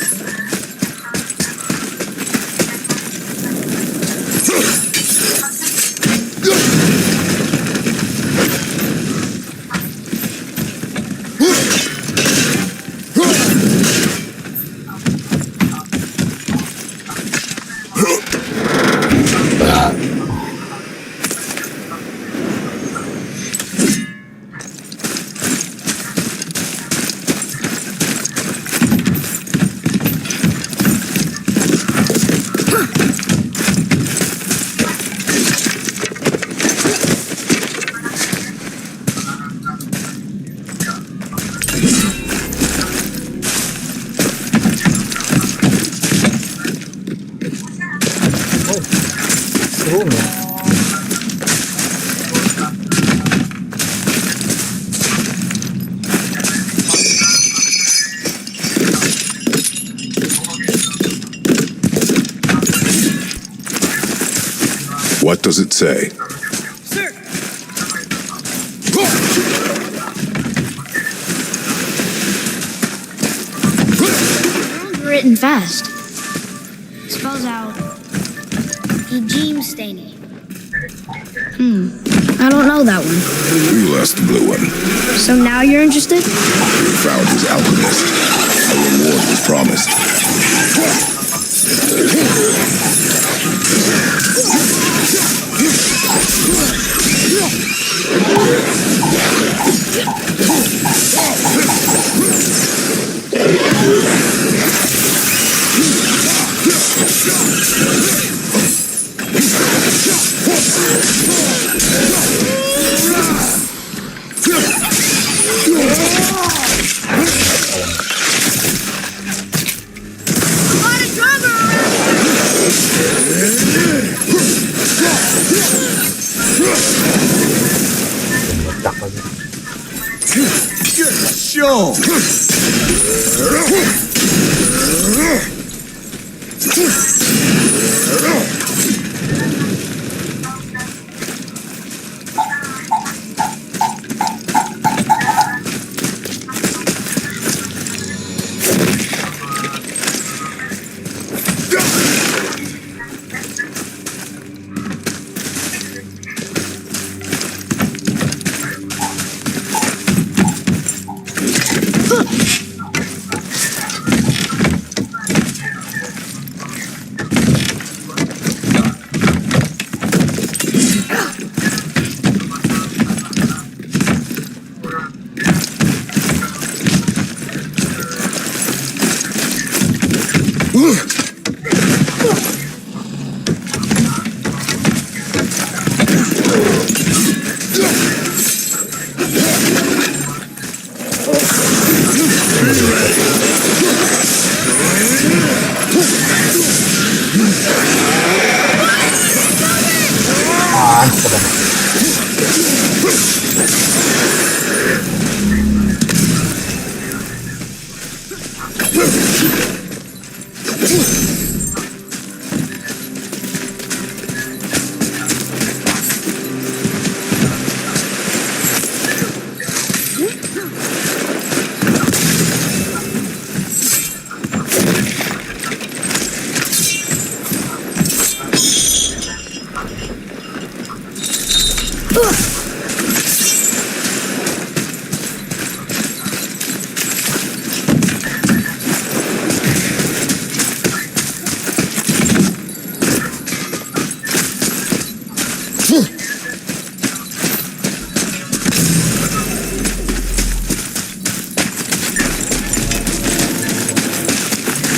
B: What does it say?
C: Sir! Written fast. Spells out Ejim Staney. I don't know that one.
B: We lost the blue one.
C: So now you're interested?
B: We found his alchemist. A reward was promised.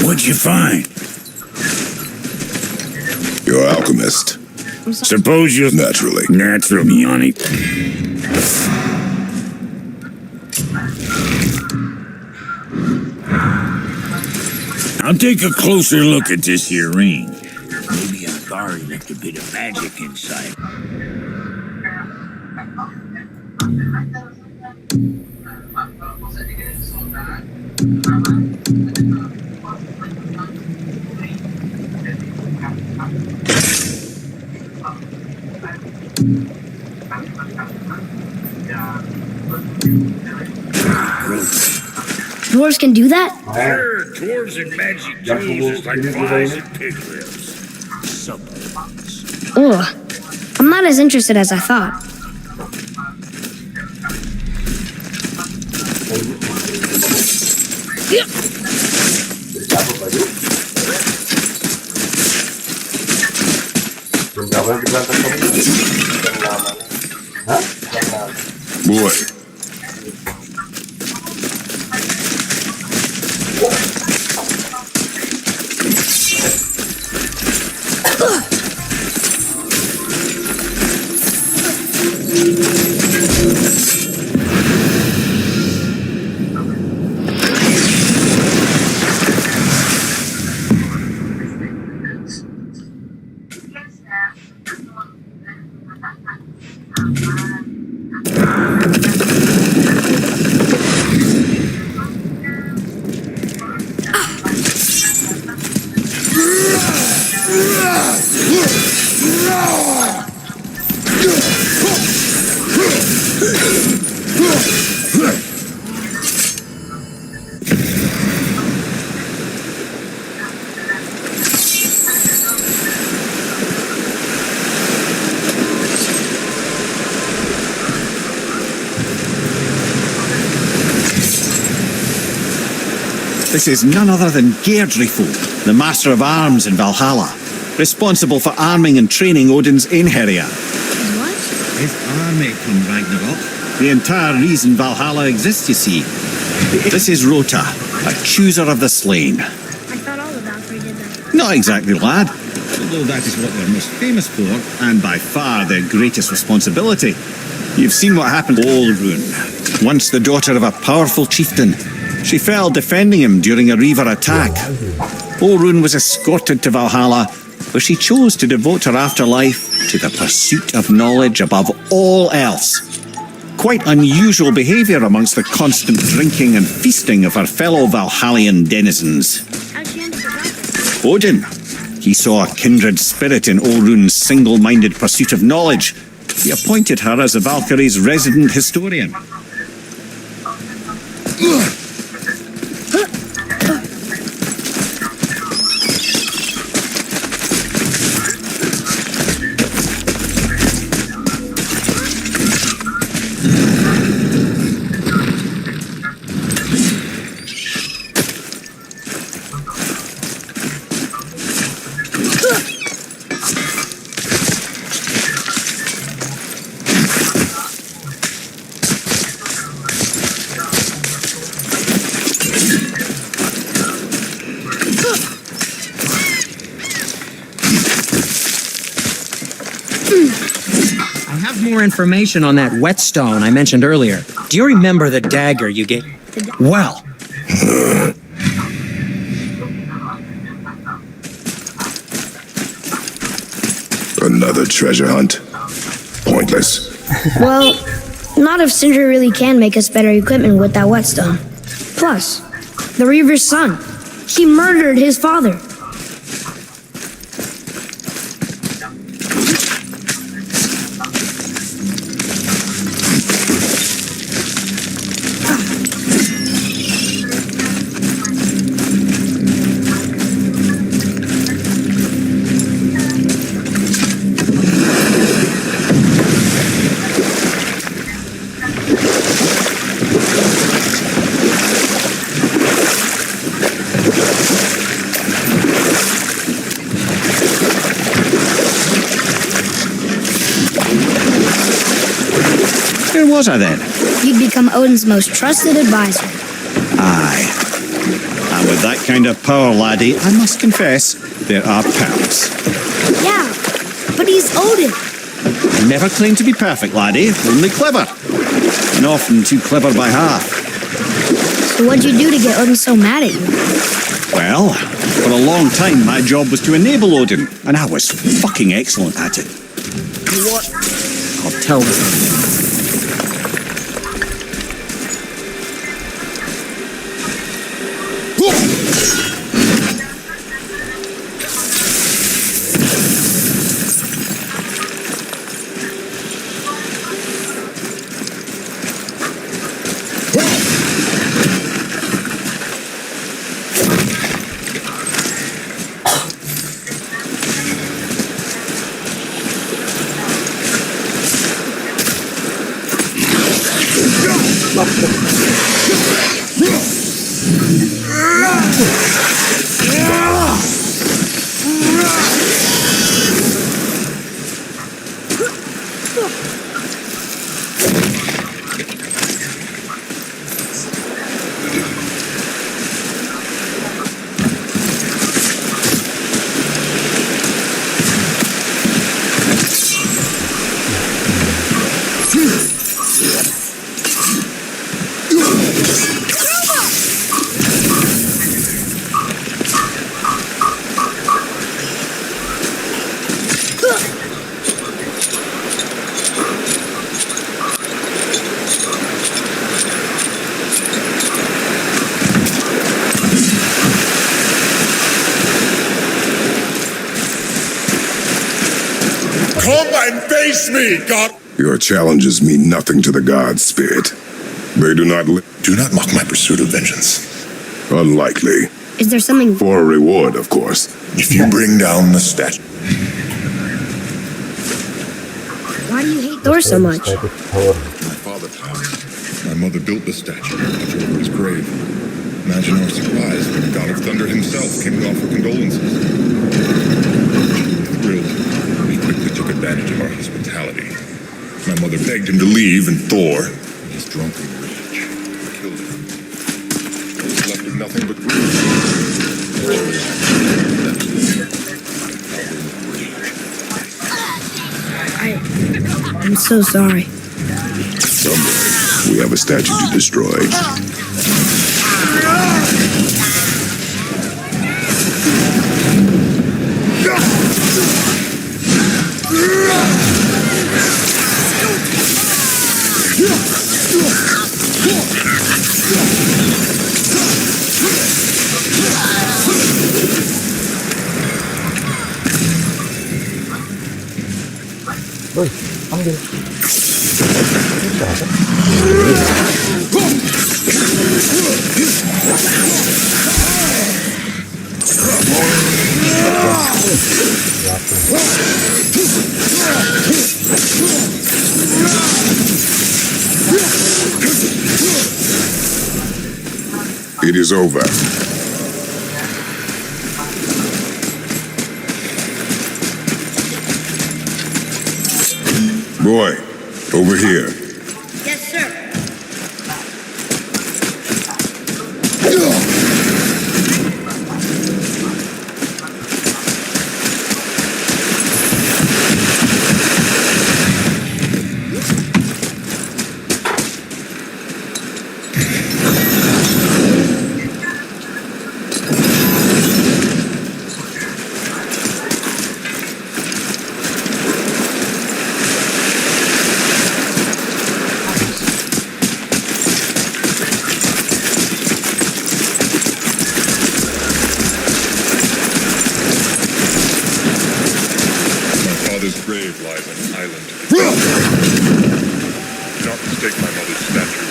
E: What'd you find?
B: Your alchemist.
E: Suppose you...
B: Naturally.
E: Naturally, Yanni. I'll take a closer look at this here ring. Maybe Agari left a bit of magic inside.
C: Dwarves can do that?
E: Sure, dwarves and magic tools is like flies and pig lips. Supplements.
C: Ugh. I'm not as interested as I thought.
B: Boy.
A: This is none other than Geirdrifo, the Master of Arms in Valhalla, responsible for arming and training Odin's Einherjar.
C: What?
A: His army come Ragnarok. The entire reason Valhalla exists, you see. This is Rota, a chooser of the slain.
C: I thought all the Valkyrie did that.
A: Not exactly, lad. Although that is what they're most famous for, and by far their greatest responsibility. You've seen what happened to Olrun, once the daughter of a powerful chieftain. She fell defending him during a Reaver attack. Olrun was escorted to Valhalla, where she chose to devote her afterlife to the pursuit of knowledge above all else. Quite unusual behaviour amongst the constant drinking and feasting of her fellow Valhallian denizens.
C: How'd she end up a Valkyrie?
A: Odin. He saw a kindred spirit in Olrun's single-minded pursuit of knowledge. He appointed her as the Valkyrie's resident historian.
I: More information on that whetstone I mentioned earlier. Do you remember the dagger you gave? Well.
B: Another treasure hunt. Pointless.
C: Well, not if Sindri really can make us better equipment with that whetstone. Plus, the Reaver's son. She murdered his father.
A: Where was I then?
C: You'd become Odin's most trusted advisor.
A: Aye. And with that kind of power, laddie, I must confess, there are perks.
C: Yeah, but he's Odin.
A: I never claimed to be perfect, laddie, only clever. And often too clever by half.
C: So what'd you do to get Odin so mad at you?
A: Well, for a long time my job was to enable Odin, and I was fucking excellent at it.
I: You know what? I'll tell them.
B: Come and face me, God! Your challenges mean nothing to the gods, Spirit. They do not
M: Do not mock my pursuit of vengeance.
B: Unlikely.
C: Is there something...
B: For a reward, of course.
M: If you bring down the statue...
C: Why do you hate Thor so much?
M: My father passed. My mother built the statue over his grave. Imagine our surprise when the god of thunder himself came to offer condolences. Thrilled, he quickly took advantage of our hospitality. My mother begged him to leave, and Thor, in his drunken rage, killed him. I was left with nothing but grief.
C: I'm so sorry.
B: Someday, we have a statue to destroy. It is over. Boy, over here.
C: Yes, sir.
M: Father's grave lies on an island. Do not mistake my mother's statue.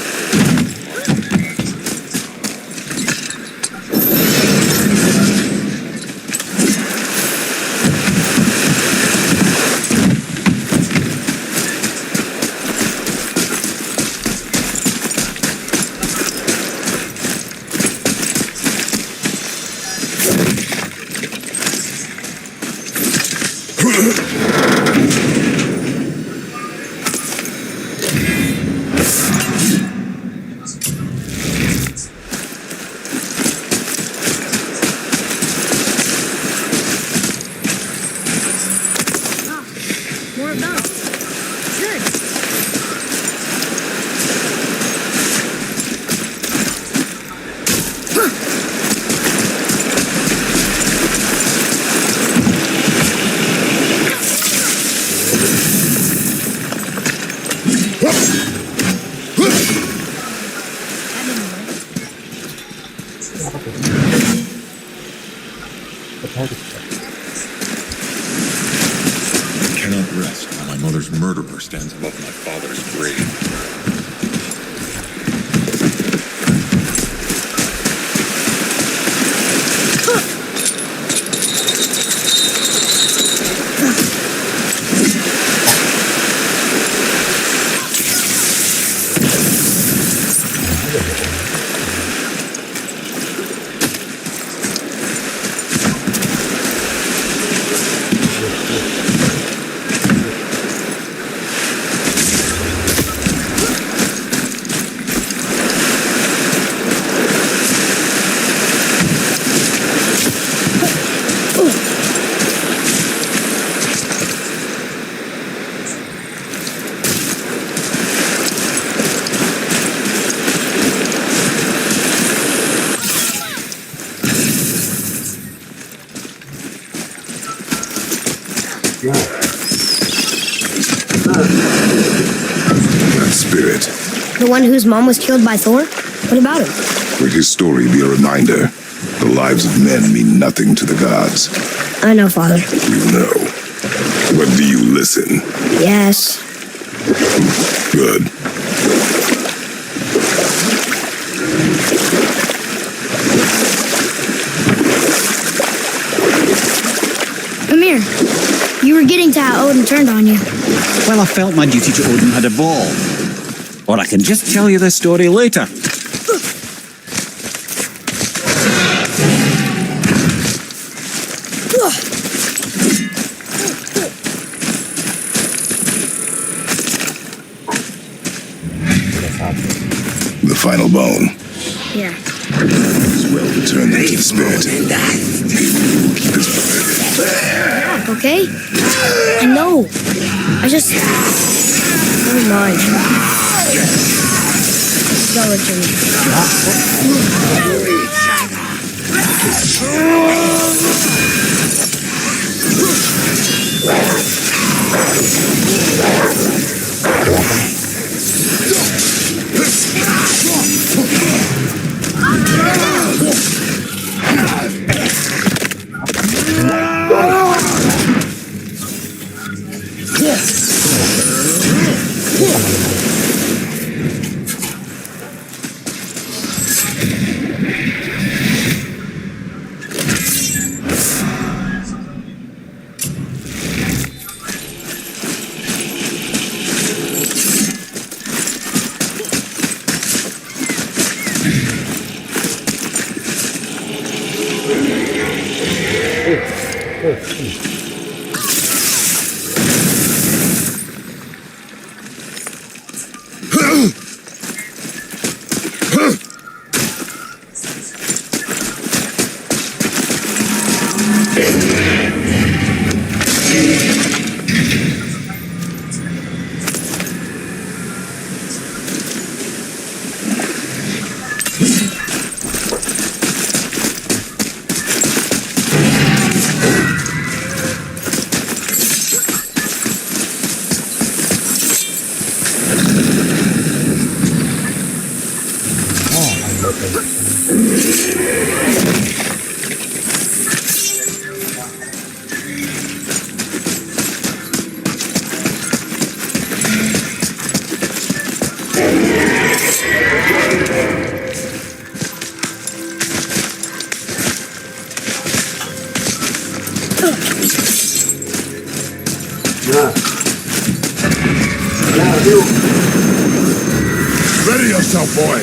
C: More of those. Good.
M: I cannot rest while my mother's murderer stands above my father's grave.
B: That spirit.
C: The one whose mom was killed by Thor? What about him?
B: Let his story be a reminder. The lives of men mean nothing to the gods.
C: I know, Father.
B: You know. But do you listen?
C: Yes.
B: Good.
C: Mimir, you were getting to how Odin turned on you.
A: Well, I felt my duty to Odin had evolved. Or I can just tell you the story later.
B: The final bone.
C: Yeah.
B: It's well returned into the spirit.
C: Okay? I know. I just... Never mind. Skeleton.
B: Ready yourself, boy.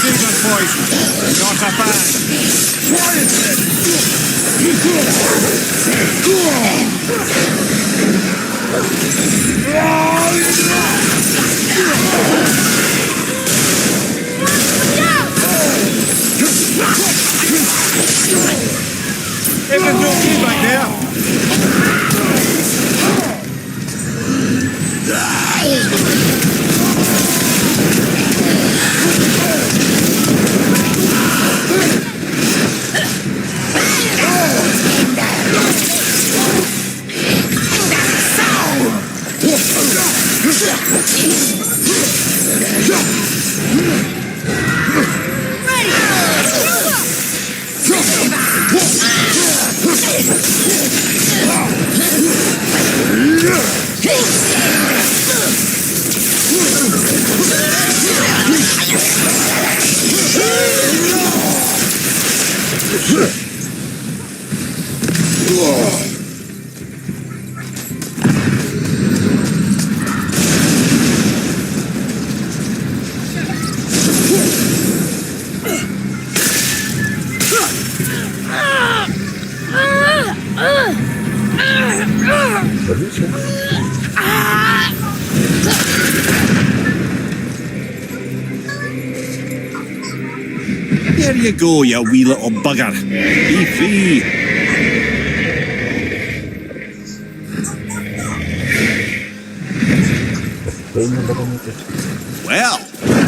A: Silver poison, not a fan. Hey, there's no key back there. There you go, you wee little bugger. Be free. Well,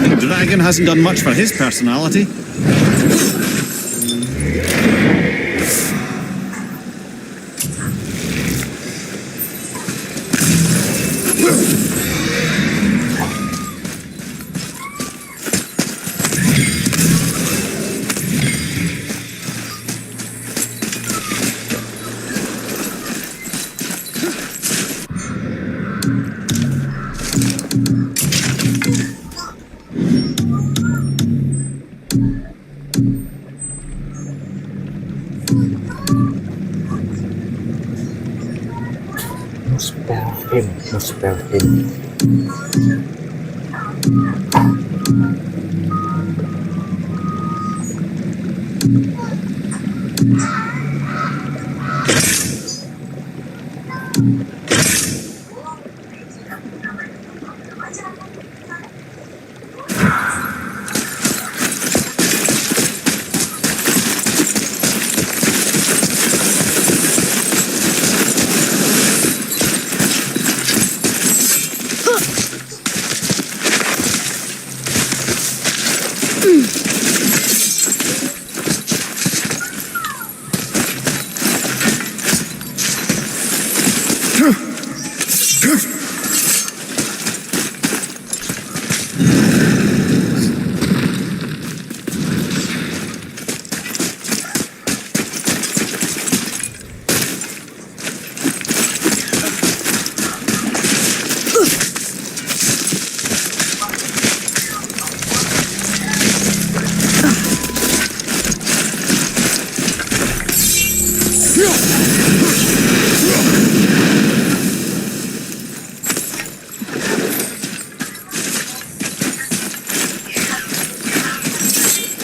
A: the dragon hasn't done much for his personality.
N: No spell him.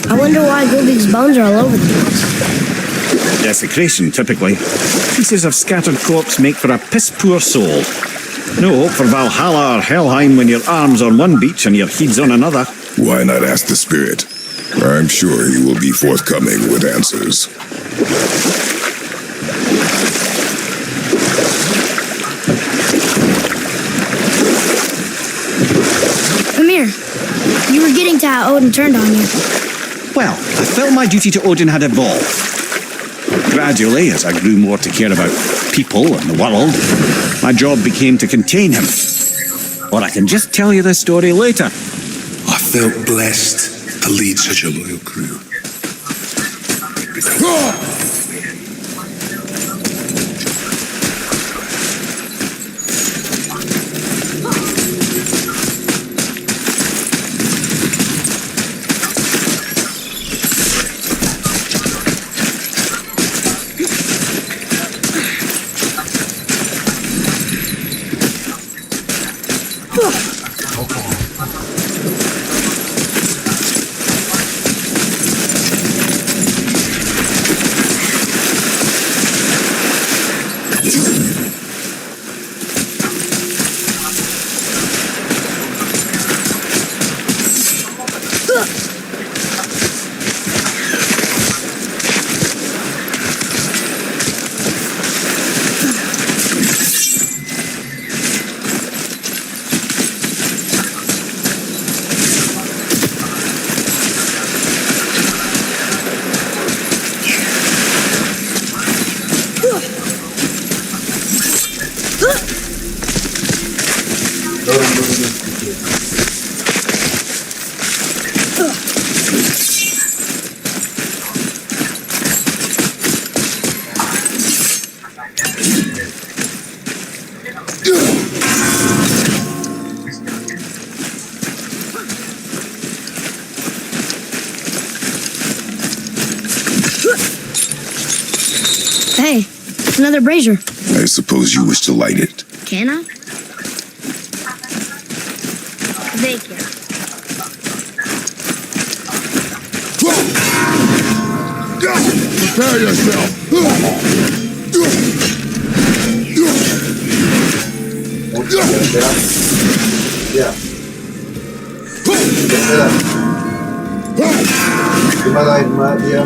C: I wonder why Goldie's bones are all over the place.
A: Desecration, typically. Pieces of scattered corpse make for a piss-poor soul. No hope for Valhalla or Helheim when your arm's on one beach and your head's on another.
B: Why not ask the spirit? I'm sure he will be forthcoming with answers.
C: Come here. You were getting to how Odin turned on you.
A: Well, I felt my duty to Odin had evolved. Gradually, as I grew more to care about people and the world, my job became to contain him. Or I can just tell you this story later.
M: I felt blessed to lead such a loyal crew.
C: Hey, another brazier.
B: I suppose you wish to light it.
C: Can I? Thank you.
B: Prepare yourself!
J: Ya. Gimana dia?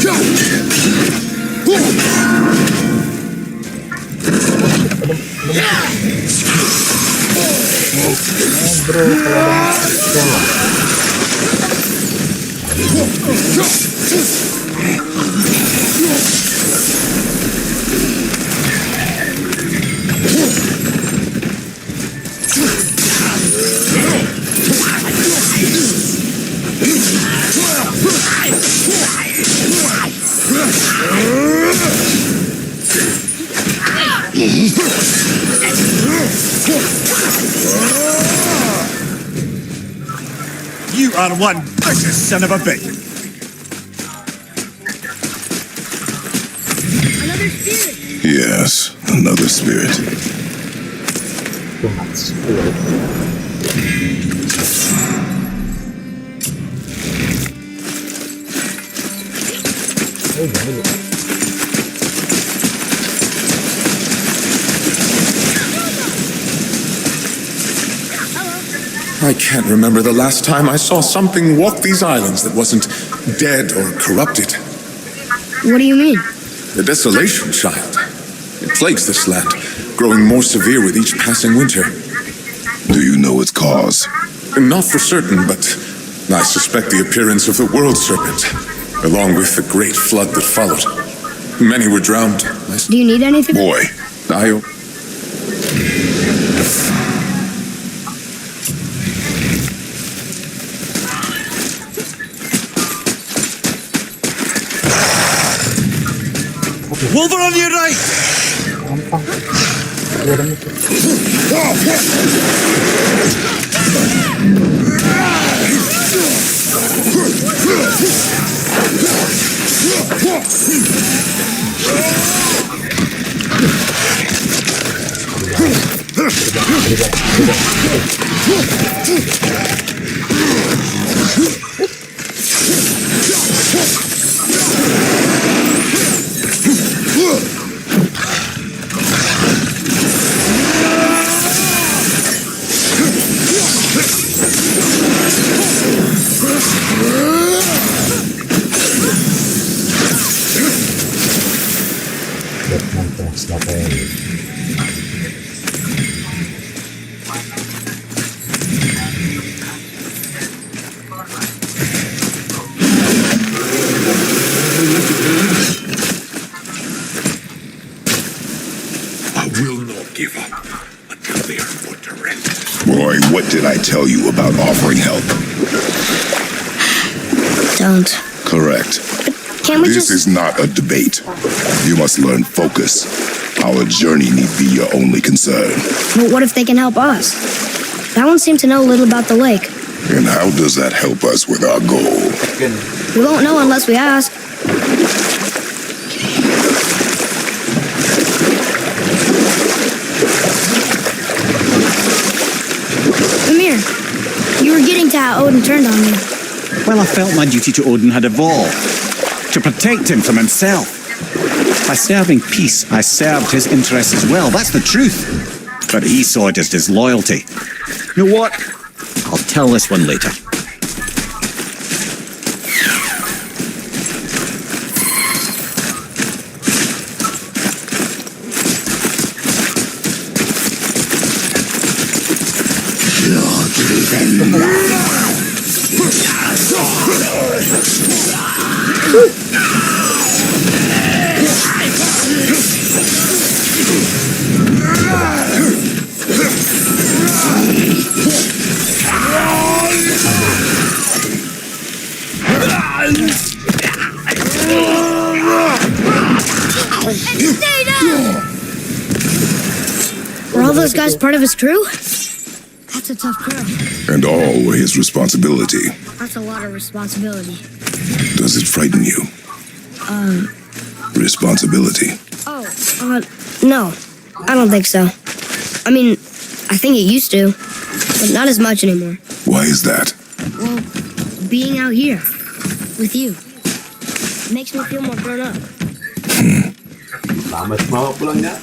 A: You are one vicious son of a bitch.
C: Another spirit.
B: Yes, another spirit.
M: I can't remember the last time I saw something walk these islands that wasn't dead or corrupted.
C: What do you mean?
M: The desolation, child. It plagues this land, growing more severe with each passing winter.
B: Do you know its cause?
M: Not for certain, but I suspect the appearance of the world serpent, along with the great flood that followed. Many were drowned.
C: Do you need anything?
B: Boy,
A: Wolver on your right!
B: Boy, what did I tell you about offering help?
C: Don't.
B: Correct.
C: Can't we
B: This is not a debate. You must learn focus. Our journey need be your only concern.
C: But what if they can help us? That one seemed to know a little about the lake.
B: And how does that help us with our goal?
C: We won't know unless we ask. Amir, you were getting to how Odin turned on you.
A: Well, I felt my duty to Odin had evolved. To protect him from himself. By serving peace, I served his interests as well. That's the truth. But he saw it as disloyalty. You know what? I'll tell this one later.
C: Stay down! Were all those guys part of his crew? That's a tough crew.
B: And all were his responsibility.
C: That's a lot of responsibility.
B: Does it frighten you? Responsibility.
C: No. I don't think so. I mean, I think it used to, but not as much anymore.
B: Why is that?
C: Well, being out here with you makes me feel more grown up.
J: Lama semua pulangnya.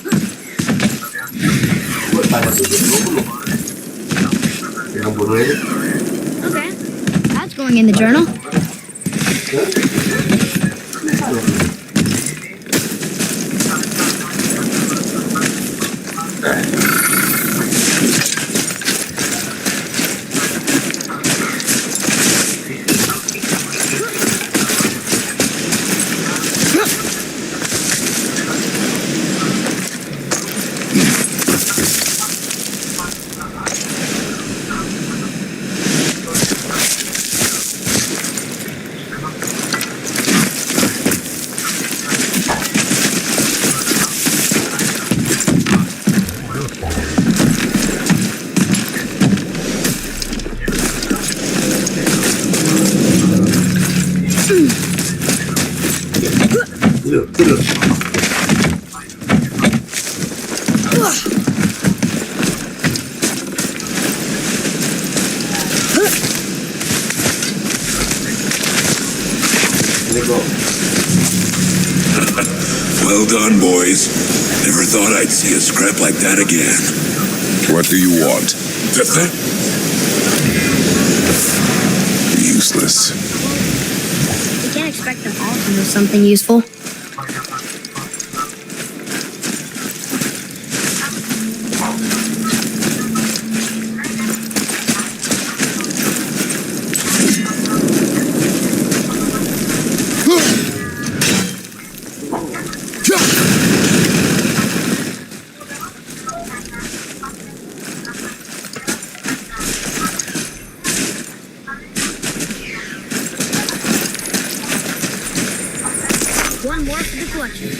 J: Buat tanya dulu. Yang boleh.
C: Okay, that's going in the journal.
B: Well done, boys. Never thought I'd see a scrap like that again. What do you want? Useless.
C: We can't expect them all to know something useful. One more for the collection.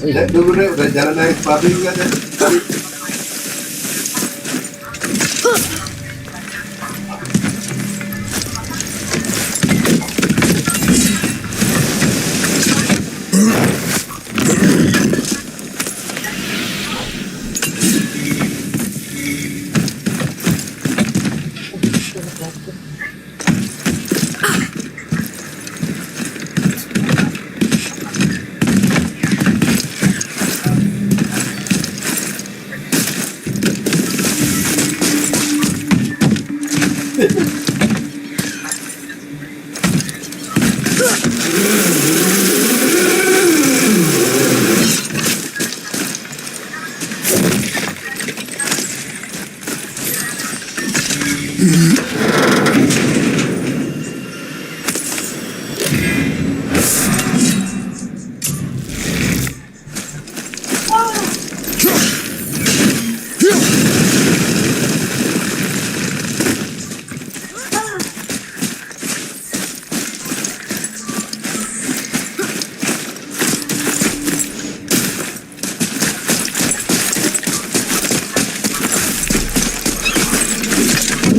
J: Lihat dulu deh, udah jalan naik sepatu juga deh.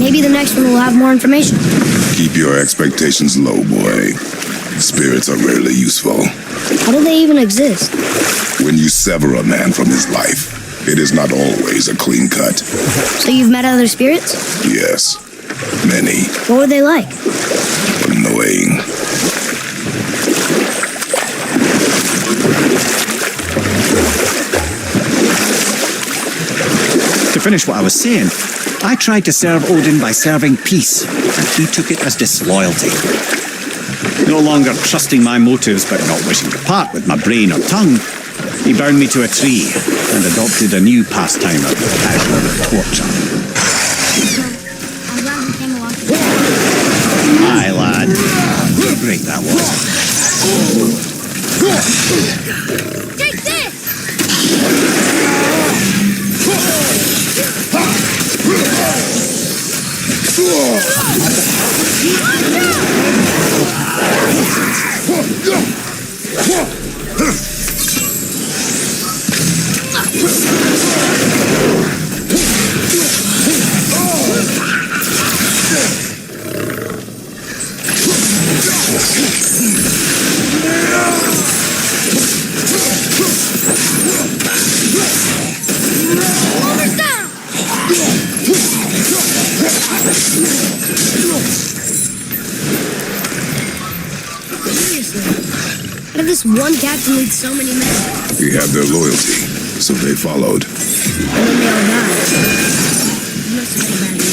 C: Maybe the next one will have more information.
B: Keep your expectations low, boy. Spirits are rarely useful.
C: How do they even exist?
B: When you sever a man from his life, it is not always a clean cut.
C: So you've met other spirits?
B: Yes, many.
C: What were they like?
B: Annoying.
A: To finish what I was saying, I tried to serve Odin by serving peace, and he took it as disloyalty. No longer trusting my motives but not wishing to part with my brain or tongue, he bound me to a tree and adopted a new pastime of casual torture.
C: I'm glad we came along.
A: Aye, lad. Great that was.
C: Take this! How did this one captain lead so many men?
B: He had their loyalty, so they followed.
C: And then they all died. He must have been a bad man.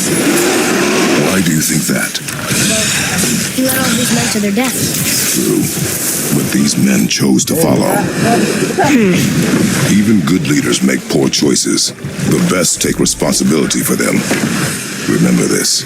B: Why do you think that?
C: He led all these men to their deaths.
B: True. But these men chose to follow. Even good leaders make poor choices. The best take responsibility for them. Remember this.